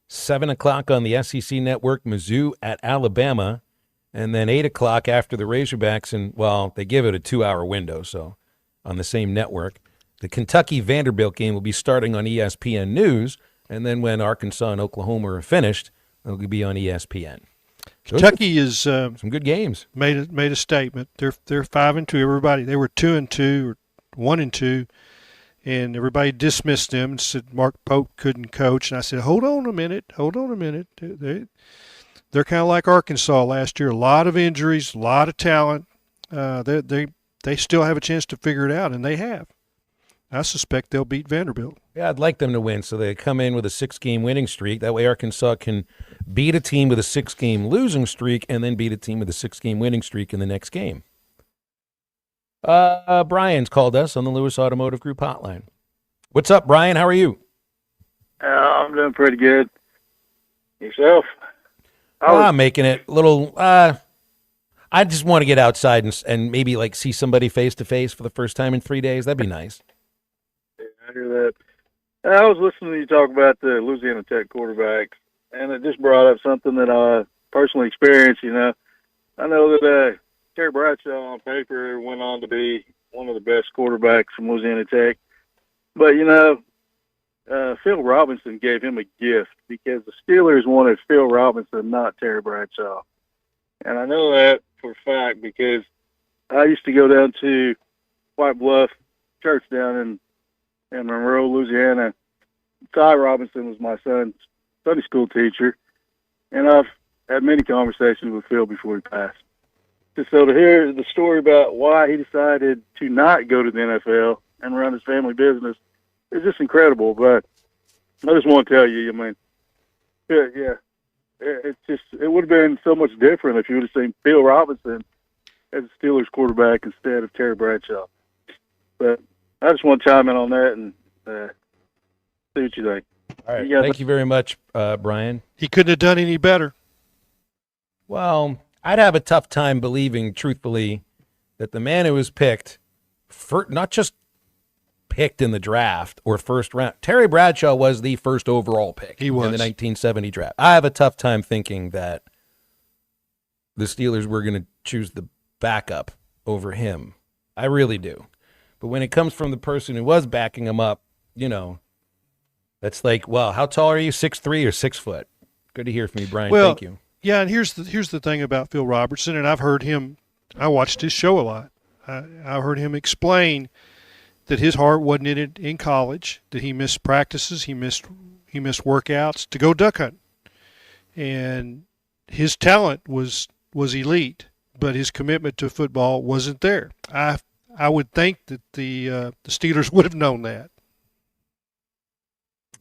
7 o'clock on the SEC Network, Mizzou at Alabama, and then 8 o'clock after the Razorbacks, and, well, they give it a 2-hour window, so on the same network. The Kentucky-Vanderbilt game will be starting on ESPN News, and then when Arkansas and Oklahoma are finished, it'll be on ESPN. Kentucky is some good games. Made a statement. They're 5-2. Everybody, they were 2-2 or 1-2. And everybody dismissed them and said Mark Pope couldn't coach. And I said, hold on a minute. They're kind of like Arkansas last year. A lot of injuries, a lot of talent. They still have a chance to figure it out, and they have. I suspect they'll beat Vanderbilt. Yeah, I'd like them to win, so they come in with a 6-game winning streak. That way Arkansas can beat a team with a 6-game losing streak and then beat a team with a 6-game winning streak in the next game. Brian's called us on the Lewis Automotive Group hotline. What's up, Brian? How are you? I'm doing pretty good. Yourself? I'm making it a little. I just want to get outside and maybe like see somebody face to face for the first time in 3 days. That'd be nice. Yeah, I hear that. I was listening to you talk about the Louisiana Tech quarterbacks, and it just brought up something that I personally experienced. You know, I know that Terry Bradshaw on paper went on to be one of the best quarterbacks from Louisiana Tech. But, you know, Phil Robinson gave him a gift because the Steelers wanted Phil Robinson, not Terry Bradshaw. And I know that for a fact because I used to go down to White Bluff Church down in Monroe, Louisiana. Ty Robinson was my son's Sunday school teacher, and I've had many conversations with Phil before he passed. So to hear the story about why he decided to not go to the NFL and run his family business is just incredible. But I just want to tell you, I mean, it would have been so much different if you would have seen Phil Robinson as a Steelers quarterback instead of Terry Bradshaw. But I just want to chime in on that and see what you think. All right. Thank you very much, Brian. He couldn't have done any better. Well, I'd have a tough time believing, truthfully, that the man who was picked, not just picked in the draft or first round, Terry Bradshaw was the first overall pick in the 1970 draft. I have a tough time thinking that the Steelers were going to choose the backup over him. I really do. But when it comes from the person who was backing him up, you know, that's like, well, how tall are you, 6'3" or 6 foot? Good to hear from you, Brian. Thank you. Yeah, and here's the thing about Phil Robertson, and I've heard him. I watched his show a lot. I heard him explain that his heart wasn't in it in college. That he missed practices, he missed workouts to go duck hunting, and his talent was was elite, but his commitment to football wasn't there. I would think that the Steelers would have known that.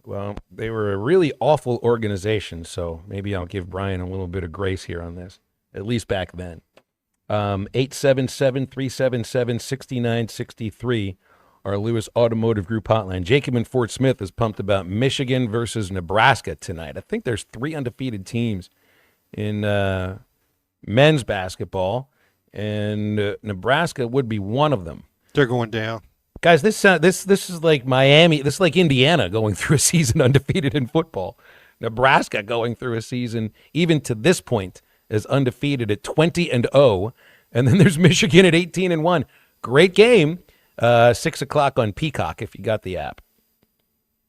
Well, they were a really awful organization, so maybe I'll give Brian a little bit of grace here on this, at least back then. 877-377-6963, our Lewis Automotive Group hotline. Jacob in Fort Smith is pumped about Michigan versus Nebraska tonight. I think there's 3 undefeated teams in men's basketball, and Nebraska would be one of them. They're going down. Guys, this is like Miami. This is like Indiana going through a season undefeated in football. Nebraska going through a season, even to this point, is undefeated at 20-0. And then there's Michigan at 18-1. Great game. 6 o'clock on Peacock if you got the app.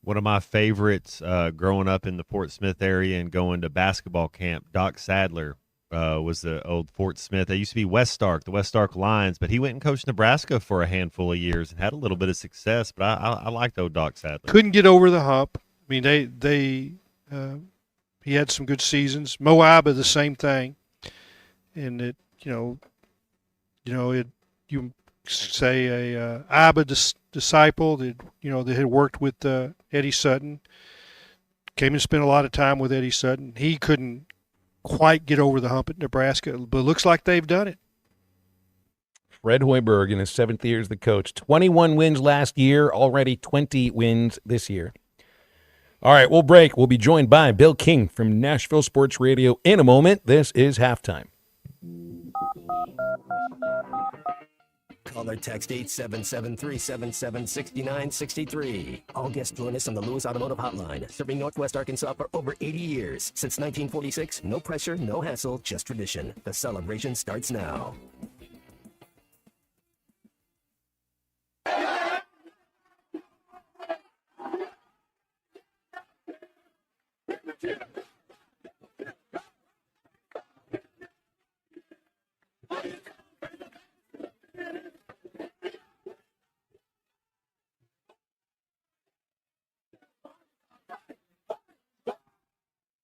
One of my favorites growing up in the Fort Smith area and going to basketball camp, Doc Sadler was the old Fort Smith. They used to be West Stark, the West Stark Lions, but he went and coached Nebraska for a handful of years and had a little bit of success. But I liked old Doc Sadler. Couldn't get over the hump. I mean, he had some good seasons. Moab is the same thing, and it you say a Abba disciple that that had worked with Eddie Sutton, came and spent a lot of time with Eddie Sutton. He couldn't quite get over the hump at Nebraska, but it looks like they've done it. Fred Hoiberg in his 7th year as the coach. 21 wins last year, already 20 wins this year. All right, we'll break. We'll be joined by Bill King from Nashville Sports Radio in a moment. This is Halftime. Call or text 877-377-6963. All guests join us on the Lewis Automotive Hotline, serving Northwest Arkansas for over 80 years. Since 1946, no pressure, no hassle, just tradition. The celebration starts now.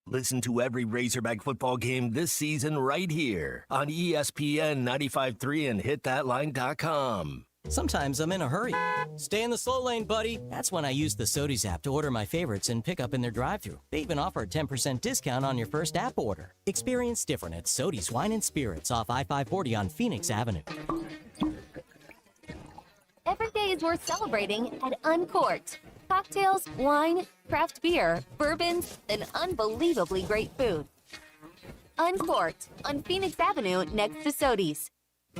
Listen to every Razorback football game this season right here on ESPN 95.3 and hitthatline.com. Sometimes I'm in a hurry. Stay in the slow lane, buddy. That's when I use the Sodies app to order my favorites and pick up in their drive-thru. They even offer a 10% discount on your first app order. Experience different at Sodies Wine and Spirits off I-540 on Phoenix Avenue. Every day is worth celebrating at Uncorked. Cocktails, wine, craft beer, bourbons, and unbelievably great food. Uncorked on Phoenix Avenue next to Sodies.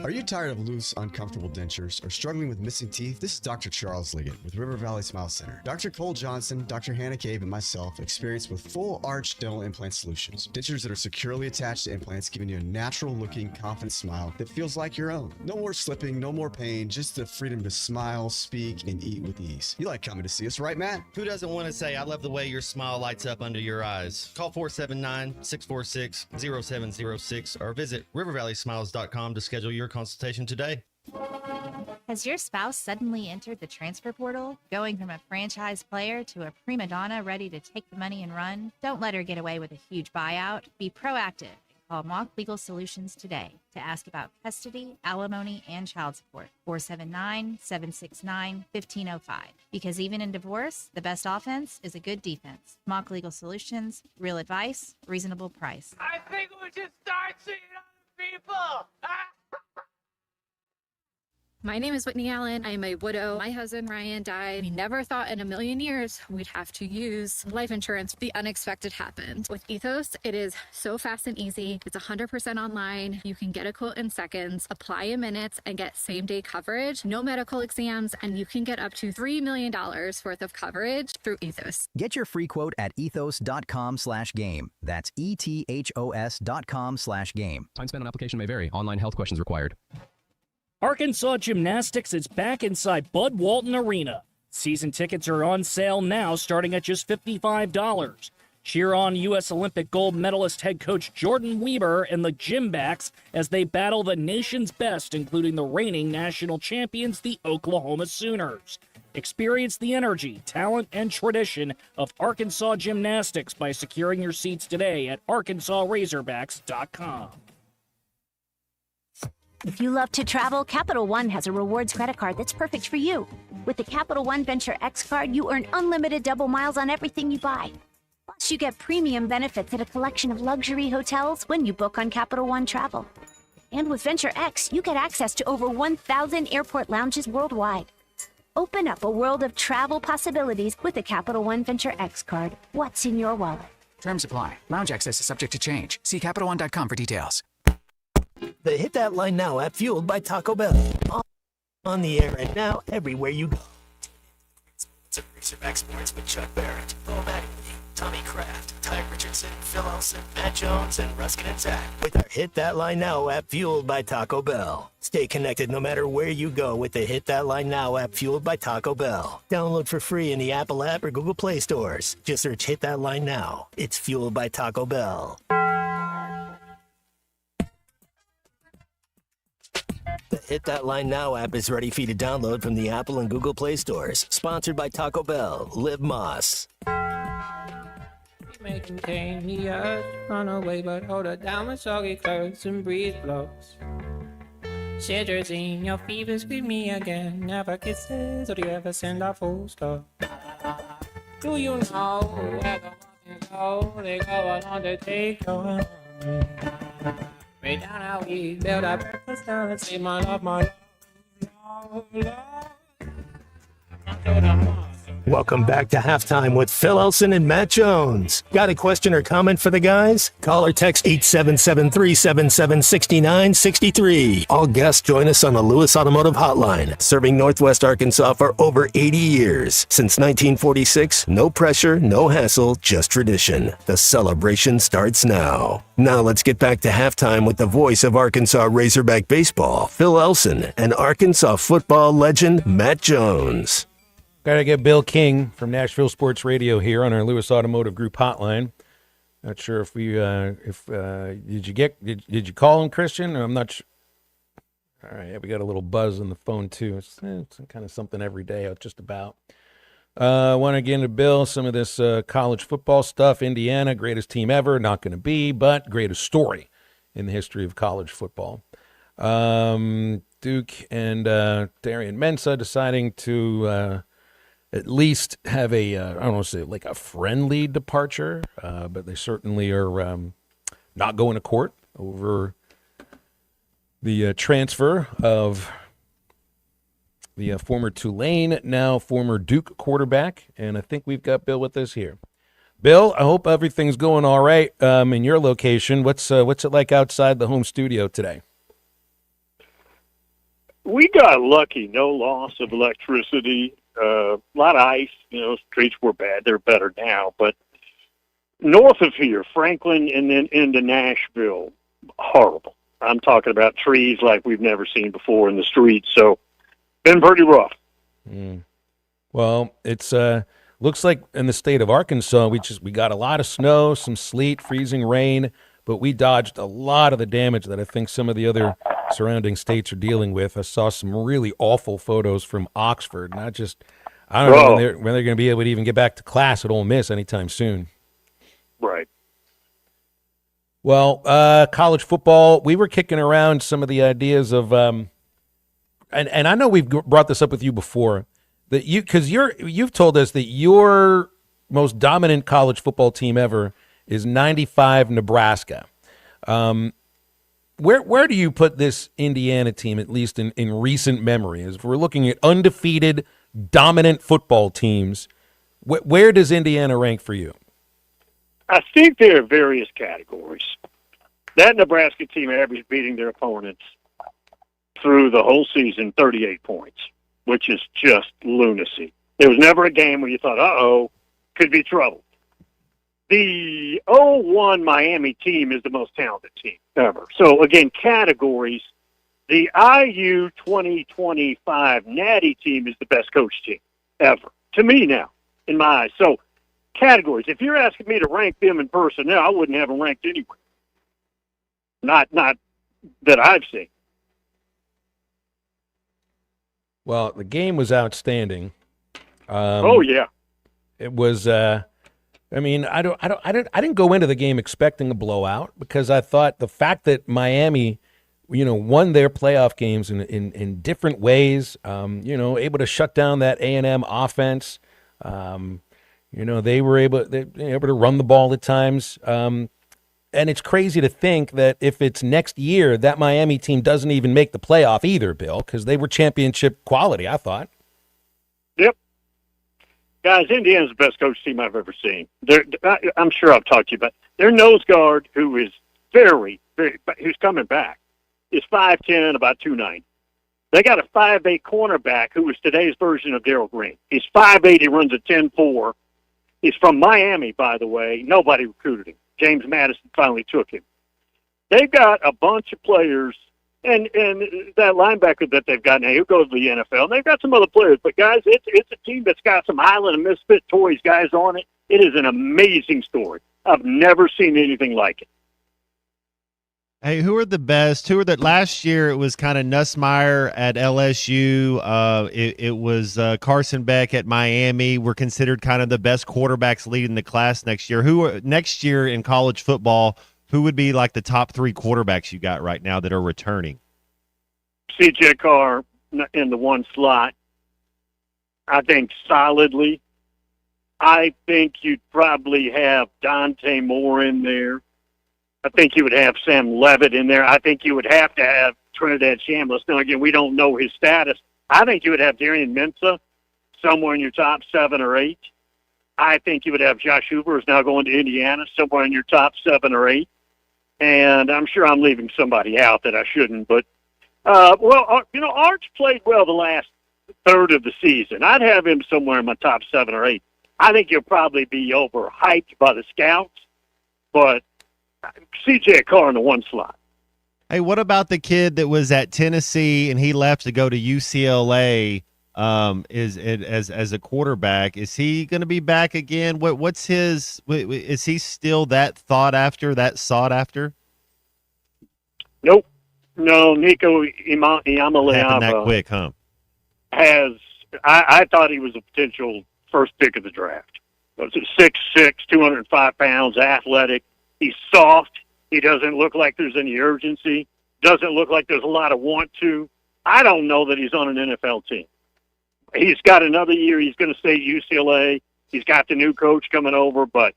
Are you tired of loose, uncomfortable dentures or struggling with missing teeth? This is Dr. Charles Liggett with River Valley Smile Center. Dr. Cole Johnson, Dr. Hannah Cave, and myself experience with full arch dental implant solutions. Dentures that are securely attached to implants, giving you a natural looking, confident smile that feels like your own. No more slipping, no more pain, just the freedom to smile, speak, and eat with ease. You like coming to see us, right, Matt? Who doesn't want to say, I love the way your smile lights up under your eyes? Call 479-646-0706 or visit rivervalleysmiles.com to schedule your consultation today. Has your spouse suddenly entered the transfer portal, going from a franchise player to a prima donna ready to take the money and run? Don't let her get away with a huge buyout. Be proactive and call Mock Legal Solutions today to ask about custody, alimony, and child support. 479-769-1505. Because even in divorce, the best offense is a good defense. Mock Legal Solutions, real advice, reasonable price. I think we should start seeing other people. My name is Whitney Allen. I am a widow. My husband, Ryan, died. We never thought in a million years we'd have to use life insurance. The unexpected happened. With Ethos, it is so fast and easy. It's 100% online. You can get a quote in seconds, apply in minutes, and get same-day coverage. No medical exams, and you can get up to $3 million worth of coverage through Ethos. Get your free quote at ethos.com/game. That's ETHOS.com/game. Time spent on application may vary. Online health questions required. Arkansas Gymnastics is back inside Bud Walton Arena. Season tickets are on sale now, starting at just $55. Cheer on U.S. Olympic gold medalist head coach Jordan Weber and the Gymbacks as they battle the nation's best, including the reigning national champions, the Oklahoma Sooners. Experience the energy, talent, and tradition of Arkansas Gymnastics by securing your seats today at ArkansasRazorbacks.com. If you love to travel, Capital One has a rewards credit card that's perfect for you. With the Capital One Venture X card, you earn unlimited double miles on everything you buy. Plus, you get premium benefits at a collection of luxury hotels when you book on Capital One Travel. And with Venture X, you get access to over 1,000 airport lounges worldwide. Open up a world of travel possibilities with the Capital One Venture X card. What's in your wallet? Terms apply. Lounge access is subject to change. See CapitalOne.com for details. The Hit That Line Now app, fueled by Taco Bell. On the air and now everywhere you go. It's Razorback Sports with Chuck Barrett, Bo Mattingly, Tommy Kraft, Ty Richardson, Phil Elson, Matt Jones, and Ruskin and Zach. With our Hit That Line Now app, fueled by Taco Bell. Stay connected no matter where you go with the Hit That Line Now app, fueled by Taco Bell. Download for free in the Apple app or Google Play stores. Just search Hit That Line Now. It's fueled by Taco Bell. The Hit That Line Now app is ready for you to download from the Apple and Google Play stores. Sponsored by Taco Bell. Live Moss. May contain the earth, run away, but hold her down with soggy clothes and breeze blows. Shivers in your fevers with me again. Never kisses, or do you ever send a full stop? Do you know where the ones go? They go along to take your home. Way down how we build our breakfast down and say my love, Welcome back to Halftime with Phil Elson and Matt Jones. Got a question or comment for the guys? Call or text 877-377-6963. All guests join us on the Lewis Automotive Hotline, serving Northwest Arkansas for over 80 years. Since 1946, no pressure, no hassle, just tradition. The celebration starts now. Now let's get back to halftime with the voice of Arkansas Razorback baseball, Phil Elson, and Arkansas football legend, Matt Jones. Got to get Bill King from Nashville Sports Radio here on our Lewis Automotive Group hotline. Not sure if we did you call him, Christian? I'm not sure. All right, we got a little buzz on the phone too. It's kind of something every day, just about. I want to get into Bill some of this college football stuff. Indiana, greatest team ever, not going to be, but greatest story in the history of college football. Duke and Darian Mensah deciding to at least have I don't want to say like a friendly departure, but they certainly are not going to court over the transfer of the former Tulane, now former Duke quarterback. And I think we've got Bill with us here. Bill, I hope everything's going all right in your location. What's it like outside the home studio today? We got lucky, no loss of electricity. A lot of ice, streets were bad. They're better now. But north of here, Franklin and then into Nashville, horrible. I'm talking about trees like we've never seen before in the streets. So, been pretty rough. Well, it's looks like in the state of Arkansas, we got a lot of snow, some sleet, freezing rain, but we dodged a lot of the damage that I think some of the other surrounding states are dealing with. I saw some really awful photos from Oxford, and I don't know when they're going to be able to even get back to class at Ole Miss anytime soon. Right. Well, college football, we were kicking around some of the ideas of, and I know we've brought this up with you before, that you've told us that your most dominant college football team ever is 95 Nebraska. Where do you put this Indiana team, at least in recent memory? As we're looking at undefeated, dominant football teams, where does Indiana rank for you? I think there are various categories. That Nebraska team averaged beating their opponents through the whole season 38 points, which is just lunacy. There was never a game where you thought, uh-oh, could be trouble. The 0-1 Miami team is the most talented team ever. So, again, categories. The IU 2025 Natty team is the best coach team ever. To me now, in my eyes. So, categories. If you're asking me to rank them in personnel, I wouldn't have them ranked anywhere. Not that I've seen. Well, the game was outstanding. Oh, yeah. It was I didn't go into the game expecting a blowout because I thought the fact that Miami won their playoff games in different ways. Able to shut down that A&M offense. They were able to run the ball at times. And it's crazy to think that if it's next year, that Miami team doesn't even make the playoff either, Bill, because they were championship quality, I thought. Yep. Guys, Indiana's the best coach team I've ever seen. I'm sure I've talked to you about their nose guard, who is who's coming back, is 5'10", about 290. They got a 5'8" cornerback who was today's version of Darryl Green. He's 5'8", he runs a 10.4. He's from Miami, by the way. Nobody recruited him. James Madison finally took him. They've got a bunch of players, and that linebacker that they've got now, he'll go to the NFL. And they've got some other players, but guys, it's a team that's got some Island and Misfit Toys guys on it. It is an amazing story. I've never seen anything like it. Hey, who are the best? Who are the last year? It was kind of Nussmeier at LSU. It was Carson Beck at Miami. Were considered kind of the best quarterbacks leading the class next year. Next year in college football? Who would be like the top 3 quarterbacks you got right now that are returning? C.J. Carr in the one slot. I think solidly. I think you'd probably have Dante Moore in there. I think you would have Sam Levitt in there. I think you would have to have Trinidad Chambliss. Now, again, we don't know his status. I think you would have Darian Mensah somewhere in your top 7 or 8. I think you would have Josh Hoover, who's now going to Indiana, somewhere in your top 7 or 8. And I'm sure I'm leaving somebody out that I shouldn't. But, Arch played well the last third of the season. I'd have him somewhere in my top 7 or 8. I think he'll probably be overhyped by the scouts, but C.J. Carr in the one slot. Hey, what about the kid that was at Tennessee and he left to go to UCLA as a quarterback? Is he going to be back again? What's his? Is he still that sought after? Nope. No, Nico Iamaleava happened that quick, huh? I thought he was a potential first pick of the draft. 6'6", 205 pounds, athletic. He's soft. He doesn't look like there's any urgency. Doesn't look like there's a lot of want to. I don't know that he's on an NFL team. He's got another year. He's going to stay at UCLA. He's got the new coach coming over, but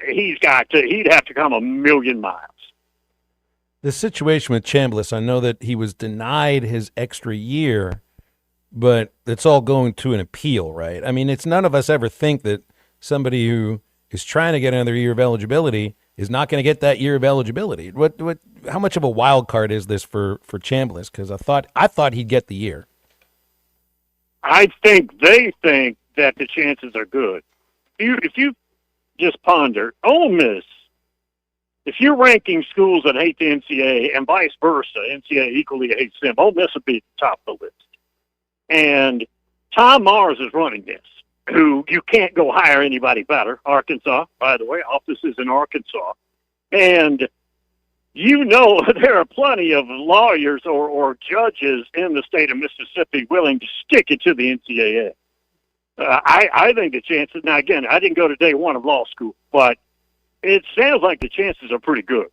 he'd have to come a million miles. The situation with Chambliss, I know that he was denied his extra year, but it's all going to an appeal, right? I mean, it's none of us ever think that somebody who is trying to get another year of eligibility is not going to get that year of eligibility. How much of a wild card is this for Chambliss? Because I thought he'd get the year. I think they think that the chances are good. If you just ponder, Ole Miss, if you're ranking schools that hate the NCAA and vice versa, NCAA equally hates them, Ole Miss would be at the top of the list. And Tom Mars is running this, who you can't go hire anybody better. Arkansas, by the way, offices in Arkansas. And there are plenty of lawyers or judges in the state of Mississippi willing to stick it to the NCAA. I think the chances, now again, I didn't go to day one of law school, but it sounds like the chances are pretty good.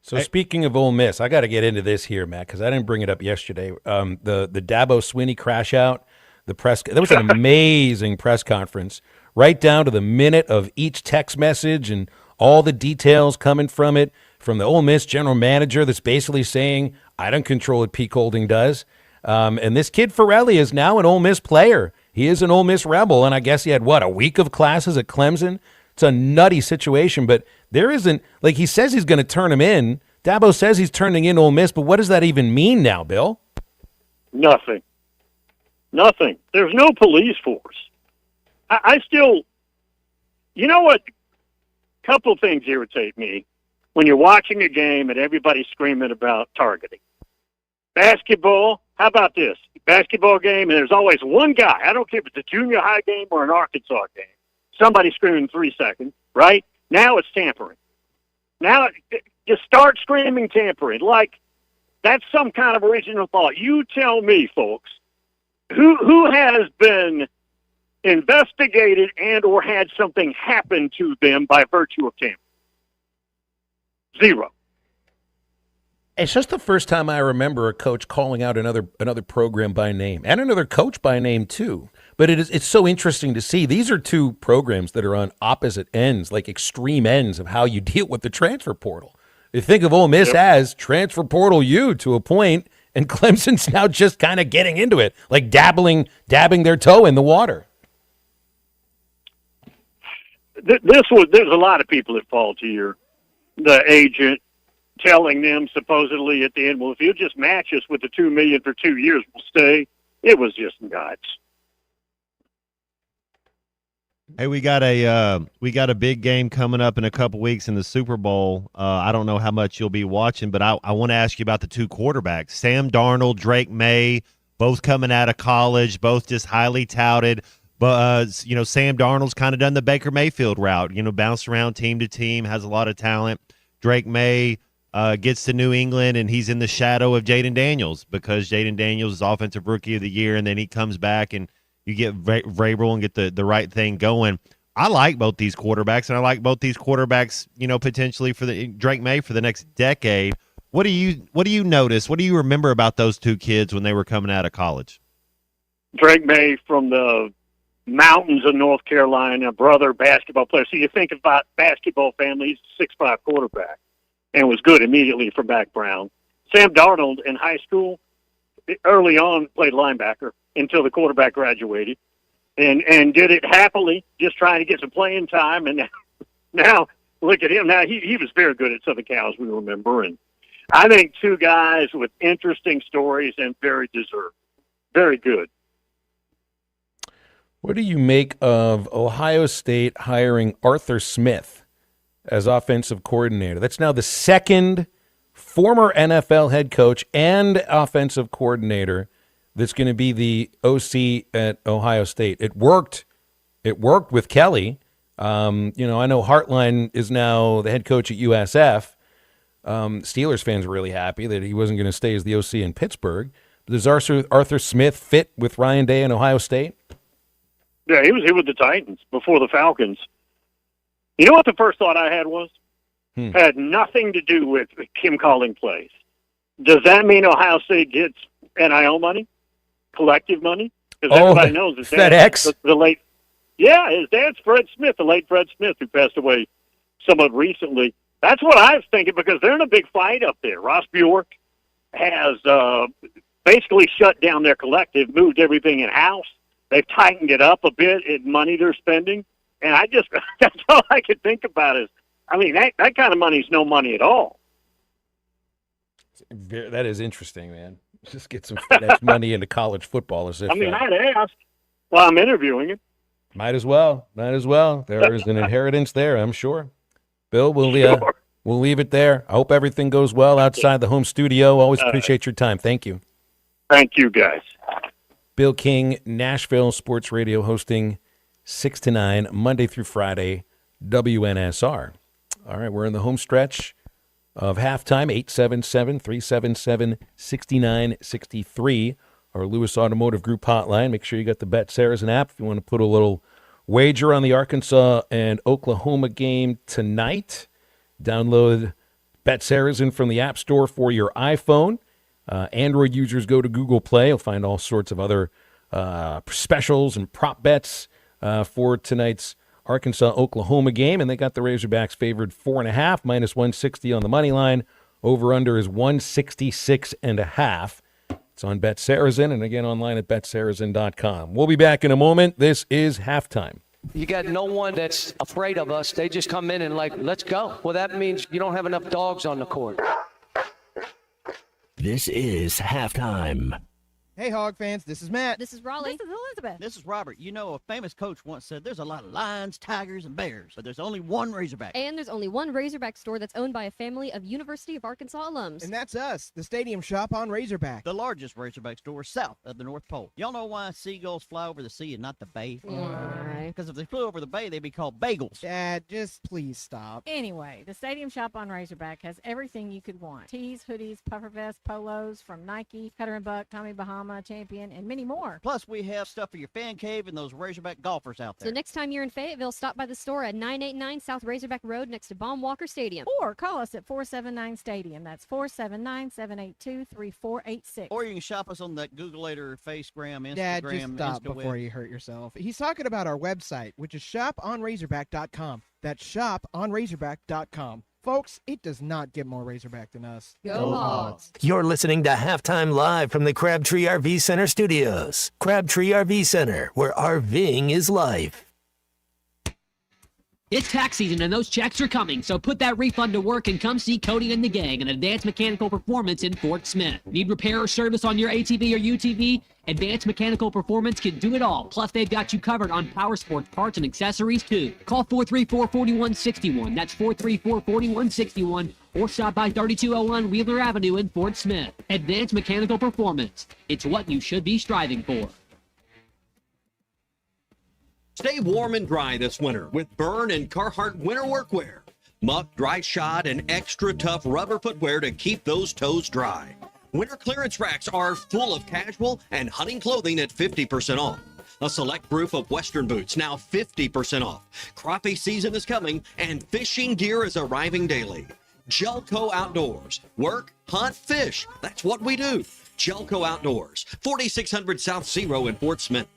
So speaking of Ole Miss, I got to get into this here, Matt, because I didn't bring it up yesterday. The Dabo Swinney crash out, that was an amazing press conference, right down to the minute of each text message and all the details coming from it, from the Ole Miss general manager that's basically saying, I don't control what Pete Golding does. And this kid Farrelly is now an Ole Miss player. He is an Ole Miss Rebel, and I guess he had, a week of classes at Clemson? It's a nutty situation, but there isn't, he says he's going to turn him in. Dabo says he's turning in Ole Miss, but what does that even mean now, Bill? Nothing. There's no police force. I still, you know what? A couple of things irritate me when you're watching a game and everybody's screaming about targeting. Basketball, how about this? Basketball game, and there's always one guy. I don't care if it's a junior high game or an Arkansas game. Somebody screaming 3 seconds, right? Now it's tampering. Now just start screaming tampering. Like that's some kind of original thought. You tell me, folks, who has been investigated and or had something happen to them by virtue of tampering? Zero. It's just the first time I remember a coach calling out another program by name and another coach by name too. But it's so interesting to see. These are two programs that are on opposite ends, like extreme ends of how you deal with the transfer portal. You think of Ole Miss as transfer portal U to a point, and Clemson's now just kind of getting into it, like dabbing their toe in the water. There's a lot of people that fall to the agent telling them supposedly at the end, well, if you just match us with the $2 million for 2 years, we'll stay. It was just nuts. Hey, we got a big game coming up in a couple weeks in the Super Bowl. I don't know how much you'll be watching, but I want to ask you about the two quarterbacks, Sam Darnold, Drake May, both coming out of college, both just highly touted. But Sam Darnold's kind of done the Baker Mayfield route. Bounced around team to team, has a lot of talent. Drake May gets to New England, and he's in the shadow of Jaden Daniels because Jaden Daniels is Offensive Rookie of the Year, and then he comes back, and you get Vrabel and get the right thing going. I like both these quarterbacks, and I like both these quarterbacks, potentially for the Drake May for the next decade. What do you notice? What do you remember about those two kids when they were coming out of college? Drake May from the mountains of North Carolina, brother, basketball player. So you think about basketball family, he's a 6'5" quarterback and was good immediately for background. Sam Darnold in high school, early on, played linebacker until the quarterback graduated and did it happily, just trying to get some playing time. And now look at him. Now he was very good at Southern Cal, as we remember. And I think two guys with interesting stories and very deserved. Very good. What do you make of Ohio State hiring Arthur Smith as offensive coordinator? That's now the second former NFL head coach and offensive coordinator that's going to be the OC at Ohio State. It worked with Kelly. I know Hotline is now the head coach at USF. Steelers fans are really happy that he wasn't going to stay as the OC in Pittsburgh. But does Arthur Smith fit with Ryan Day and Ohio State? Yeah, he was here with the Titans before the Falcons. You know what the first thought I had was? Had nothing to do with him calling plays. Does that mean Ohio State gets NIL money, collective money? Because everybody knows his dad, FedEx. The late, his dad's Fred Smith, the late Fred Smith, who passed away somewhat recently. That's what I was thinking because they're in a big fight up there. Ross Bjork has basically shut down their collective, moved everything in-house. They've tightened it up a bit in money they're spending. And that's all I could think about is, that kind of money is no money at all. That is interesting, man. Just get some FedEx money into college football. As if, I'd ask while I'm interviewing it. Might as well. There is an inheritance there, I'm sure. Bill, we'll leave it there. I hope everything goes well outside the home studio. Always appreciate your time. Thank you. Thank you, guys. Bill King, Nashville Sports Radio, hosting 6 to 9, Monday through Friday, WNSR. All right, we're in the home stretch of halftime, 877-377-6963, our Lewis Automotive Group hotline. Make sure you got the Bet Saracen app if you want to put a little wager on the Arkansas and Oklahoma game tonight. Download Bet Saracen from the App Store for your iPhone. Android users go to Google Play. You'll find all sorts of other specials and prop bets for tonight's Arkansas-Oklahoma game. And they got the Razorbacks favored 4.5, minus 160 on the money line. Over-under is 166.5. It's on Bet Saracen and again online at betsaracen.com. We'll be back in a moment. This is halftime. You got no one that's afraid of us. They just come in and let's go. Well, that means you don't have enough dogs on the court. This is halftime. Hey, Hog fans, this is Matt. This is Raleigh. This is Elizabeth. This is Robert. A famous coach once said there's a lot of lions, tigers, and bears, but there's only one Razorback. And there's only one Razorback store that's owned by a family of University of Arkansas alums. And that's us, the Stadium Shop on Razorback. The largest Razorback store south of the North Pole. Y'all know why seagulls fly over the sea and not the bay? Why? Because if they flew over the bay, they'd be called bagels. Dad, just please stop. Anyway, the Stadium Shop on Razorback has everything you could want. Tees, hoodies, puffer vests, polos from Nike, Cutter & Buck, Tommy Bahama, Mama champion, and many more. Plus, we have stuff for your fan cave and those Razorback golfers out there. So next time you're in Fayetteville, stop by the store at 989 South Razorback Road next to Baum Walker Stadium. Or call us at 479 Stadium. That's 479-782-3486. Or you can shop us on that Googleator, Facegram, Instagram, Dad, just stop InstaWeb. before you hurt yourself. He's talking about our website, which is shoponrazorback.com. That's shoponrazorback.com. Folks, it does not get more Razorback than us. Go Hogs! You're listening to Halftime Live from the Crabtree RV Center studios. Crabtree RV Center, where RVing is life. It's tax season and those checks are coming, so put that refund to work and come see Cody and the gang at Advanced Mechanical Performance in Fort Smith. Need repair or service on your ATV or UTV? Advanced Mechanical Performance can do it all. Plus, they've got you covered on power sports parts and accessories, too. Call 434-4161. That's 434-4161. Or stop by 3201 Wheeler Avenue in Fort Smith. Advanced Mechanical Performance. It's what you should be striving for. Stay warm and dry this winter with Byrne and Carhartt winter workwear. Muck, dry shod, and extra tough rubber footwear to keep those toes dry. Winter clearance racks are full of casual and hunting clothing at 50% off. A select group of Western boots now 50% off. Crappie season is coming and fishing gear is arriving daily. Gelco Outdoors. Work, hunt, fish. That's what we do. Gelco Outdoors. 4600 South Zero in Fort Smith.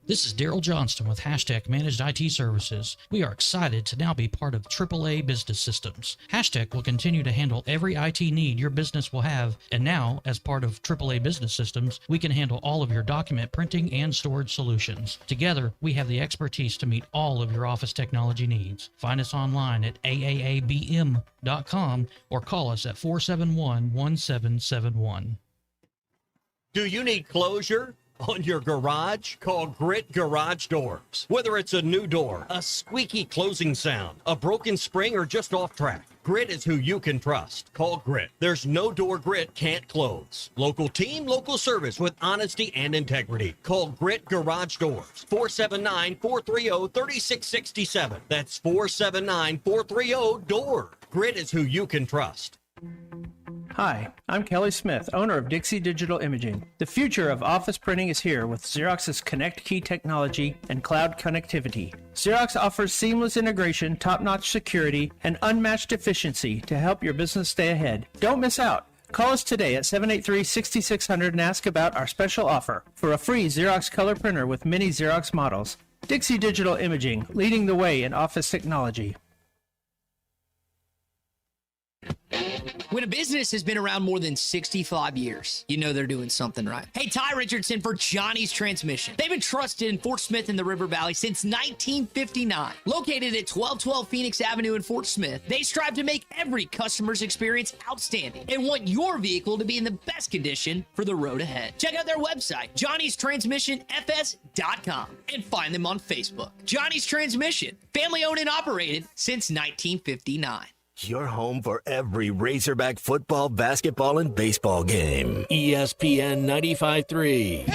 This is Daryl Johnston with Hashtag Managed IT Services. We are excited to now be part of AAA Business Systems. Hashtag will continue to handle every IT need your business will have, and now, as part of AAA Business Systems, we can handle all of your document printing and storage solutions. Together, we have the expertise to meet all of your office technology needs. Find us online at aaabm.com or call us at 471-1771. Do you need closure on your garage? Call Grit Garage Doors. Whether it's a new door, a squeaky closing sound, a broken spring, or just off track, Grit is who you can trust. Call Grit. There's no door Grit can't close. Local team, local service with honesty and integrity. Call Grit Garage Doors. 479-430-3667. That's 479-430-DOOR. Grit is who you can trust. Hi, I'm Kelly Smith, owner of Dixie Digital Imaging. The future of office printing is here with Xerox's Connect Key technology and cloud connectivity. Xerox offers seamless integration, top-notch security, and unmatched efficiency to help your business stay ahead. Don't miss out. Call us today at 783-6600 and ask about our special offer for a free Xerox color printer with many Xerox models. Dixie Digital Imaging, leading the way in office technology. When a business has been around more than 65 years, you know they're doing something right. Hey, Ty Richardson for Johnny's Transmission. They've been trusted in Fort Smith and the River Valley since 1959. Located at 1212 Phoenix Avenue in Fort Smith, they strive to make every customer's experience outstanding and want your vehicle to be in the best condition for the road ahead. Check out their website, johnnystransmissionfs.com, and find them on Facebook. Johnny's Transmission, family owned and operated since 1959. Your home for every Razorback football, basketball, and baseball game. ESPN 95.3.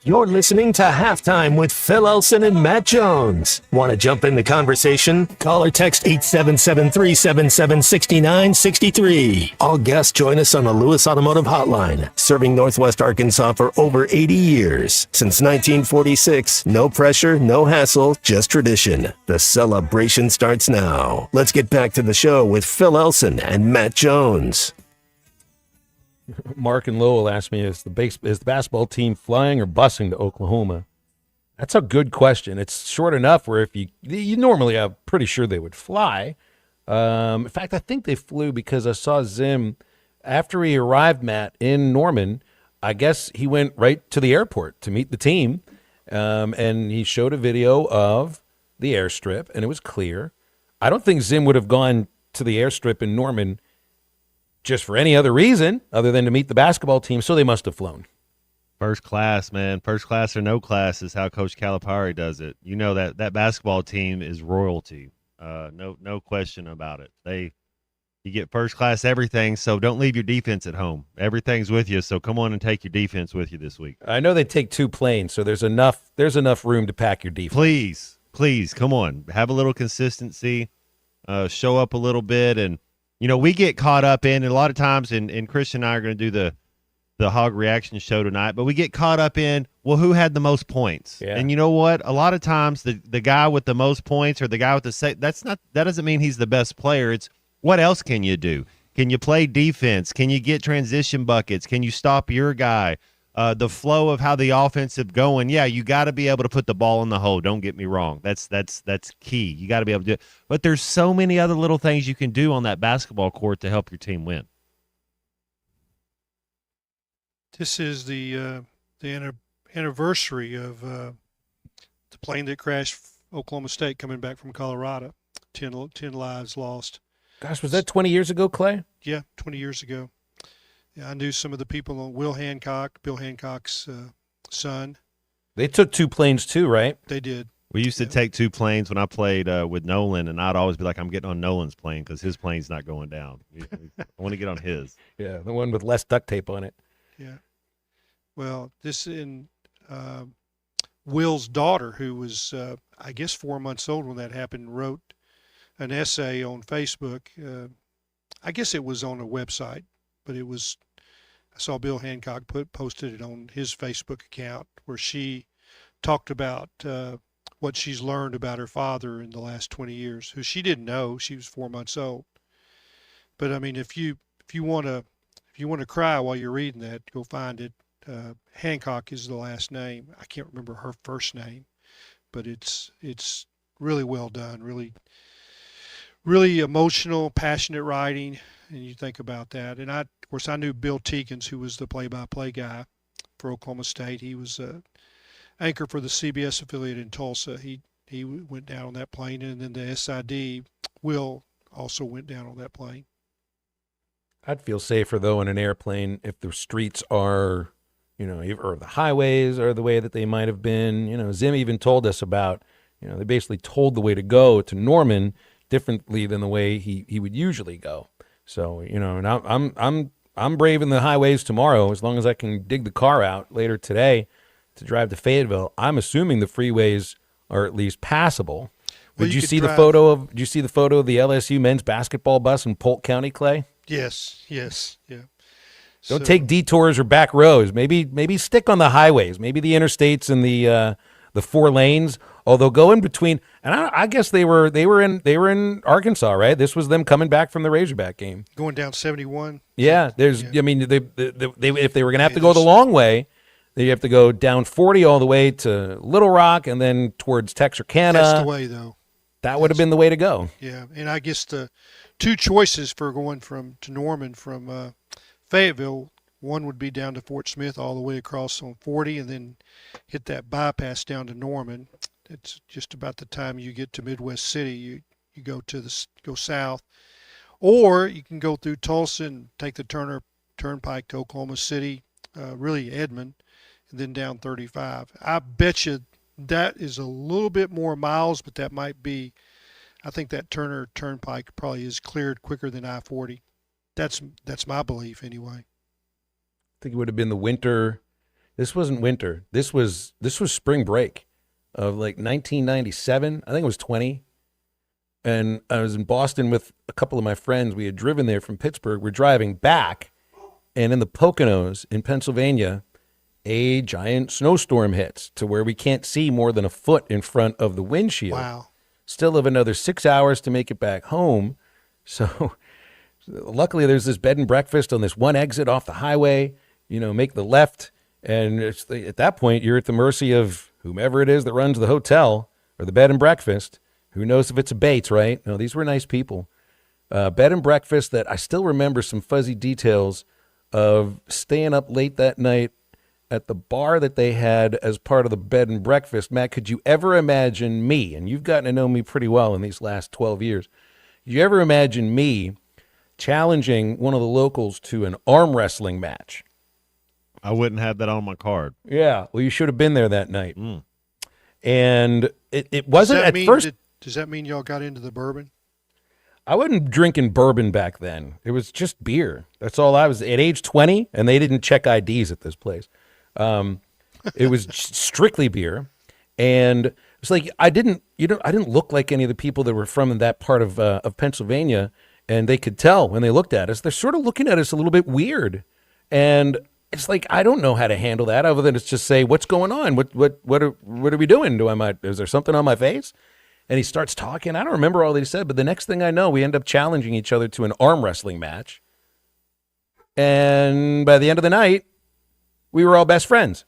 You're listening to Halftime with Phil Elson and Matt Jones. Want to jump in the conversation? Call or text 877-377-6963. All guests join us on the Lewis Automotive Hotline, serving Northwest Arkansas for over 80 years. Since 1946, no pressure, no hassle, just tradition. The celebration starts now. Let's get back to the show with Phil Elson and Matt Jones. Mark and Lowell asked me, is the basketball team flying or busing to Oklahoma? That's a good question. It's short enough where if you normally, I'm pretty sure they would fly. In fact, I think they flew because I saw Zim after he arrived, Matt, in Norman. I guess he went right to the airport to meet the team, and he showed a video of the airstrip, and it was clear. I don't think Zim would have gone to the airstrip in Norman just for any other reason other than to meet the basketball team, so they must have flown. First class, man. First class or no class is how Coach Calipari does it. You know that basketball team is royalty. No question about it. You get first class everything, so don't leave your defense at home. Everything's with you, so come on and take your defense with you this week. I know they take 2 planes, so there's enough room to pack your defense. Please, come on. Have a little consistency. Show up a little bit, and we get caught up in, and a lot of times, and Christian and I are going to do the Hog Reaction show tonight, but we get caught up in, well, who had the most points? Yeah. And you know what? A lot of times the guy with the most points or the guy with that doesn't mean he's the best player. It's what else can you do? Can you play defense? Can you get transition buckets? Can you stop your guy? The flow of how the offense is going. Yeah, you got to be able to put the ball in the hole. Don't get me wrong. That's key. You got to be able to do it. But there's so many other little things you can do on that basketball court to help your team win. This is the anniversary of the plane that crashed Oklahoma State coming back from Colorado. 10 lives lost. Gosh, was that 20 years ago, Clay? Yeah, 20 years ago. Yeah, I knew some of the people on Bill Hancock's son. They took 2 planes too, right? They did. We used to take 2 planes when I played with Nolan, and I'd always be like, I'm getting on Nolan's plane because his plane's not going down. I want to get on his. Yeah, the one with less duct tape on it. Yeah. Well, Will's daughter, who was, I guess, 4 months old when that happened, wrote an essay on Facebook. I guess it was on a website, but I saw Bill Hancock posted it on his Facebook account where she talked about what she's learned about her father in the last 20 years, who she didn't know. She was 4 months old. But I mean, if you want to cry while you're reading that, go find it. Hancock is the last name. I can't remember her first name, but it's really well done. Really, really emotional, passionate writing. And you think about that. And of course, I knew Bill Teakins, who was the play-by-play guy for Oklahoma State. He was anchor for the CBS affiliate in Tulsa. He went down on that plane, and then the SID, Will, also went down on that plane. I'd feel safer, though, in an airplane if the streets are, or the highways are the way that they might have been. Zim even told us about, they basically told the way to go to Norman differently than the way he would usually go. So, and I'm braving the highways tomorrow as long as I can dig the car out later today to drive to Fayetteville. I'm assuming the freeways are at least passable. Well, Did you see the photo of the LSU men's basketball bus in Polk County, Clay? Yes, yeah. Don't take detours or back roads. Maybe stick on the highways. Maybe the interstates and the 4 lanes. Although go in between, and I guess they were in Arkansas, right? This was them coming back from the Razorback game, going down 71. Yeah, I mean, they if they were going to have to go the long way, they have to go down 40 all the way to Little Rock and then towards Texarkana. That's the way, though. That would have been the way to go. Yeah, and I guess the 2 choices for going to Norman from Fayetteville, one would be down to Fort Smith all the way across on 40 and then hit that bypass down to Norman. It's just about the time you get to Midwest City, you go south. Or you can go through Tulsa and take the Turner Turnpike to Oklahoma City, really Edmond, and then down 35. I bet you that is a little bit more miles, but that might be, I think that Turner Turnpike probably is cleared quicker than I-40. That's my belief anyway. I think it would have been the winter. This wasn't winter. This was spring break of like 1997. I think it was 20. And I was in Boston with a couple of my friends. We had driven there from Pittsburgh. We're driving back, and in the Poconos in Pennsylvania, a giant snowstorm hits to where we can't see more than a foot in front of the windshield. Wow. Still have another 6 hours to make it back home. So luckily there's this bed and breakfast on this one exit off the highway. Make the left And at that point, you're at the mercy of whomever it is that runs the hotel or the bed and breakfast. Who knows if it's a Bates, right? No, these were nice people. Bed and breakfast that I still remember some fuzzy details of staying up late that night at the bar that they had as part of the bed and breakfast. Matt, could you ever imagine me, and you've gotten to know me pretty well in these last 12 years, you ever imagine me challenging one of the locals to an arm wrestling match? I wouldn't have that on my card. Yeah, well, you should have been there that night. And it wasn't at first. Does that mean y'all got into the bourbon? I wasn't drinking bourbon back then. It was just beer. That's all I was at age 20, and they didn't check IDs at this place. It was strictly beer, and it's like I didn't look like any of the people that were from that part of Pennsylvania, and they could tell when they looked at us. They're sort of looking at us a little bit weird, and it's like I don't know how to handle that other than to just say, "What's going on? What are we doing? Is there something on my face?" And he starts talking. I don't remember all that he said, but the next thing I know, we end up challenging each other to an arm wrestling match. And by the end of the night, we were all best friends.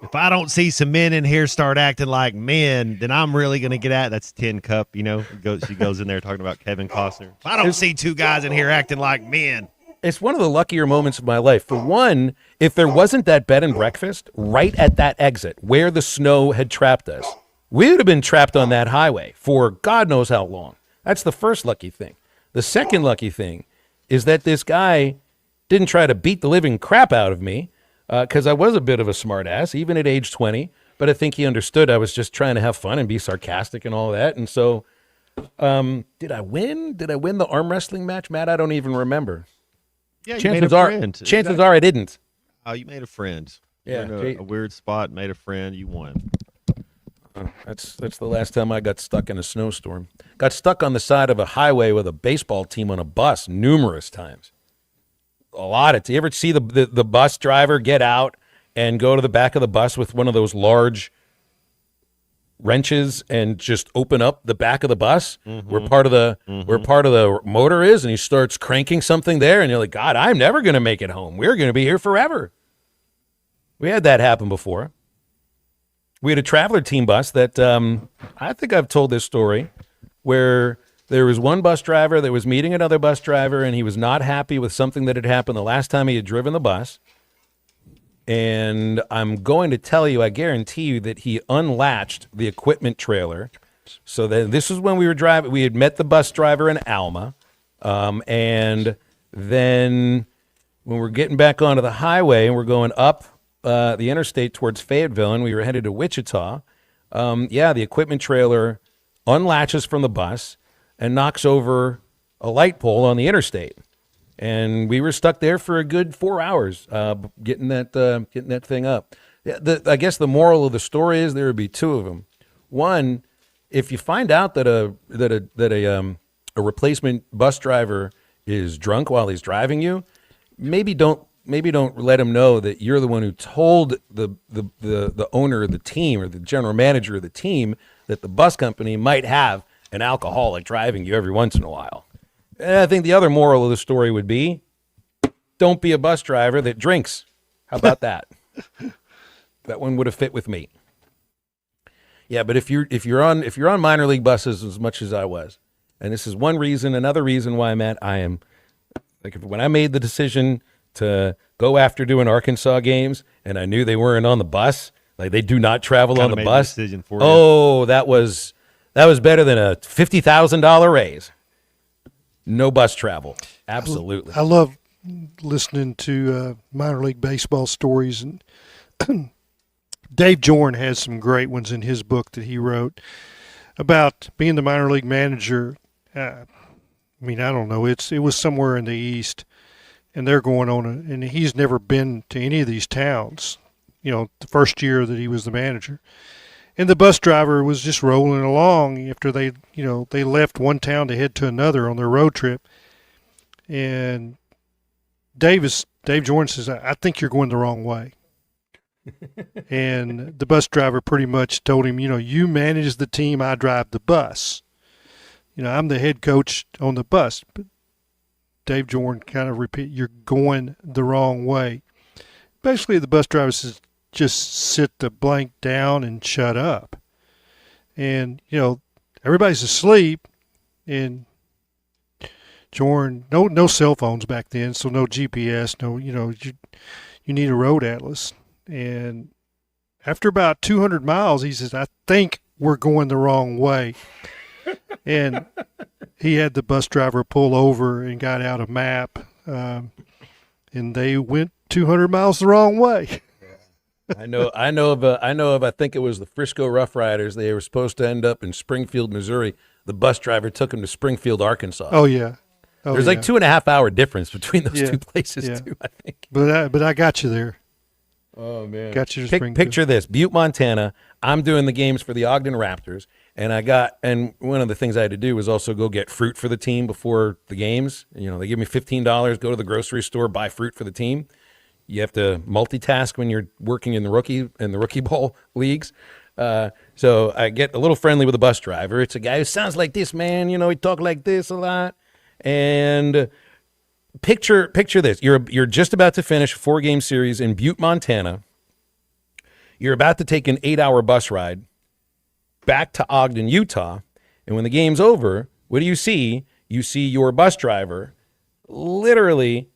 If I don't see some men in here start acting like men, then I'm really going to get at that's Tin Cup, you know. She goes in there talking about Kevin Costner. If I don't see two guys in here acting like men. It's one of the luckier moments of my life. For one, if there wasn't that bed and breakfast right at that exit where the snow had trapped us, we would have been trapped on that highway for God knows how long. That's the first lucky thing. The second lucky thing is that this guy didn't try to beat the living crap out of me because I was a bit of a smartass, even at age 20. But I think he understood I was just trying to have fun and be sarcastic and all that. And so did I win? Did I win the arm wrestling match, Matt? I don't even remember. Yeah, you made a friend. Chances are I didn't. Oh, you made a friend. Yeah. You're in a weird spot, made a friend, you won. That's the last time I got stuck in a snowstorm. Got stuck on the side of a highway with a baseball team on a bus numerous times. A lot of. You ever see the bus driver get out and go to the back of the bus with one of those large wrenches and just open up the back of the bus where part of the motor is, and he starts cranking something there, and you're like, God, I'm never going to make it home. We're going to be here forever. We had that happen before. We had a traveler team bus that I think I've told this story where there was one bus driver that was meeting another bus driver, and he was not happy with something that had happened the last time he had driven the bus. And I'm going to tell you, I guarantee you that he unlatched the equipment trailer. So then this is when we were driving. We had met the bus driver in Alma. And then when we're getting back onto the highway and we're going up the interstate towards Fayetteville, and we were headed to Wichita, the equipment trailer unlatches from the bus and knocks over a light pole on the interstate. And we were stuck there for a good 4 hours getting that thing up. I guess the moral of the story is there would be two of them. One, if you find out that a replacement bus driver is drunk while he's driving you, maybe don't let him know that you're the one who told the owner of the team or the general manager of the team that the bus company might have an alcoholic driving you every once in a while. And I think the other moral of the story would be, don't be a bus driver that drinks. How about that? That one would have fit with me. Yeah, but if you're on minor league buses as much as I was, and this is one reason, another reason why, Matt, I am like when I made the decision to go after doing Arkansas games, and I knew they weren't on the bus, like they do not travel on the bus. Decision for you. Oh, that was better than a $50,000 raise. No bus travel. Absolutely. I love listening to minor league baseball stories, and Dave Jorn has some great ones in his book that he wrote about being the minor league manager. I don't know. It was somewhere in the East, and they're going on, and he's never been to any of these towns, the first year that he was the manager. And the bus driver was just rolling along after they left one town to head to another on their road trip. And Dave Jordan says, I think you're going the wrong way. And the bus driver pretty much told him, you manage the team, I drive the bus. I'm the head coach on the bus. But Dave Jordan kind of repeat, you're going the wrong way. Basically, the bus driver says, just sit the blank down and shut up. And, everybody's asleep, and Jordan, no cell phones back then, so no GPS, you need a road atlas. And after about 200 miles, he says, I think we're going the wrong way. And he had the bus driver pull over and got out a map, and they went 200 miles the wrong way. I think it was the Frisco Rough Riders. They were supposed to end up in Springfield, Missouri. The bus driver took them to Springfield, Arkansas. Oh, yeah. There's like 2.5 hour difference between those two places, too, I think. But I got you there. Oh, man. Got you to Springfield. Picture this. Butte, Montana. I'm doing the games for the Ogden Raptors, and one of the things I had to do was also go get fruit for the team before the games. They give me $15, go to the grocery store, buy fruit for the team. You have to multitask when you're working in the rookie ball leagues. So I get a little friendly with the bus driver. It's a guy who sounds like this, man. He talk like this a lot. And picture this. You're just about to finish a 4-game series in Butte, Montana. You're about to take an 8-hour bus ride back to Ogden, Utah. And when the game's over, what do you see? You see your bus driver literally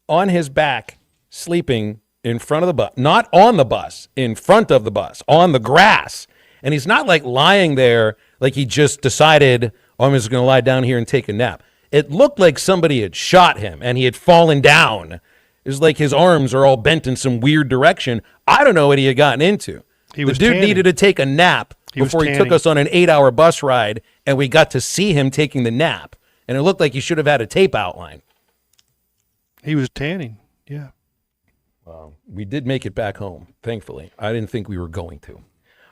on his back, sleeping in front of the bus, not on the bus, in front of the bus, on the grass. And he's not like lying there like he just decided, I'm just going to lie down here and take a nap. It looked like somebody had shot him and he had fallen down. It was like his arms are all bent in some weird direction. I don't know what he had gotten into. The dude needed to take a nap before he took us on an 8-hour bus ride, and we got to see him taking the nap. And it looked like he should have had a tape outline. He was tanning, yeah. Well, we did make it back home, thankfully. I didn't think we were going to.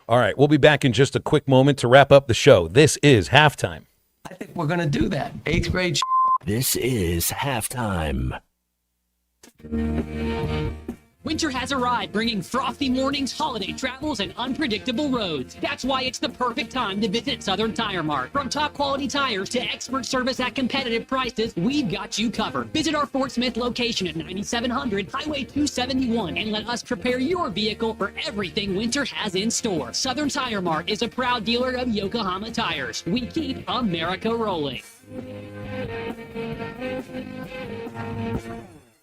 All right, we'll be back in just a quick moment to wrap up the show. This is Halftime. I think we're going to do that. 8th grade. This is Halftime. Winter has arrived, bringing frosty mornings, holiday travels, and unpredictable roads. That's why it's the perfect time to visit Southern Tire Mart. From top quality tires to expert service at competitive prices, we've got you covered. Visit our Fort Smith location at 9700 Highway 271 and let us prepare your vehicle for everything winter has in store. Southern Tire Mart is a proud dealer of Yokohama tires. We keep America rolling.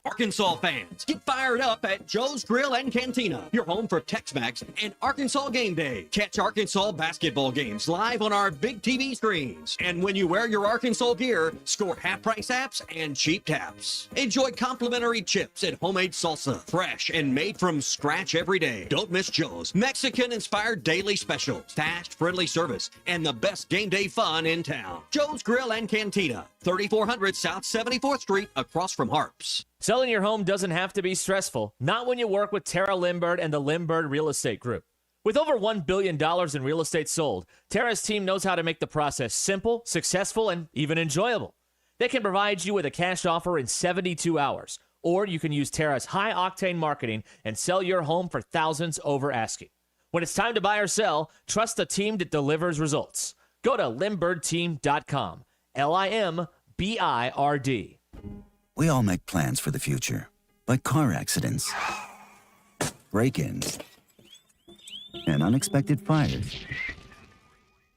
Arkansas fans, get fired up at Joe's Grill and Cantina, your home for Tex-Mex and Arkansas Game Day. Catch Arkansas basketball games live on our big TV screens. And when you wear your Arkansas gear, score half-price apps and cheap taps. Enjoy complimentary chips and homemade salsa, fresh and made from scratch every day. Don't miss Joe's Mexican-inspired daily specials, fast, friendly service, and the best game day fun in town. Joe's Grill and Cantina, 3400 South 74th Street, across from Harps. Selling your home doesn't have to be stressful, not when you work with Tara Limbird and the Limbird Real Estate Group. With over $1 billion in real estate sold, Tara's team knows how to make the process simple, successful, and even enjoyable. They can provide you with a cash offer in 72 hours, or you can use Tara's high-octane marketing and sell your home for thousands over asking. When it's time to buy or sell, trust the team that delivers results. Go to LimbirdTeam.com, LIMBIRD. We all make plans for the future, but car accidents, break-ins, and unexpected fires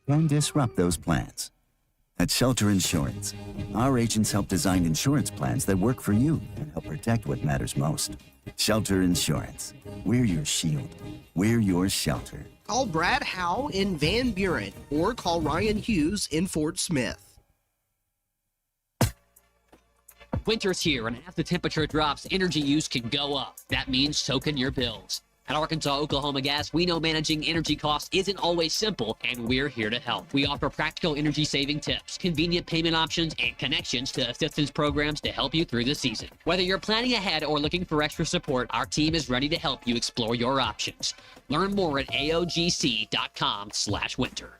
can disrupt those plans. At Shelter Insurance, our agents help design insurance plans that work for you and help protect what matters most. Shelter Insurance. We're your shield. We're your shelter. Call Brad Howe in Van Buren or call Ryan Hughes in Fort Smith. Winter's here, and as the temperature drops, energy use can go up. That means so can your bills. At Arkansas Oklahoma Gas, we know managing energy costs isn't always simple, and we're here to help. We offer practical energy-saving tips, convenient payment options, and connections to assistance programs to help you through the season. Whether you're planning ahead or looking for extra support, our team is ready to help you explore your options. Learn more at aogc.com/winter.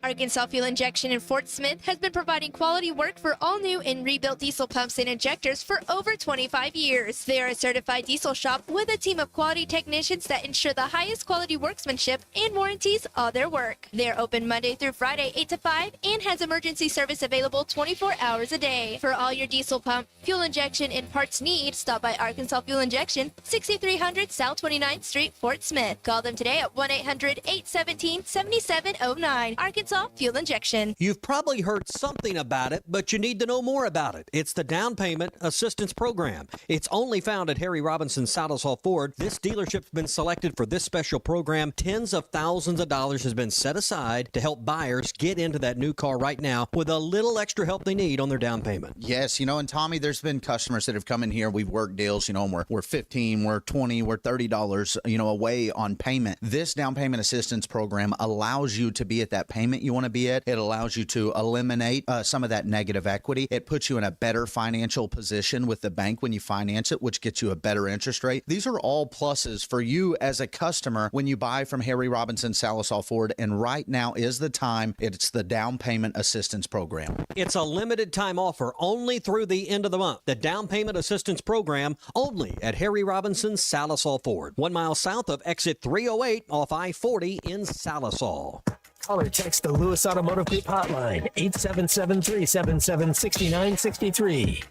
Arkansas Fuel Injection in Fort Smith has been providing quality work for all new and rebuilt diesel pumps and injectors for over 25 years. They are a certified diesel shop with a team of quality technicians that ensure the highest quality workmanship and warranties all their work. They are open Monday through Friday 8 to 5 and has emergency service available 24 hours a day. For all your diesel pump, fuel injection, and parts needs, stop by Arkansas Fuel Injection, 6300 South 29th Street, Fort Smith. Call them today at 1-800-817-7709. Arkansas Fuel Injection. You've probably heard something about it, but you need to know more about it. It's the Down Payment Assistance Program. It's only found at Harry Robinson Saddlesall Ford. This dealership's been selected for this special program. Tens of thousands of dollars has been set aside to help buyers get into that new car right now with a little extra help they need on their down payment. Yes, and Tommy, there's been customers that have come in here. We've worked deals, and we're $15, we're $20, we're $30, away on payment. This down payment assistance program allows you to be at that payment you want to be at. It allows you to eliminate some of that negative equity. It puts you in a better financial position with the bank when you finance it, which gets you a better interest rate. These are all pluses for you as a customer when you buy from Harry Robinson Saddlesall Ford, and right now is the time. It's the down payment assistance program. It's a limited time offer only through the end of the month. The Down Payment Assistance Program only at Harry Robinson Saddlesall Ford, 1 mile south of exit 308 off I-40 in Saddlesall. Call or text the Lewis Automotive Group hotline, 877-377-6963.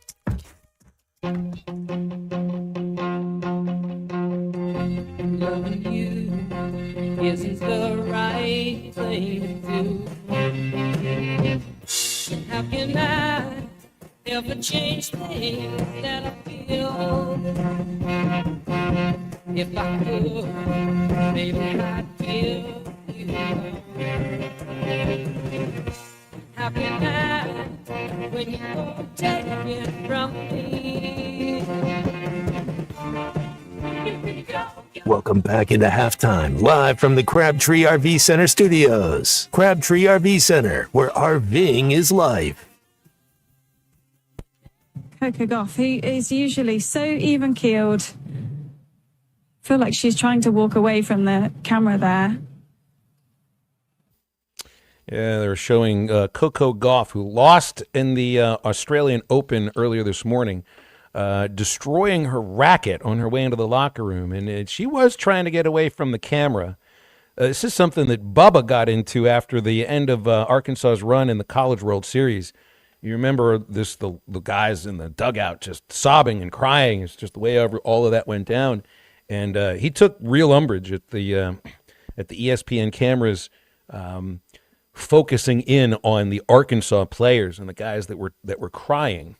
Loving you isn't the right thing to do. How can I ever change things that I feel? If I could, maybe I'd feel you. How can I, when you won't take it from me? Welcome back into halftime, live from the Crabtree RV Center studios. Crabtree RV Center, where RVing is life. Coco Gauff, who is usually so even-keeled. Feel like she's trying to walk away from the camera there. Yeah, they're showing Coco Gauff, who lost in the Australian Open earlier this morning, destroying her racket on her way into the locker room. And she was trying to get away from the camera. This is something that Bubba got into after the end of Arkansas's run in the College World Series. You remember this, the guys in the dugout just sobbing and crying. It's just the way all of that went down. And he took real umbrage at the ESPN cameras focusing in on the Arkansas players and the guys that were crying.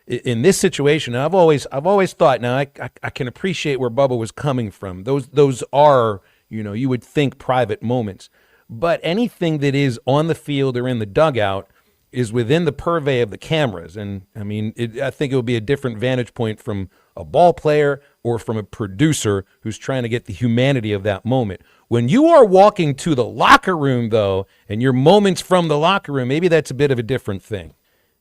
In this situation, I've always thought. Now I can appreciate where Bubba was coming from. Those are, you would think, private moments. But anything that is on the field or in the dugout is within the purvey of the cameras. And I mean, I think it would be a different vantage point from a ball player or from a producer who's trying to get the humanity of that moment. When you are walking to the locker room, though, and your moments from the locker room, maybe that's a bit of a different thing.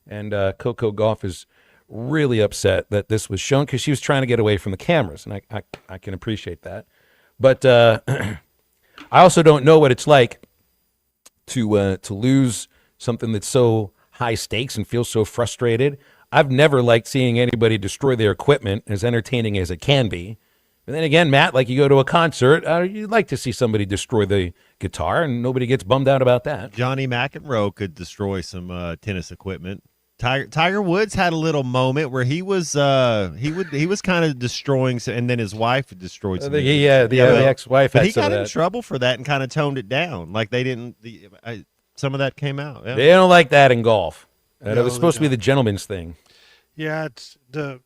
And Coco Gauff is really upset that this was shown because she was trying to get away from the cameras, and I can appreciate that. But I also don't know what it's like to lose something that's so high stakes and feel so frustrated. I've never liked seeing anybody destroy their equipment, as entertaining as it can be. But then again, Matt, like you go to a concert, you'd like to see somebody destroy the guitar, and nobody gets bummed out about that. Johnny McEnroe could destroy some tennis equipment. Tiger Woods had a little moment where he was kind of destroying, and then his wife destroyed some. The ex-wife. But he got in trouble for that and kind of toned it down. Like they didn't. Some of that came out. Yeah. They don't like that in golf. It was supposed to be the gentleman's thing. Yeah, you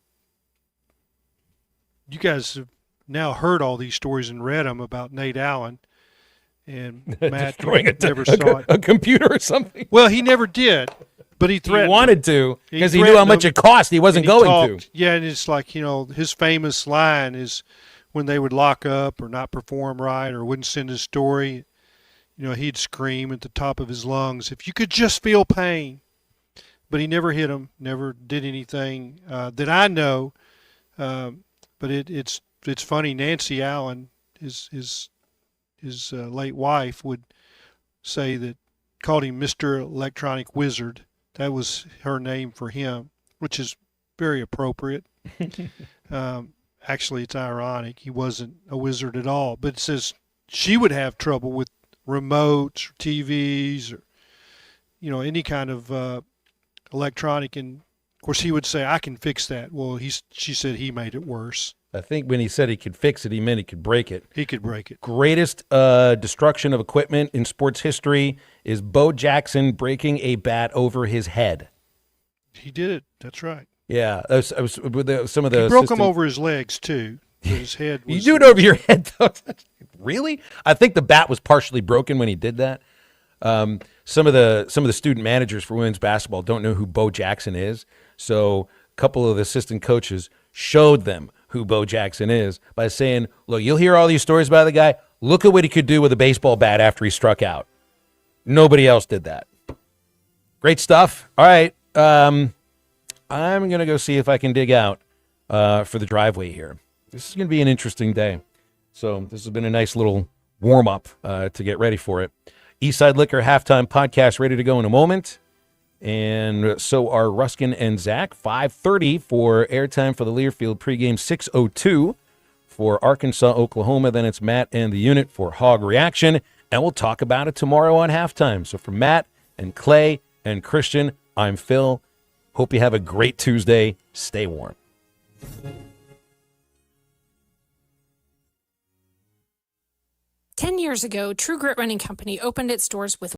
guys have now heard all these stories and read them about Nate Allen, and Matt never saw it. A computer or something. Well, he never did, but he threatened. He wanted to because he knew how much it cost. He wasn't going to. Yeah, and it's like, his famous line is when they would lock up or not perform right or wouldn't send a story, he'd scream at the top of his lungs, "If you could just feel pain." But he never hit him, never did anything that I know. But it's funny. Nancy Allen, his late wife, would say that called him Mr. Electronic Wizard. That was her name for him, which is very appropriate. Actually, it's ironic. He wasn't a wizard at all. But it says she would have trouble with remotes or TVs or, any kind of electronic. And, of course, he would say, I can fix that. Well, she said he made it worse. I think when he said he could fix it, he meant he could break it. He could break it. Greatest destruction of equipment in sports history is Bo Jackson breaking a bat over his head. He did it. That's right. Yeah, I was with some of the. He broke him over his legs too. His head. You do it over your head, though. Really? I think the bat was partially broken when he did that. Some of the student managers for women's basketball don't know who Bo Jackson is, so a couple of the assistant coaches showed them who Bo Jackson is by saying, "Look, you'll hear all these stories about the guy. Look at what he could do with a baseball bat after he struck out. Nobody else did that." Great stuff. All right. I'm going to go see if I can dig out for the driveway here. This is going to be an interesting day. So this has been a nice little warm-up to get ready for it. Eastside Liquor Halftime Podcast ready to go in a moment. And so are Ruskin and Zach. 5:30 for airtime for the Learfield pregame. 6:02 for Arkansas, Oklahoma. Then it's Matt and the unit for Hog Reaction. And we'll talk about it tomorrow on halftime. So for Matt and Clay and Christian, I'm Phil. Hope you have a great Tuesday. Stay warm. 10 years ago, True Grit Running Company opened its doors with